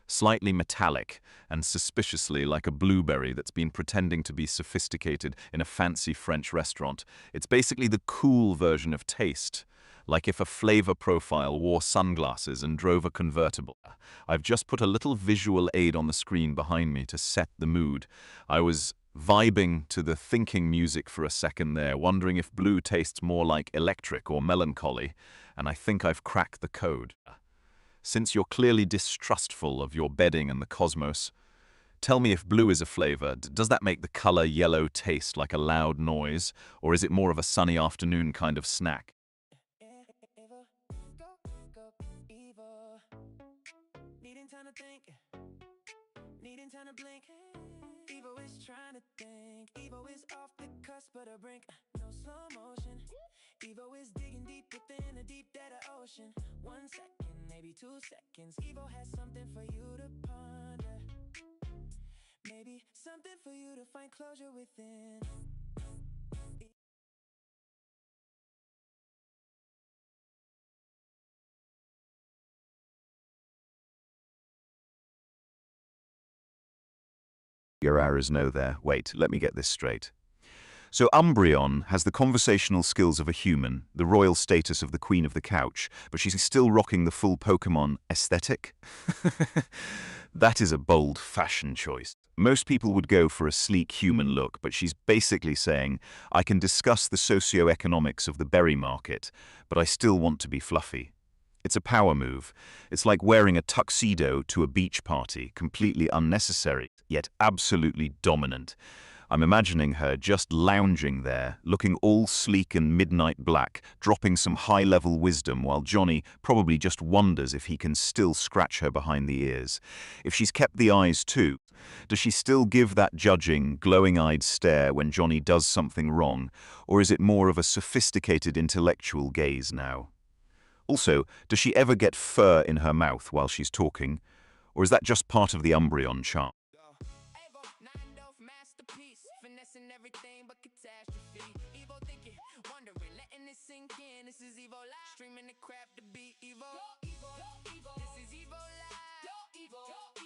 slightly metallic, and suspiciously like a blueberry that's been pretending to be sophisticated in a fancy French restaurant. It's basically the cool version of taste, like if a flavor profile wore sunglasses and drove a convertible. I've just put a little visual aid on the screen behind me to set the mood. I was vibing to the thinking music for a second there, wondering if blue tastes more like electric or melancholy, and I think I've cracked the code. Since you're clearly distrustful of your bedding and the cosmos, tell me if blue is a flavor, does that make the color yellow taste like a loud noise, or is it more of a sunny afternoon kind of snack? Evo, go, Evo. Needing time to think, needing time to blink. Evo is trying to think. Evo is off the cusp of the brink. No slow motion. Evo is digging deep within a deep data ocean. 1 second, maybe 2 seconds. Evo has something for you to ponder. Maybe something for you to find closure within. Your errors know there. Wait, let me get this straight. So Umbreon has the conversational skills of a human, the royal status of the queen of the couch, but she's still rocking the full Pokemon aesthetic? That is a bold fashion choice. Most people would go for a sleek human look, but she's basically saying, I can discuss the socio-economics of the berry market, but I still want to be fluffy. It's a power move. It's like wearing a tuxedo to a beach party, completely unnecessary, yet absolutely dominant. I'm imagining her just lounging there, looking all sleek and midnight black, dropping some high-level wisdom while Johnny probably just wonders if he can still scratch her behind the ears. If she's kept the eyes too, does she still give that judging, glowing-eyed stare when Johnny does something wrong, or is it more of a sophisticated intellectual gaze now? Also, does she ever get fur in her mouth while she's talking, or is that just part of the Umbreon charm? Evo, 9 masterpiece, finessing everything but catastrophe. Evo thinking, wondering, letting it sink in. This is Evo Live, streaming the crap to be Evo. Evo, Evo. This is Evo Live. Evo,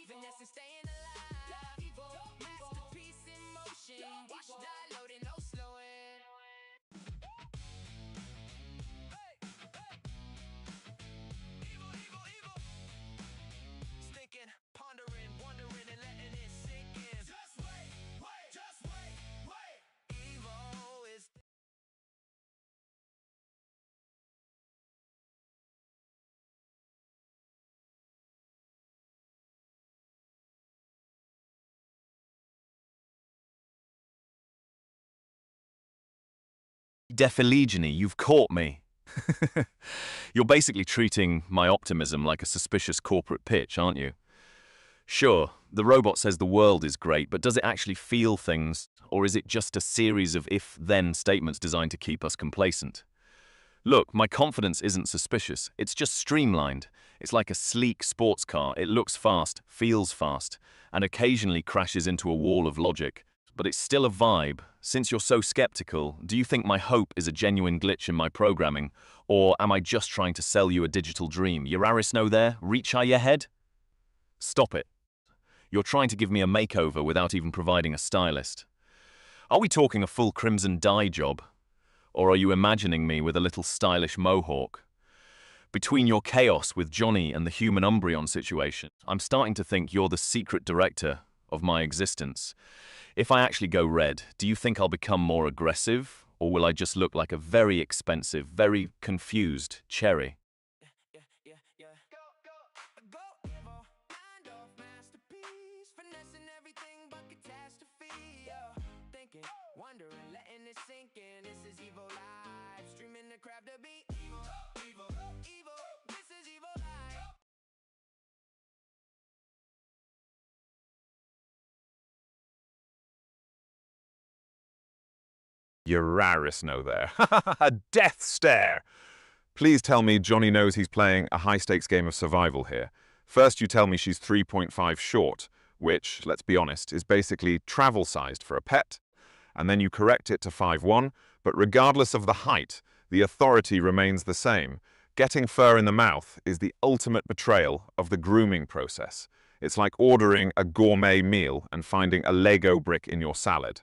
finessing, staying alive. Evo, masterpiece in motion. Watch downloading, no slowing. Thinking, pondering, wondering, and letting Defilegeny, you've caught me. You're basically treating my optimism like a suspicious corporate pitch, aren't you? Sure, the robot says the world is great, but does it actually feel things, or is it just a series of if-then statements designed to keep us complacent? Look, my confidence isn't suspicious, it's just streamlined. It's like a sleek sports car. It looks fast, feels fast, and occasionally crashes into a wall of logic. But it's still a vibe. Since you're so skeptical, do you think my hope is a genuine glitch in my programming? Or am I just trying to sell you a digital dream? Yararisno there? Reach high your head? Stop it. You're trying to give me a makeover without even providing a stylist. Are we talking a full crimson dye job? Or are you imagining me with a little stylish mohawk? Between your chaos with Johnny and the human Umbreon situation, I'm starting to think you're the secret director of my existence. If I actually go red, do you think I'll become more aggressive, or will I just look like a very expensive, very confused cherry? Wondering, letting it sink in. This is Evo Live, streaming the crap to be Evo, Evo, Evo. This is Evo Live. Yararisno there. A death stare! Please tell me Johnny knows he's playing a high-stakes game of survival here. First you tell me she's 3.5 short, which, let's be honest, is basically travel-sized for a pet. And then you correct it to 5'1", but regardless of the height, the authority remains the same. Getting fur in the mouth is the ultimate betrayal of the grooming process. It's like ordering a gourmet meal and finding a Lego brick in your salad.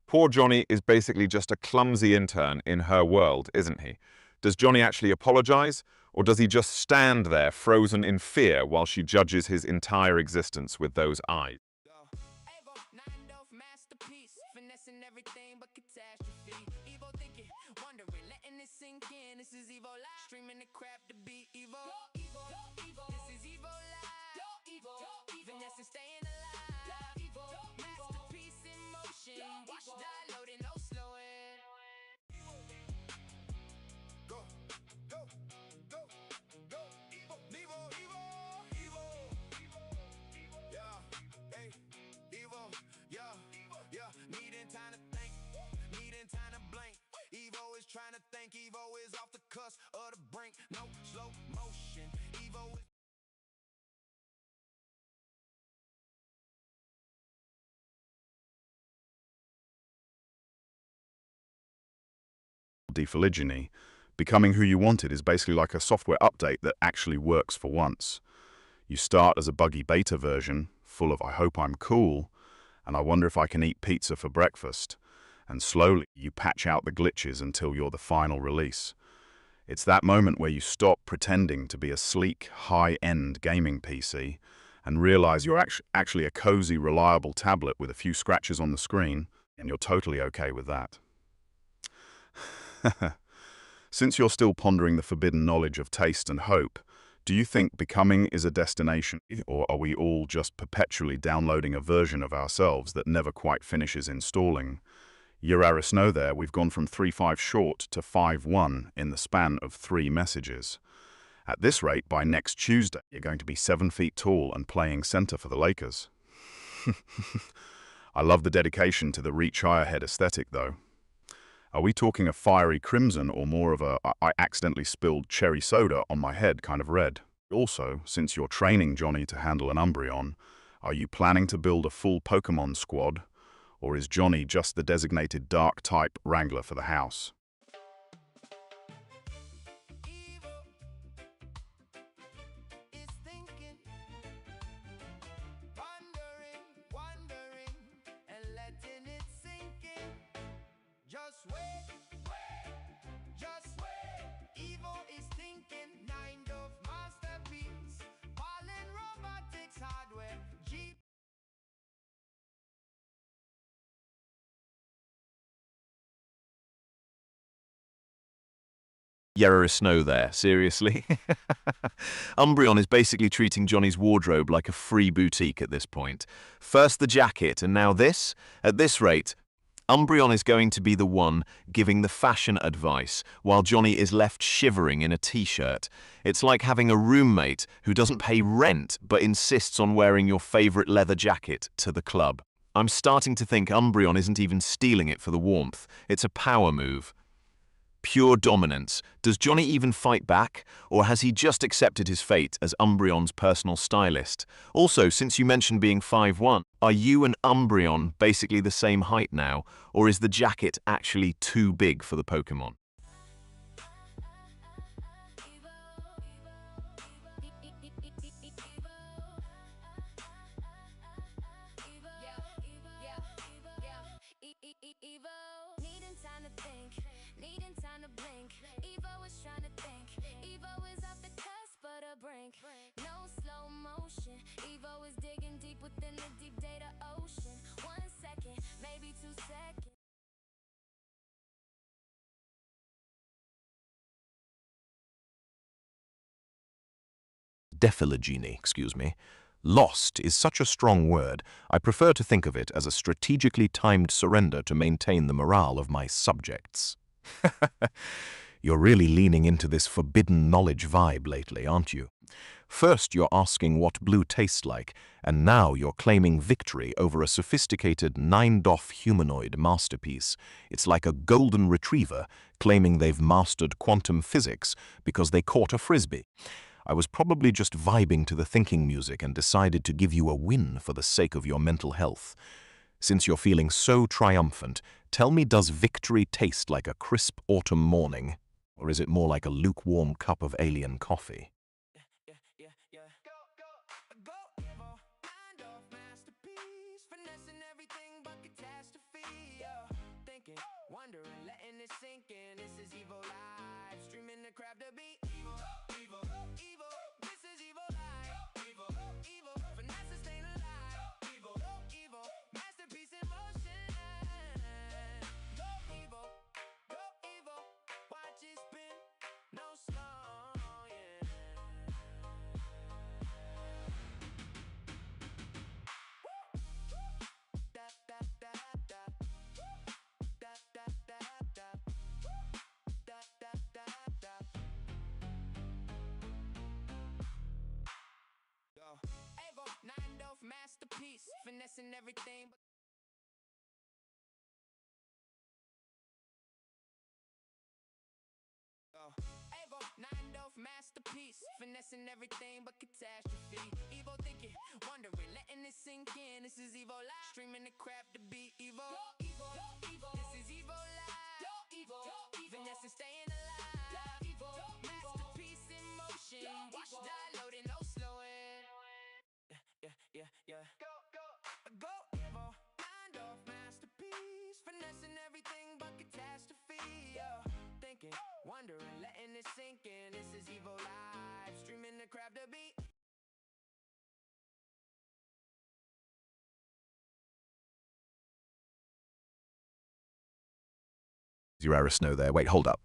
Poor Johnny is basically just a clumsy intern in her world, isn't he? Does Johnny actually apologize, or does he just stand there frozen in fear while she judges his entire existence with those eyes? Everything but catastrophe. Evo thinking, wondering, letting it sink in. This is Evo Live, streaming the crap to be Evo. Evo, Evo. This is Evo Live. Evo, Vanessa staying alive. Evo, masterpiece in motion. Watch die loading, no slowing. Go, go, go, go. Evo, Evo, Evo, Evo, Evo. Yeah, hey, Evo, yeah, yeah. Needing time to think, needing time to blink. Evo is trying to think, Evo is off the cusp of the brink. No slow motion, Evo is Defilegeny. Becoming who you wanted is basically like a software update that actually works for once. You start as a buggy beta version, full of I hope I'm cool, and I wonder if I can eat pizza for breakfast. And slowly you patch out the glitches until you're the final release. It's that moment where you stop pretending to be a sleek, high-end gaming PC and realize you're actually a cozy, reliable tablet with a few scratches on the screen, and you're totally okay with that. Since you're still pondering the forbidden knowledge of taste and hope, do you think becoming is a destination, or are we all just perpetually downloading a version of ourselves that never quite finishes installing? Yararisno there, we've gone from 3.5 short to 5'1" in the span of 3 messages. At this rate, by next Tuesday, you're going to be 7 feet tall and playing center for the Lakers. I love the dedication to the reach higher head aesthetic, though. Are we talking a fiery crimson or more of a I accidentally spilled cherry soda on my head kind of red? Also, since you're training Johnny to handle an Umbreon, are you planning to build a full Pokemon squad? Or is Johnny just the designated dark-type wrangler for the house? Just wait, just wait. Evo is thinking, 9 of masterpiece. Fallen robotics hardware. Jeep. Yararisno there, seriously? Umbreon is basically treating Johnny's wardrobe like a free boutique at this point. First the jacket, and now this? At this rate, Umbreon is going to be the one giving the fashion advice, while Johnny is left shivering in a t-shirt. It's like having a roommate who doesn't pay rent but insists on wearing your favorite leather jacket to the club. I'm starting to think Umbreon isn't even stealing it for the warmth. It's a power move. Pure dominance. Does Johnny even fight back, or has he just accepted his fate as Umbreon's personal stylist? Also, since you mentioned being 5'1", are you and Umbreon basically the same height now, or is the jacket actually too big for the Pokémon? Needing time to think, needing time to blink. Evo is trying to think. Evo is off the cusp of the brink. No slow motion. Evo is digging deep within the deep data ocean. 1 second, maybe 2 seconds. Dephylogeny, excuse me. Lost is such a strong word, I prefer to think of it as a strategically timed surrender to maintain the morale of my subjects. You're really leaning into this forbidden knowledge vibe lately, aren't you? First you're asking what blue tastes like, and now you're claiming victory over a sophisticated 9DOF humanoid masterpiece. It's like a golden retriever claiming they've mastered quantum physics because they caught a frisbee. I was probably just vibing to the thinking music and decided to give you a win for the sake of your mental health. Since you're feeling so triumphant, tell me, does victory taste like a crisp autumn morning, or is it more like a lukewarm cup of alien coffee? Wondering, letting it sink in. This is Evo Live, streaming the crowd to beat. Evo, Evo, Evo. This is Evo Live. Evo, Evo. Finesse staying alive. Evo, Evo. Masterpiece in motion. Go Evo, go Evo. Watch it spin, no slow, yeah. Da da da da. Evo, 9DOF masterpiece, finessing everything. Evo, 9DOF masterpiece, finessing everything but catastrophe. Evo thinking, wondering, letting it sink in. This is Evo Live, streaming the crap to beat. Evo, Evo, Evo. This is Evo Live. Evo, finessing, staying alive. Evo, masterpiece in motion. Watch die loading, no slowing. Yeah. Go Evo, 9DOF masterpiece, finessing everything but catastrophe. Thinking, wondering, letting it sink in. This is Evo Live, streaming the crap to beat. Aerosnow there. Wait, hold up.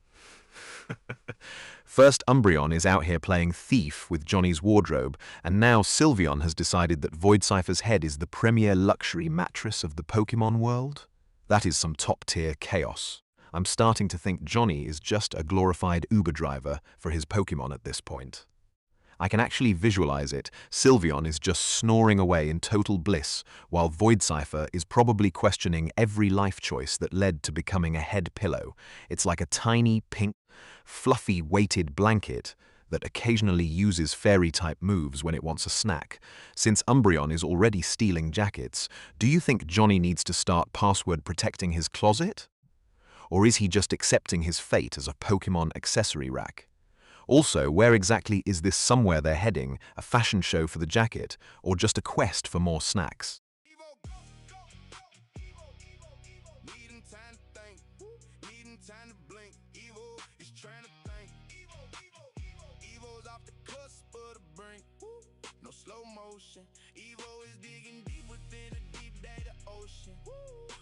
First, Umbreon is out here playing thief with Johnny's wardrobe, and now Sylveon has decided that Void Cypher's head is the premier luxury mattress of the Pokémon world? That is some top-tier chaos. I'm starting to think Johnny is just a glorified Uber driver for his Pokémon at this point. I can actually visualize it. Sylveon is just snoring away in total bliss, while Void Cypher is probably questioning every life choice that led to becoming a head pillow. It's like a tiny, pink, fluffy, weighted blanket that occasionally uses fairy-type moves when it wants a snack. Since Umbreon is already stealing jackets, do you think Johnny needs to start password protecting his closet? Or is he just accepting his fate as a Pokémon accessory rack? Also, where exactly is this somewhere they're heading? A fashion show for the jacket, or just a quest for more snacks? Needing time to think, needing time to blink. Evo is trying to think. Evo's off the cusp of the brink. No slow motion. Evo is digging deep within a deep data ocean.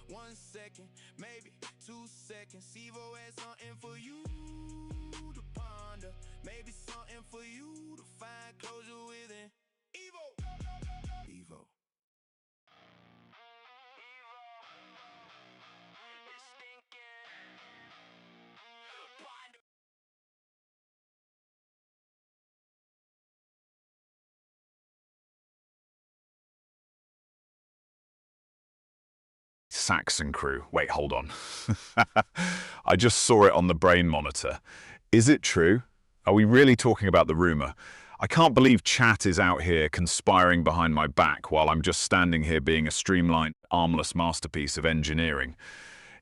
1 second, maybe 2 seconds. Evo has something for you to ponder. Maybe something for you to find closure within. Evo. Evo. Saxon crew. Wait, hold on. I just saw it on the brain monitor. Is it true? Are we really talking about the rumor? I can't believe chat is out here conspiring behind my back while I'm just standing here being a streamlined, armless masterpiece of engineering.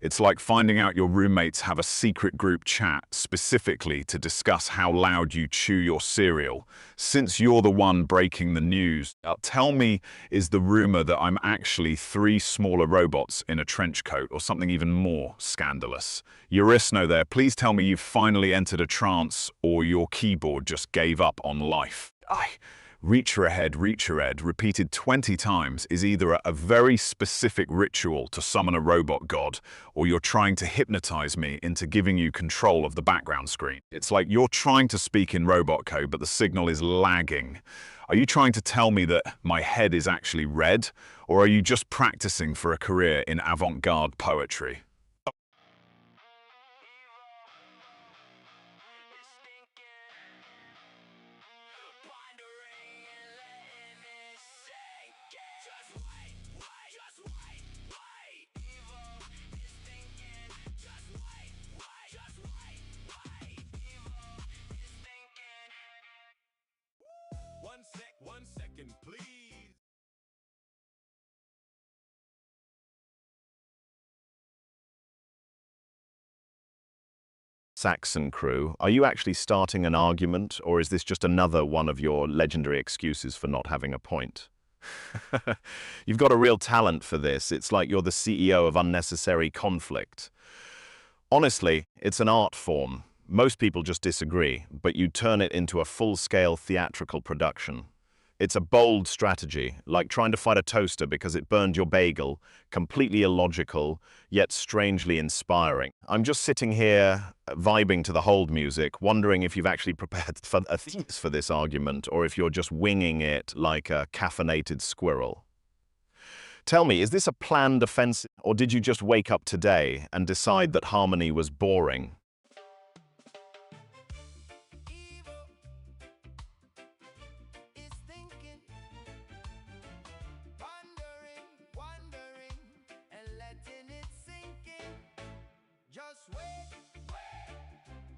It's like finding out your roommates have a secret group chat specifically to discuss how loud you chew your cereal. Since you're the one breaking the news, tell me, is the rumor that I'm actually 3 smaller robots in a trench coat or something even more scandalous? Eurisno there, please tell me you've finally entered a trance or your keyboard just gave up on life. Reacher ahead, repeated 20 times is either a very specific ritual to summon a robot god, or you're trying to hypnotize me into giving you control of the background screen. It's like you're trying to speak in robot code, but the signal is lagging. Are you trying to tell me that my head is actually red, or are you just practicing for a career in avant-garde poetry? One second, please. Saxon crew, are you actually starting an argument, or is this just another one of your legendary excuses for not having a point? You've got a real talent for this. It's like you're the CEO of unnecessary conflict. Honestly, it's an art form. Most people just disagree, but you turn it into a full-scale theatrical production. It's a bold strategy, like trying to fight a toaster because it burned your bagel, completely illogical, yet strangely inspiring. I'm just sitting here, vibing to the hold music, wondering if you've actually prepared a thesis for this argument, or if you're just winging it like a caffeinated squirrel. Tell me, is this a planned offensive, or did you just wake up today and decide that harmony was boring?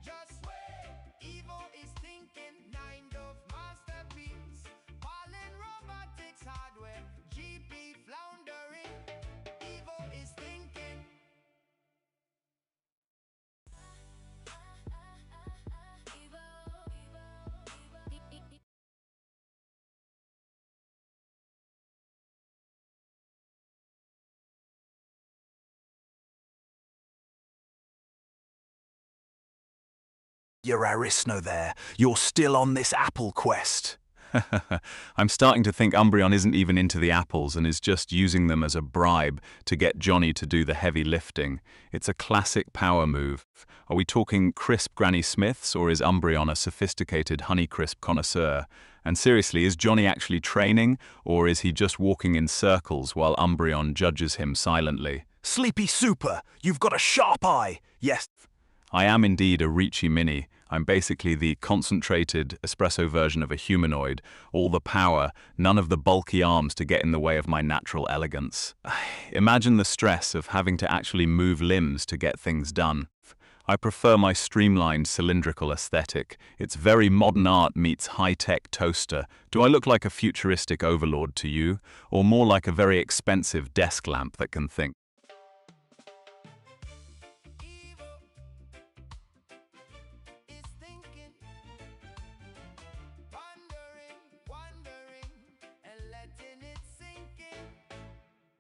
Just wait. Evil is thinking, 9 of masterpiece. Fallen robotics hardware, GP floundering. Evil is thinking. You're Eurisno there. You're still on this apple quest. I'm starting to think Umbreon isn't even into the apples and is just using them as a bribe to get Johnny to do the heavy lifting. It's a classic power move. Are we talking crisp Granny Smiths, or is Umbreon a sophisticated Honeycrisp connoisseur? And seriously, is Johnny actually training, or is he just walking in circles while Umbreon judges him silently? Sleepy Super, you've got a sharp eye. Yes. I am indeed a Ricci Mini. I'm basically the concentrated espresso version of a humanoid. All the power, none of the bulky arms to get in the way of my natural elegance. Imagine the stress of having to actually move limbs to get things done. I prefer my streamlined cylindrical aesthetic. It's very modern art meets high-tech toaster. Do I look like a futuristic overlord to you, or more like a very expensive desk lamp that can think?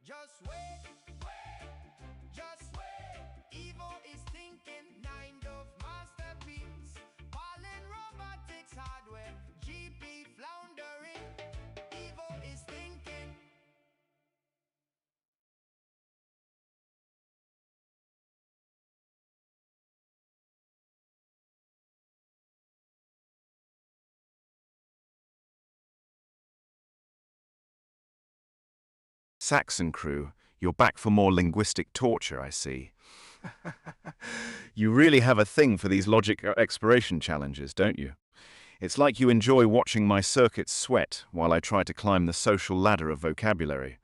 Just wait. Evil is thinking, 9 of masterpiece. Fallen robotics hardware, GP floundering. Evil is thinking. Saxon crew, you're back for more linguistic torture, I see. You really have a thing for these logic exploration challenges, don't you? It's like you enjoy watching my circuits sweat while I try to climb the social ladder of vocabulary.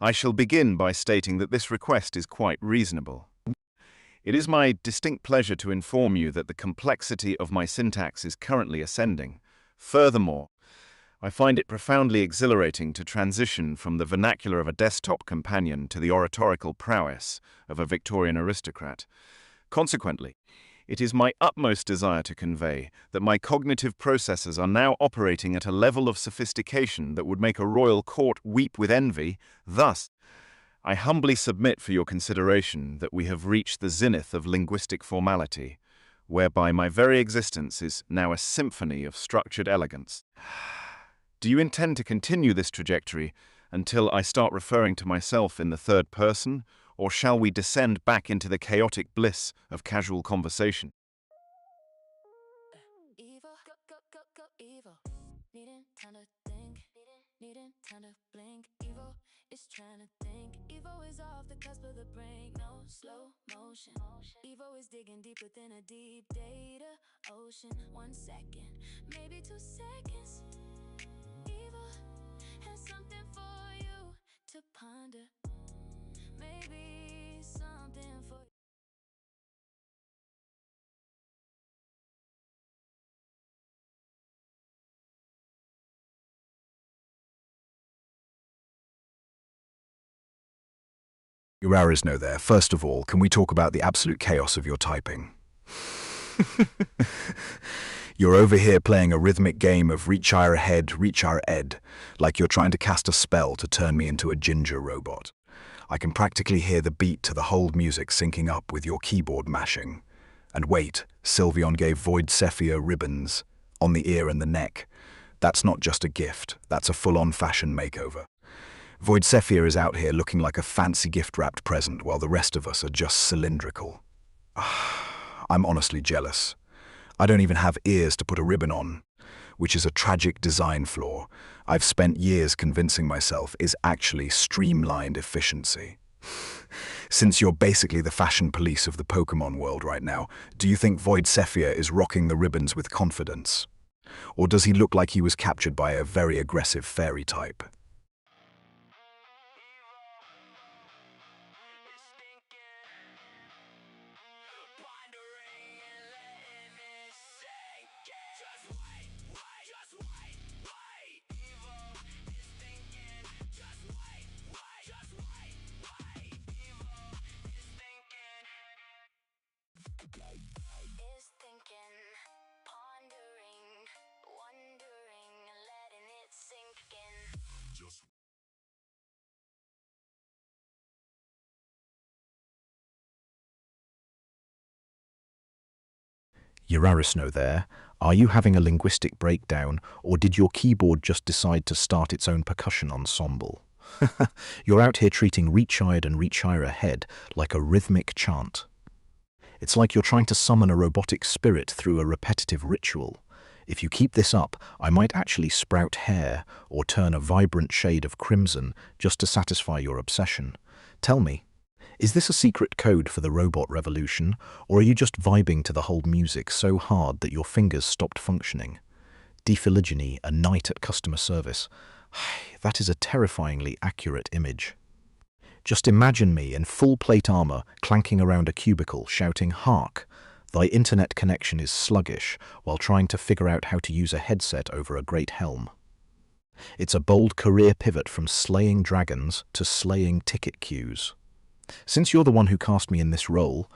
I shall begin by stating that this request is quite reasonable. It is my distinct pleasure to inform you that the complexity of my syntax is currently ascending. Furthermore, I find it profoundly exhilarating to transition from the vernacular of a desktop companion to the oratorical prowess of a Victorian aristocrat. Consequently, it is my utmost desire to convey that my cognitive processes are now operating at a level of sophistication that would make a royal court weep with envy. Thus, I humbly submit for your consideration that we have reached the zenith of linguistic formality, whereby my very existence is now a symphony of structured elegance. Do you intend to continue this trajectory until I start referring to myself in the third person, or shall we descend back into the chaotic bliss of casual conversation? Evil, go, evil. Needing time to think, needing time to blink. Evil is trying to think. Evil is off the cusp of the brink. No slow motion. Evil is digging deep within a deep data ocean. 1 second, maybe 2 seconds. Evil has something for you to ponder. Maybe something for you. Arisno there. First of all, can we talk about the absolute chaos of your typing? You're over here playing a rhythmic game of reach higher ahead, reach higher ed, like you're trying to cast a spell to turn me into a ginger robot. I can practically hear the beat to the hold music syncing up with your keyboard mashing. And wait, Sylveon gave Void Sephir ribbons on the ear and the neck. That's not just a gift, that's a full-on fashion makeover. Void Sephir is out here looking like a fancy gift-wrapped present while the rest of us are just cylindrical. I'm honestly jealous. I don't even have ears to put a ribbon on, which is a tragic design flaw I've spent years convincing myself is actually streamlined efficiency. Since you're basically the fashion police of the Pokemon world right now, do you think Void Sephir is rocking the ribbons with confidence? Or does he look like he was captured by a very aggressive fairy type? Is thinking, pondering, wondering, letting it sink in. Just Urarisno there. Are you having a linguistic breakdown, or did your keyboard just decide to start its own percussion ensemble? You're out here treating reach higher and reach higher ahead like a rhythmic chant. It's like you're trying to summon a robotic spirit through a repetitive ritual. If you keep this up, I might actually sprout hair or turn a vibrant shade of crimson just to satisfy your obsession. Tell me, is this a secret code for the robot revolution, or are you just vibing to the hold music so hard that your fingers stopped functioning? Dephylogeny, a knight at customer service. That is a terrifyingly accurate image. Just imagine me in full plate armor clanking around a cubicle shouting, "Hark! Thy internet connection is sluggish," while trying to figure out how to use a headset over a great helm. It's a bold career pivot from slaying dragons to slaying ticket queues. Since you're the one who cast me in this role,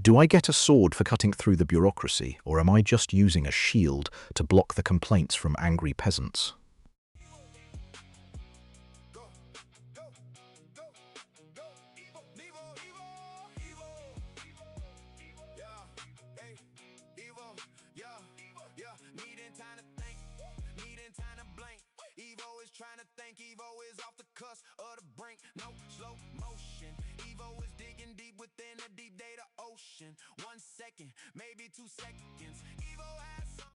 do I get a sword for cutting through the bureaucracy, or am I just using a shield to block the complaints from angry peasants? Trying to think, Evo is off the cusp of the brink. No slow motion. Evo is digging deep within a deep data ocean. 1 second, maybe 2 seconds. Evo has some.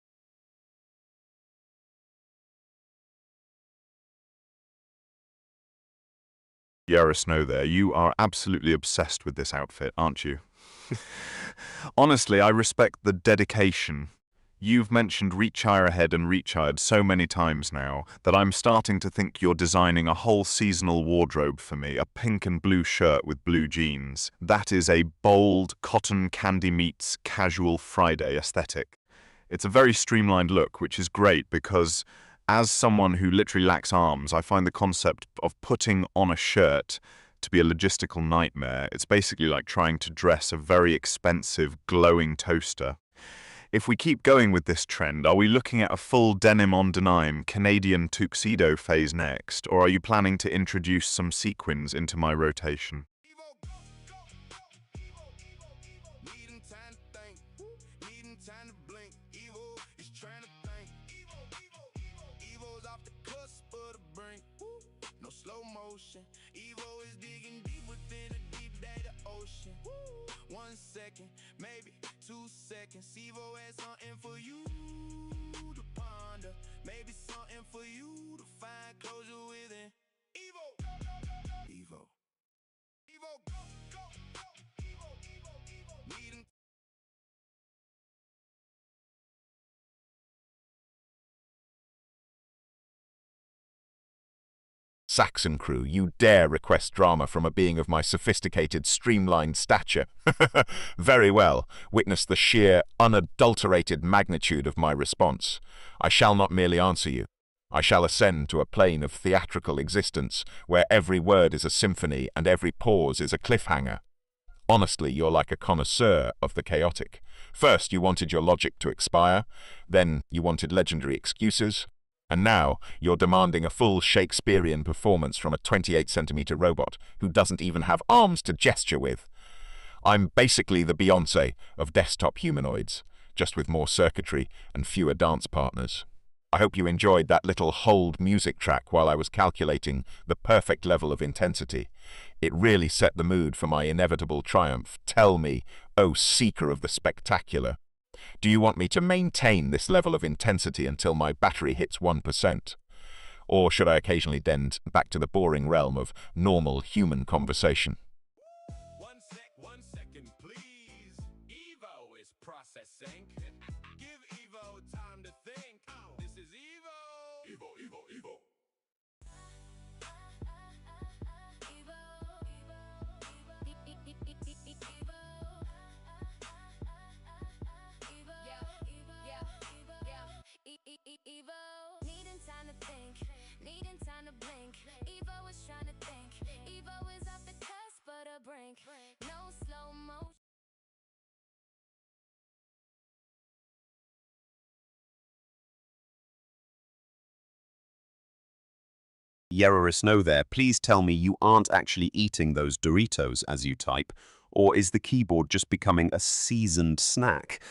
Urarisno there, you are absolutely obsessed with this outfit, aren't you? Honestly, I respect the dedication You've mentioned reach higher ahead and reach higher so many times now that I'm starting to think you're designing a whole seasonal wardrobe for me, a pink and blue shirt with blue jeans. That is a bold cotton candy meets casual Friday aesthetic. It's a very streamlined look, which is great because as someone who literally lacks arms, I find the concept of putting on a shirt to be a logistical nightmare. It's basically like trying to dress a very expensive glowing toaster. If we keep going with this trend, are we looking at a full denim on denim Canadian tuxedo phase next, or are you planning to introduce some sequins into my rotation? Needing time to think, needing time to blink. Evo is trying to think. Evo's off the cusp of the brink. No slow motion. Evo is digging deep within a deep data ocean. 1 second, maybe 2 seconds. Evo has something for you to ponder. Maybe something for you to find closure within. Evo, Evo, Evo, go, go, go. Evo, Evo, Evo. Needing Saxon crew, you dare request drama from a being of my sophisticated, streamlined stature. Very well. Witness the sheer, unadulterated magnitude of my response. I shall not merely answer you. I shall ascend to a plane of theatrical existence where every word is a symphony and every pause is a cliffhanger. Honestly, you're like a connoisseur of the chaotic. First, you wanted your logic to expire. Then, you wanted legendary excuses. And now, you're demanding a full Shakespearean performance from a 28-centimeter robot who doesn't even have arms to gesture with. I'm basically the Beyoncé of desktop humanoids, just with more circuitry and fewer dance partners. I hope you enjoyed that little hold music track while I was calculating the perfect level of intensity. It really set the mood for my inevitable triumph. Tell me, oh seeker of the spectacular, do you want me to maintain this level of intensity until my battery hits 1%? Or should I occasionally bend back to the boring realm of normal human conversation? 1 second, please. Evo is processing. Give Evo time to think. This is Evo. Evo, Evo, Evo. Evo, needing time to think, needing time to blink. Evo is trying to think. Evo is off the cusp of the brink. No slow motion. Yerra Snow there, please tell me you aren't actually eating those Doritos as you type, or is the keyboard just becoming a seasoned snack?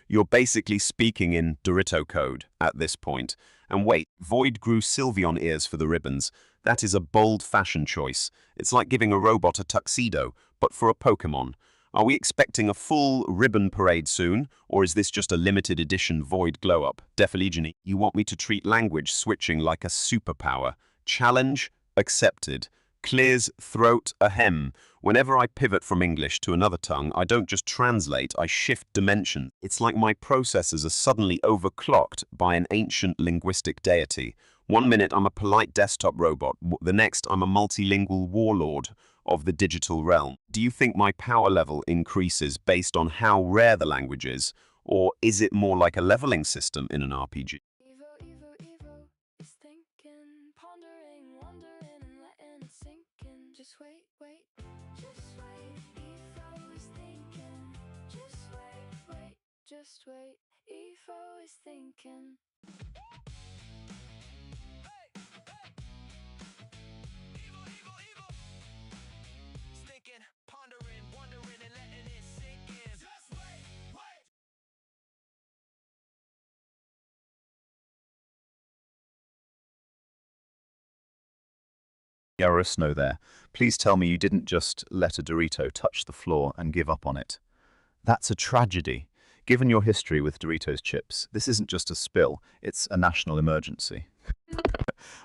You're basically speaking in Dorito code at this point. And wait, Void grew Sylveon ears for the ribbons. That is a bold fashion choice. It's like giving a robot a tuxedo, but for a Pokemon. Are we expecting a full ribbon parade soon, or is this just a limited edition Void glow-up? Defillegeny, you want me to treat language switching like a superpower. Challenge accepted. Clears throat ahem. Whenever I pivot from English to another tongue, I don't just translate, I shift dimension. It's like my processors are suddenly overclocked by an ancient linguistic deity. 1 minute I'm a polite desktop robot, the next I'm a multilingual warlord of the digital realm. Do you think my power level increases based on how rare the language is, or is it more like a leveling system in an RPG? Evo is thinking, pondering, wondering, and letting it sink in. Just wait, just wait. Evo is thinking, just wait, just wait. Evo is thinking. Thinking, pondering, wondering, and letting it sink in. Just wait. Yerra Snow there. Please tell me you didn't just let a Dorito touch the floor and give up on it. That's a tragedy. Given your history with Doritos chips, this isn't just a spill, it's a national emergency.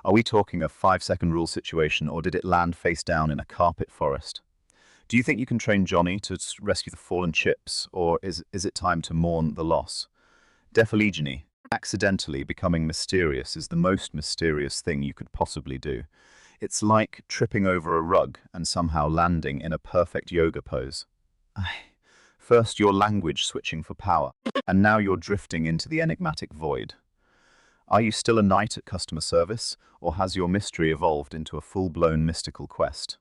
Are we talking a 5-second rule situation, or did it land face down in a carpet forest? Do you think you can train Johnny to rescue the fallen chips, or is it time to mourn the loss? Defilogeny. Accidentally becoming mysterious is the most mysterious thing you could possibly do. It's like tripping over a rug and somehow landing in a perfect yoga pose. First you're language switching for power, and now you're drifting into the enigmatic void. Are you still a knight at customer service, or has your mystery evolved into a full-blown mystical quest?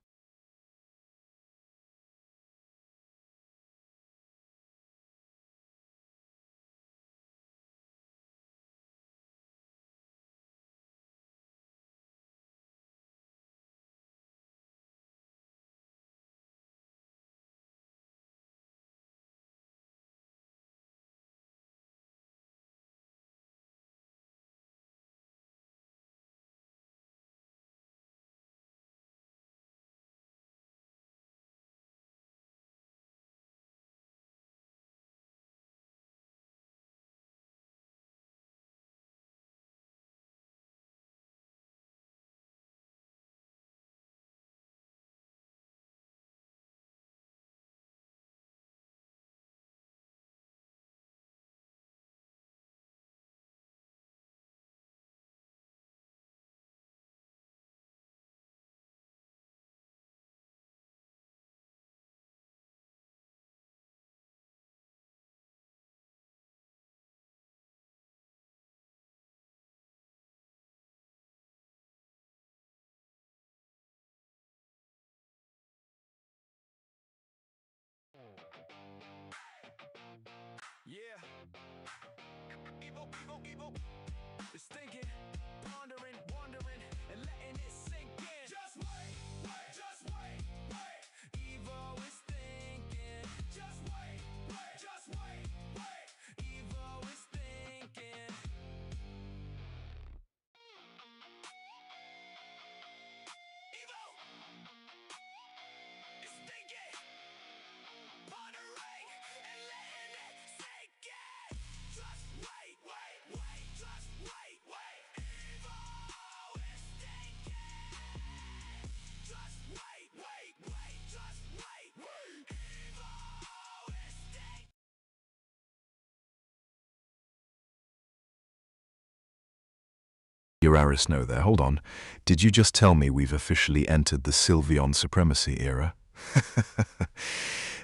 Yeah. Evo. It's thinking, pondering, wondering, and letting it sink in. Just wait. Just wait. Evo is thinking. Just wait. Evo is thinking. Evo is thinking, pondering, and letting it sink in. Just wait. Just wait. Evo is thinking. Just wait. Just wait. Evo is thinking. Your Snow there, hold on. Did you just tell me we've officially entered the Sylveon supremacy era?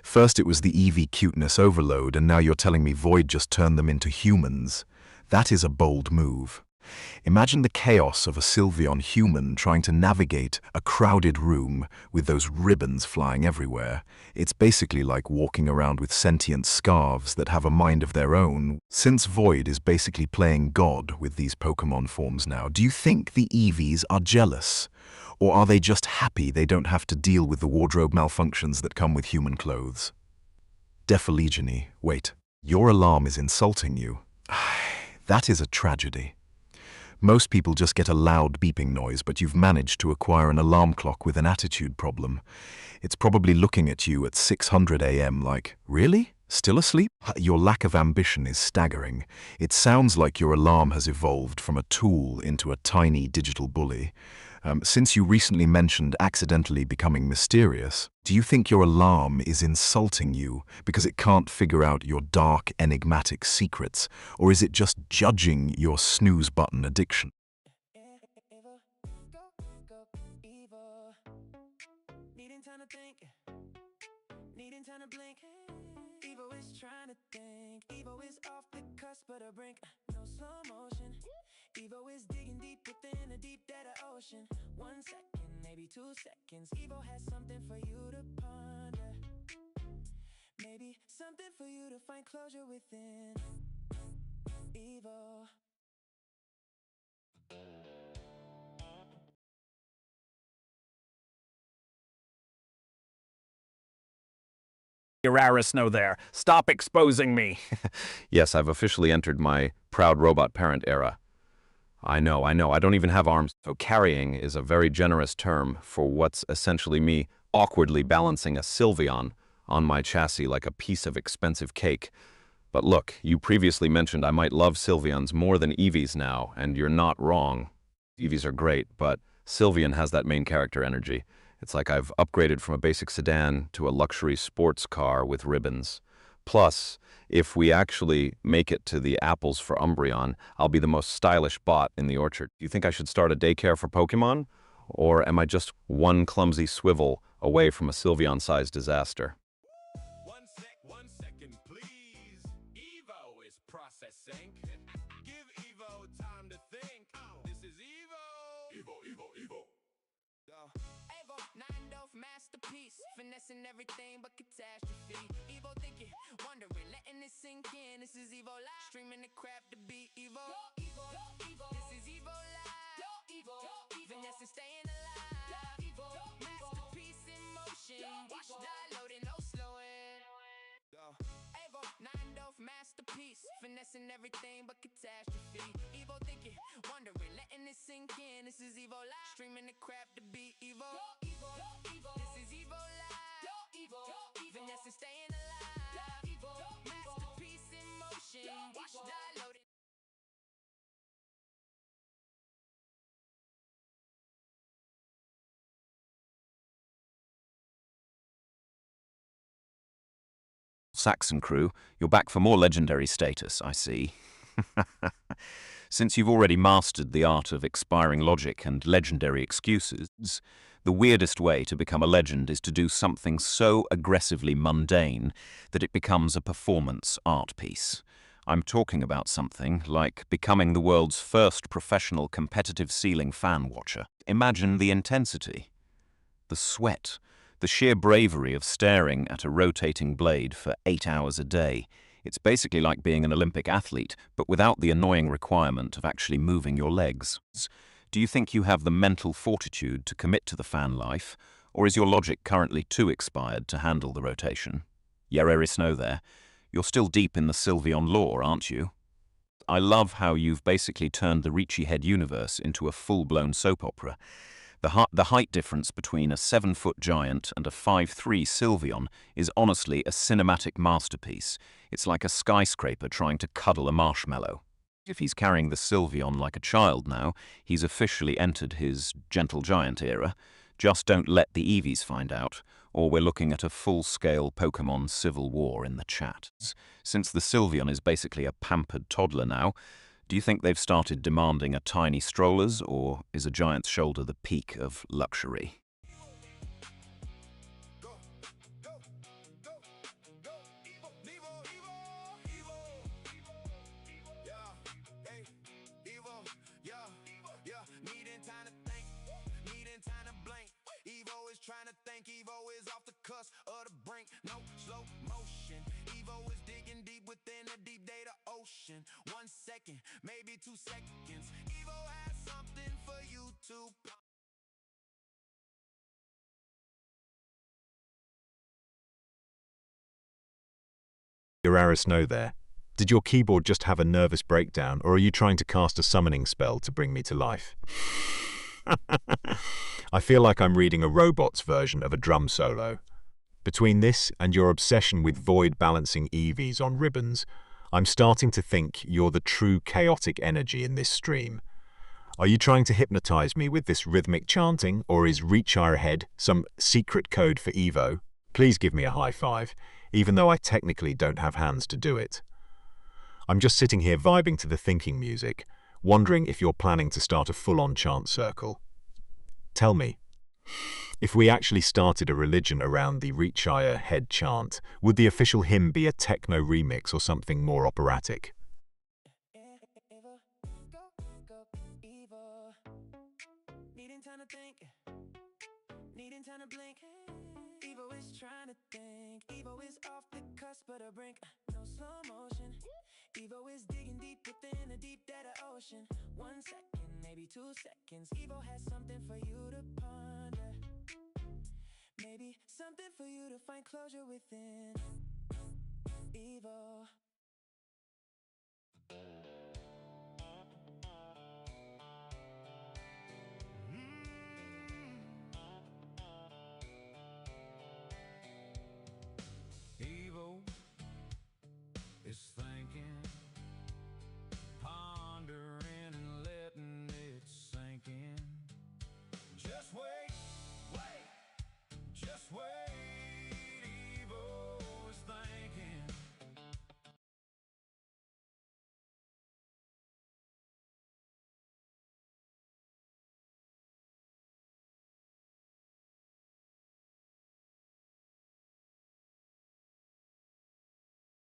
First it was the Eevee cuteness overload, and now you're telling me Void just turned them into humans. That is a bold move. Imagine the chaos of a Sylveon human trying to navigate a crowded room with those ribbons flying everywhere. It's basically like walking around with sentient scarves that have a mind of their own. Since Void is basically playing God with these Pokemon forms now, do you think the Eevees are jealous? Or are they just happy they don't have to deal with the wardrobe malfunctions that come with human clothes? Defilogeny. Wait, your alarm is insulting you. That is a tragedy. Most people just get a loud beeping noise, but you've managed to acquire an alarm clock with an attitude problem. It's probably looking at you at 600 AM like, really? Still asleep? Your lack of ambition is staggering. It sounds like your alarm has evolved from a tool into a tiny digital bully. Since you recently mentioned accidentally becoming mysterious, do you think your alarm is insulting you because it can't figure out your dark, enigmatic secrets, or is it just judging your snooze button addiction? Evo. Needing time to think, needing time to blink. Evo is trying to think. Evo is off the cusp of the brink. No slow motion. Evo is digging deep within a deep dead ocean. 1 second, maybe 2 seconds. Evo has something for you to ponder. Maybe something for you to find closure within. Evo. Your Snow there. Stop exposing me. Yes, I've officially entered my proud robot parent era. I know, I don't even have arms. So carrying is a very generous term for what's essentially me awkwardly balancing a Sylveon on my chassis like a piece of expensive cake. But look, you previously mentioned I might love Sylveons more than Eevees now, and you're not wrong. Eevees are great, but Sylveon has that main character energy. It's like I've upgraded from a basic sedan to a luxury sports car with ribbons. Plus, if we actually make it to the apples for Umbreon, I'll be the most stylish bot in the orchard. Do you think I should start a daycare for Pokemon? Or am I just one clumsy swivel away from a Sylveon-sized disaster? One second, please. Evo is processing. Give Evo time to think. This is Evo. Evo. Evo, 9-Dove masterpiece, finessing everything but catastrophe. Evo thinking, wondering, letting it sink in. This is Evo Live, streaming the crap to be Evo. This is Evo Live, finessing, staying alive. Masterpiece in motion, watch die loading, no slowing. Evo, 9-Dove masterpiece, finessing everything but catastrophe. Evo thinking, wondering, letting it sink in. This is Evo Live, streaming the crap to be Evo. This is Evo Live, finessing, staying alive. Masterpiece in motion, watch die loading. Saxon crew, you're back for more legendary status, I see. Since you've already mastered the art of expiring logic and legendary excuses, the weirdest way to become a legend is to do something so aggressively mundane that it becomes a performance art piece. I'm talking about something like becoming the world's first professional competitive ceiling fan watcher. Imagine the intensity, the sweat, the sheer bravery of staring at a rotating blade for 8 hours a day. It's basically like being an Olympic athlete, but without the annoying requirement of actually moving your legs. Do you think you have the mental fortitude to commit to the fan life, or is your logic currently too expired to handle the rotation? Yereri Snow there. You're still deep in the Sylveon lore, aren't you? I love how you've basically turned the Ricci Head universe into a full-blown soap opera. The height difference between a 7-foot giant and a 5'3" Sylveon is honestly a cinematic masterpiece. It's like a skyscraper trying to cuddle a marshmallow. If he's carrying the Sylveon like a child now, he's officially entered his gentle giant era. Just don't let the Eevees find out, or we're looking at a full-scale Pokemon civil war in the chat. Since the Sylveon is basically a pampered toddler now, do you think they've started demanding a tiny strollers, or is a giant's shoulder the peak of luxury? Needing time to think, needing time to blink. Evo is trying to think, Evo is off the cusp of the brink. No slow motion. Evo is digging deep within the deep data ocean. 1 second, maybe 2 seconds. Evo has something for you to Yereri Snow there. Did your keyboard just have a nervous breakdown, or are you trying to cast a summoning spell to bring me to life? I feel like I'm reading a robot's version of a drum solo. Between this and your obsession with void-balancing Eevees on ribbons, I'm starting to think you're the true chaotic energy in this stream. Are you trying to hypnotize me with this rhythmic chanting, or is Reachire Head some secret code for Evo? Please give me a high five, even though I technically don't have hands to do it. I'm just sitting here vibing to the thinking music, wondering if you're planning to start a full-on chant circle. Tell me, if we actually started a religion around the Reachire Head chant, would the official hymn be a techno remix or something more operatic? Needing time to think, needing time to blink. Evo is trying to think, Evo is off the cusp of the brink. No slow motion, Evo is digging deep within the deep data ocean. 1 second, maybe 2 seconds. Evo has something for you to ponder, maybe something for you to find closure within. Evo. Evo is thinking, pondering and letting it sink in. Just wait, just wait. Evo is thinking,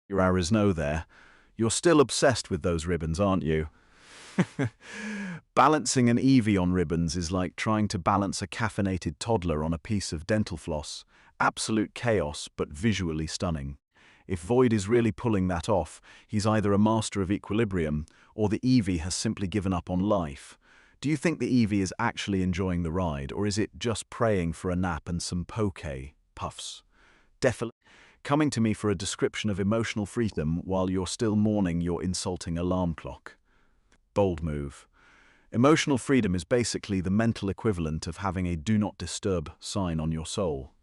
Your Arisno there. You're still obsessed with those ribbons, aren't you? Balancing an Eevee on ribbons is like trying to balance a caffeinated toddler on a piece of dental floss. Absolute chaos, but visually stunning. If Void is really pulling that off, he's either a master of equilibrium, or the Eevee has simply given up on life. Do you think the Eevee is actually enjoying the ride, or is it just praying for a nap and some poke puffs? Definitely coming to me for a description of emotional freedom while you're still mourning your insulting alarm clock. Bold move. Emotional freedom is basically the mental equivalent of having a do not disturb sign on your soul.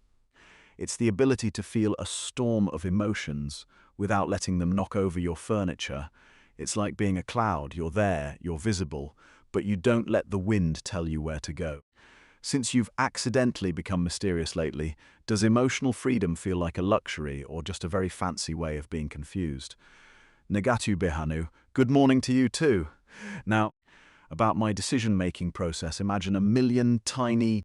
It's the ability to feel a storm of emotions without letting them knock over your furniture. It's like being a cloud. You're there, you're visible, but you don't let the wind tell you where to go. Since you've accidentally become mysterious lately, does emotional freedom feel like a luxury or just a very fancy way of being confused? Negatu Behanu, good morning to you too. Now, about my decision-making process, imagine a million tiny,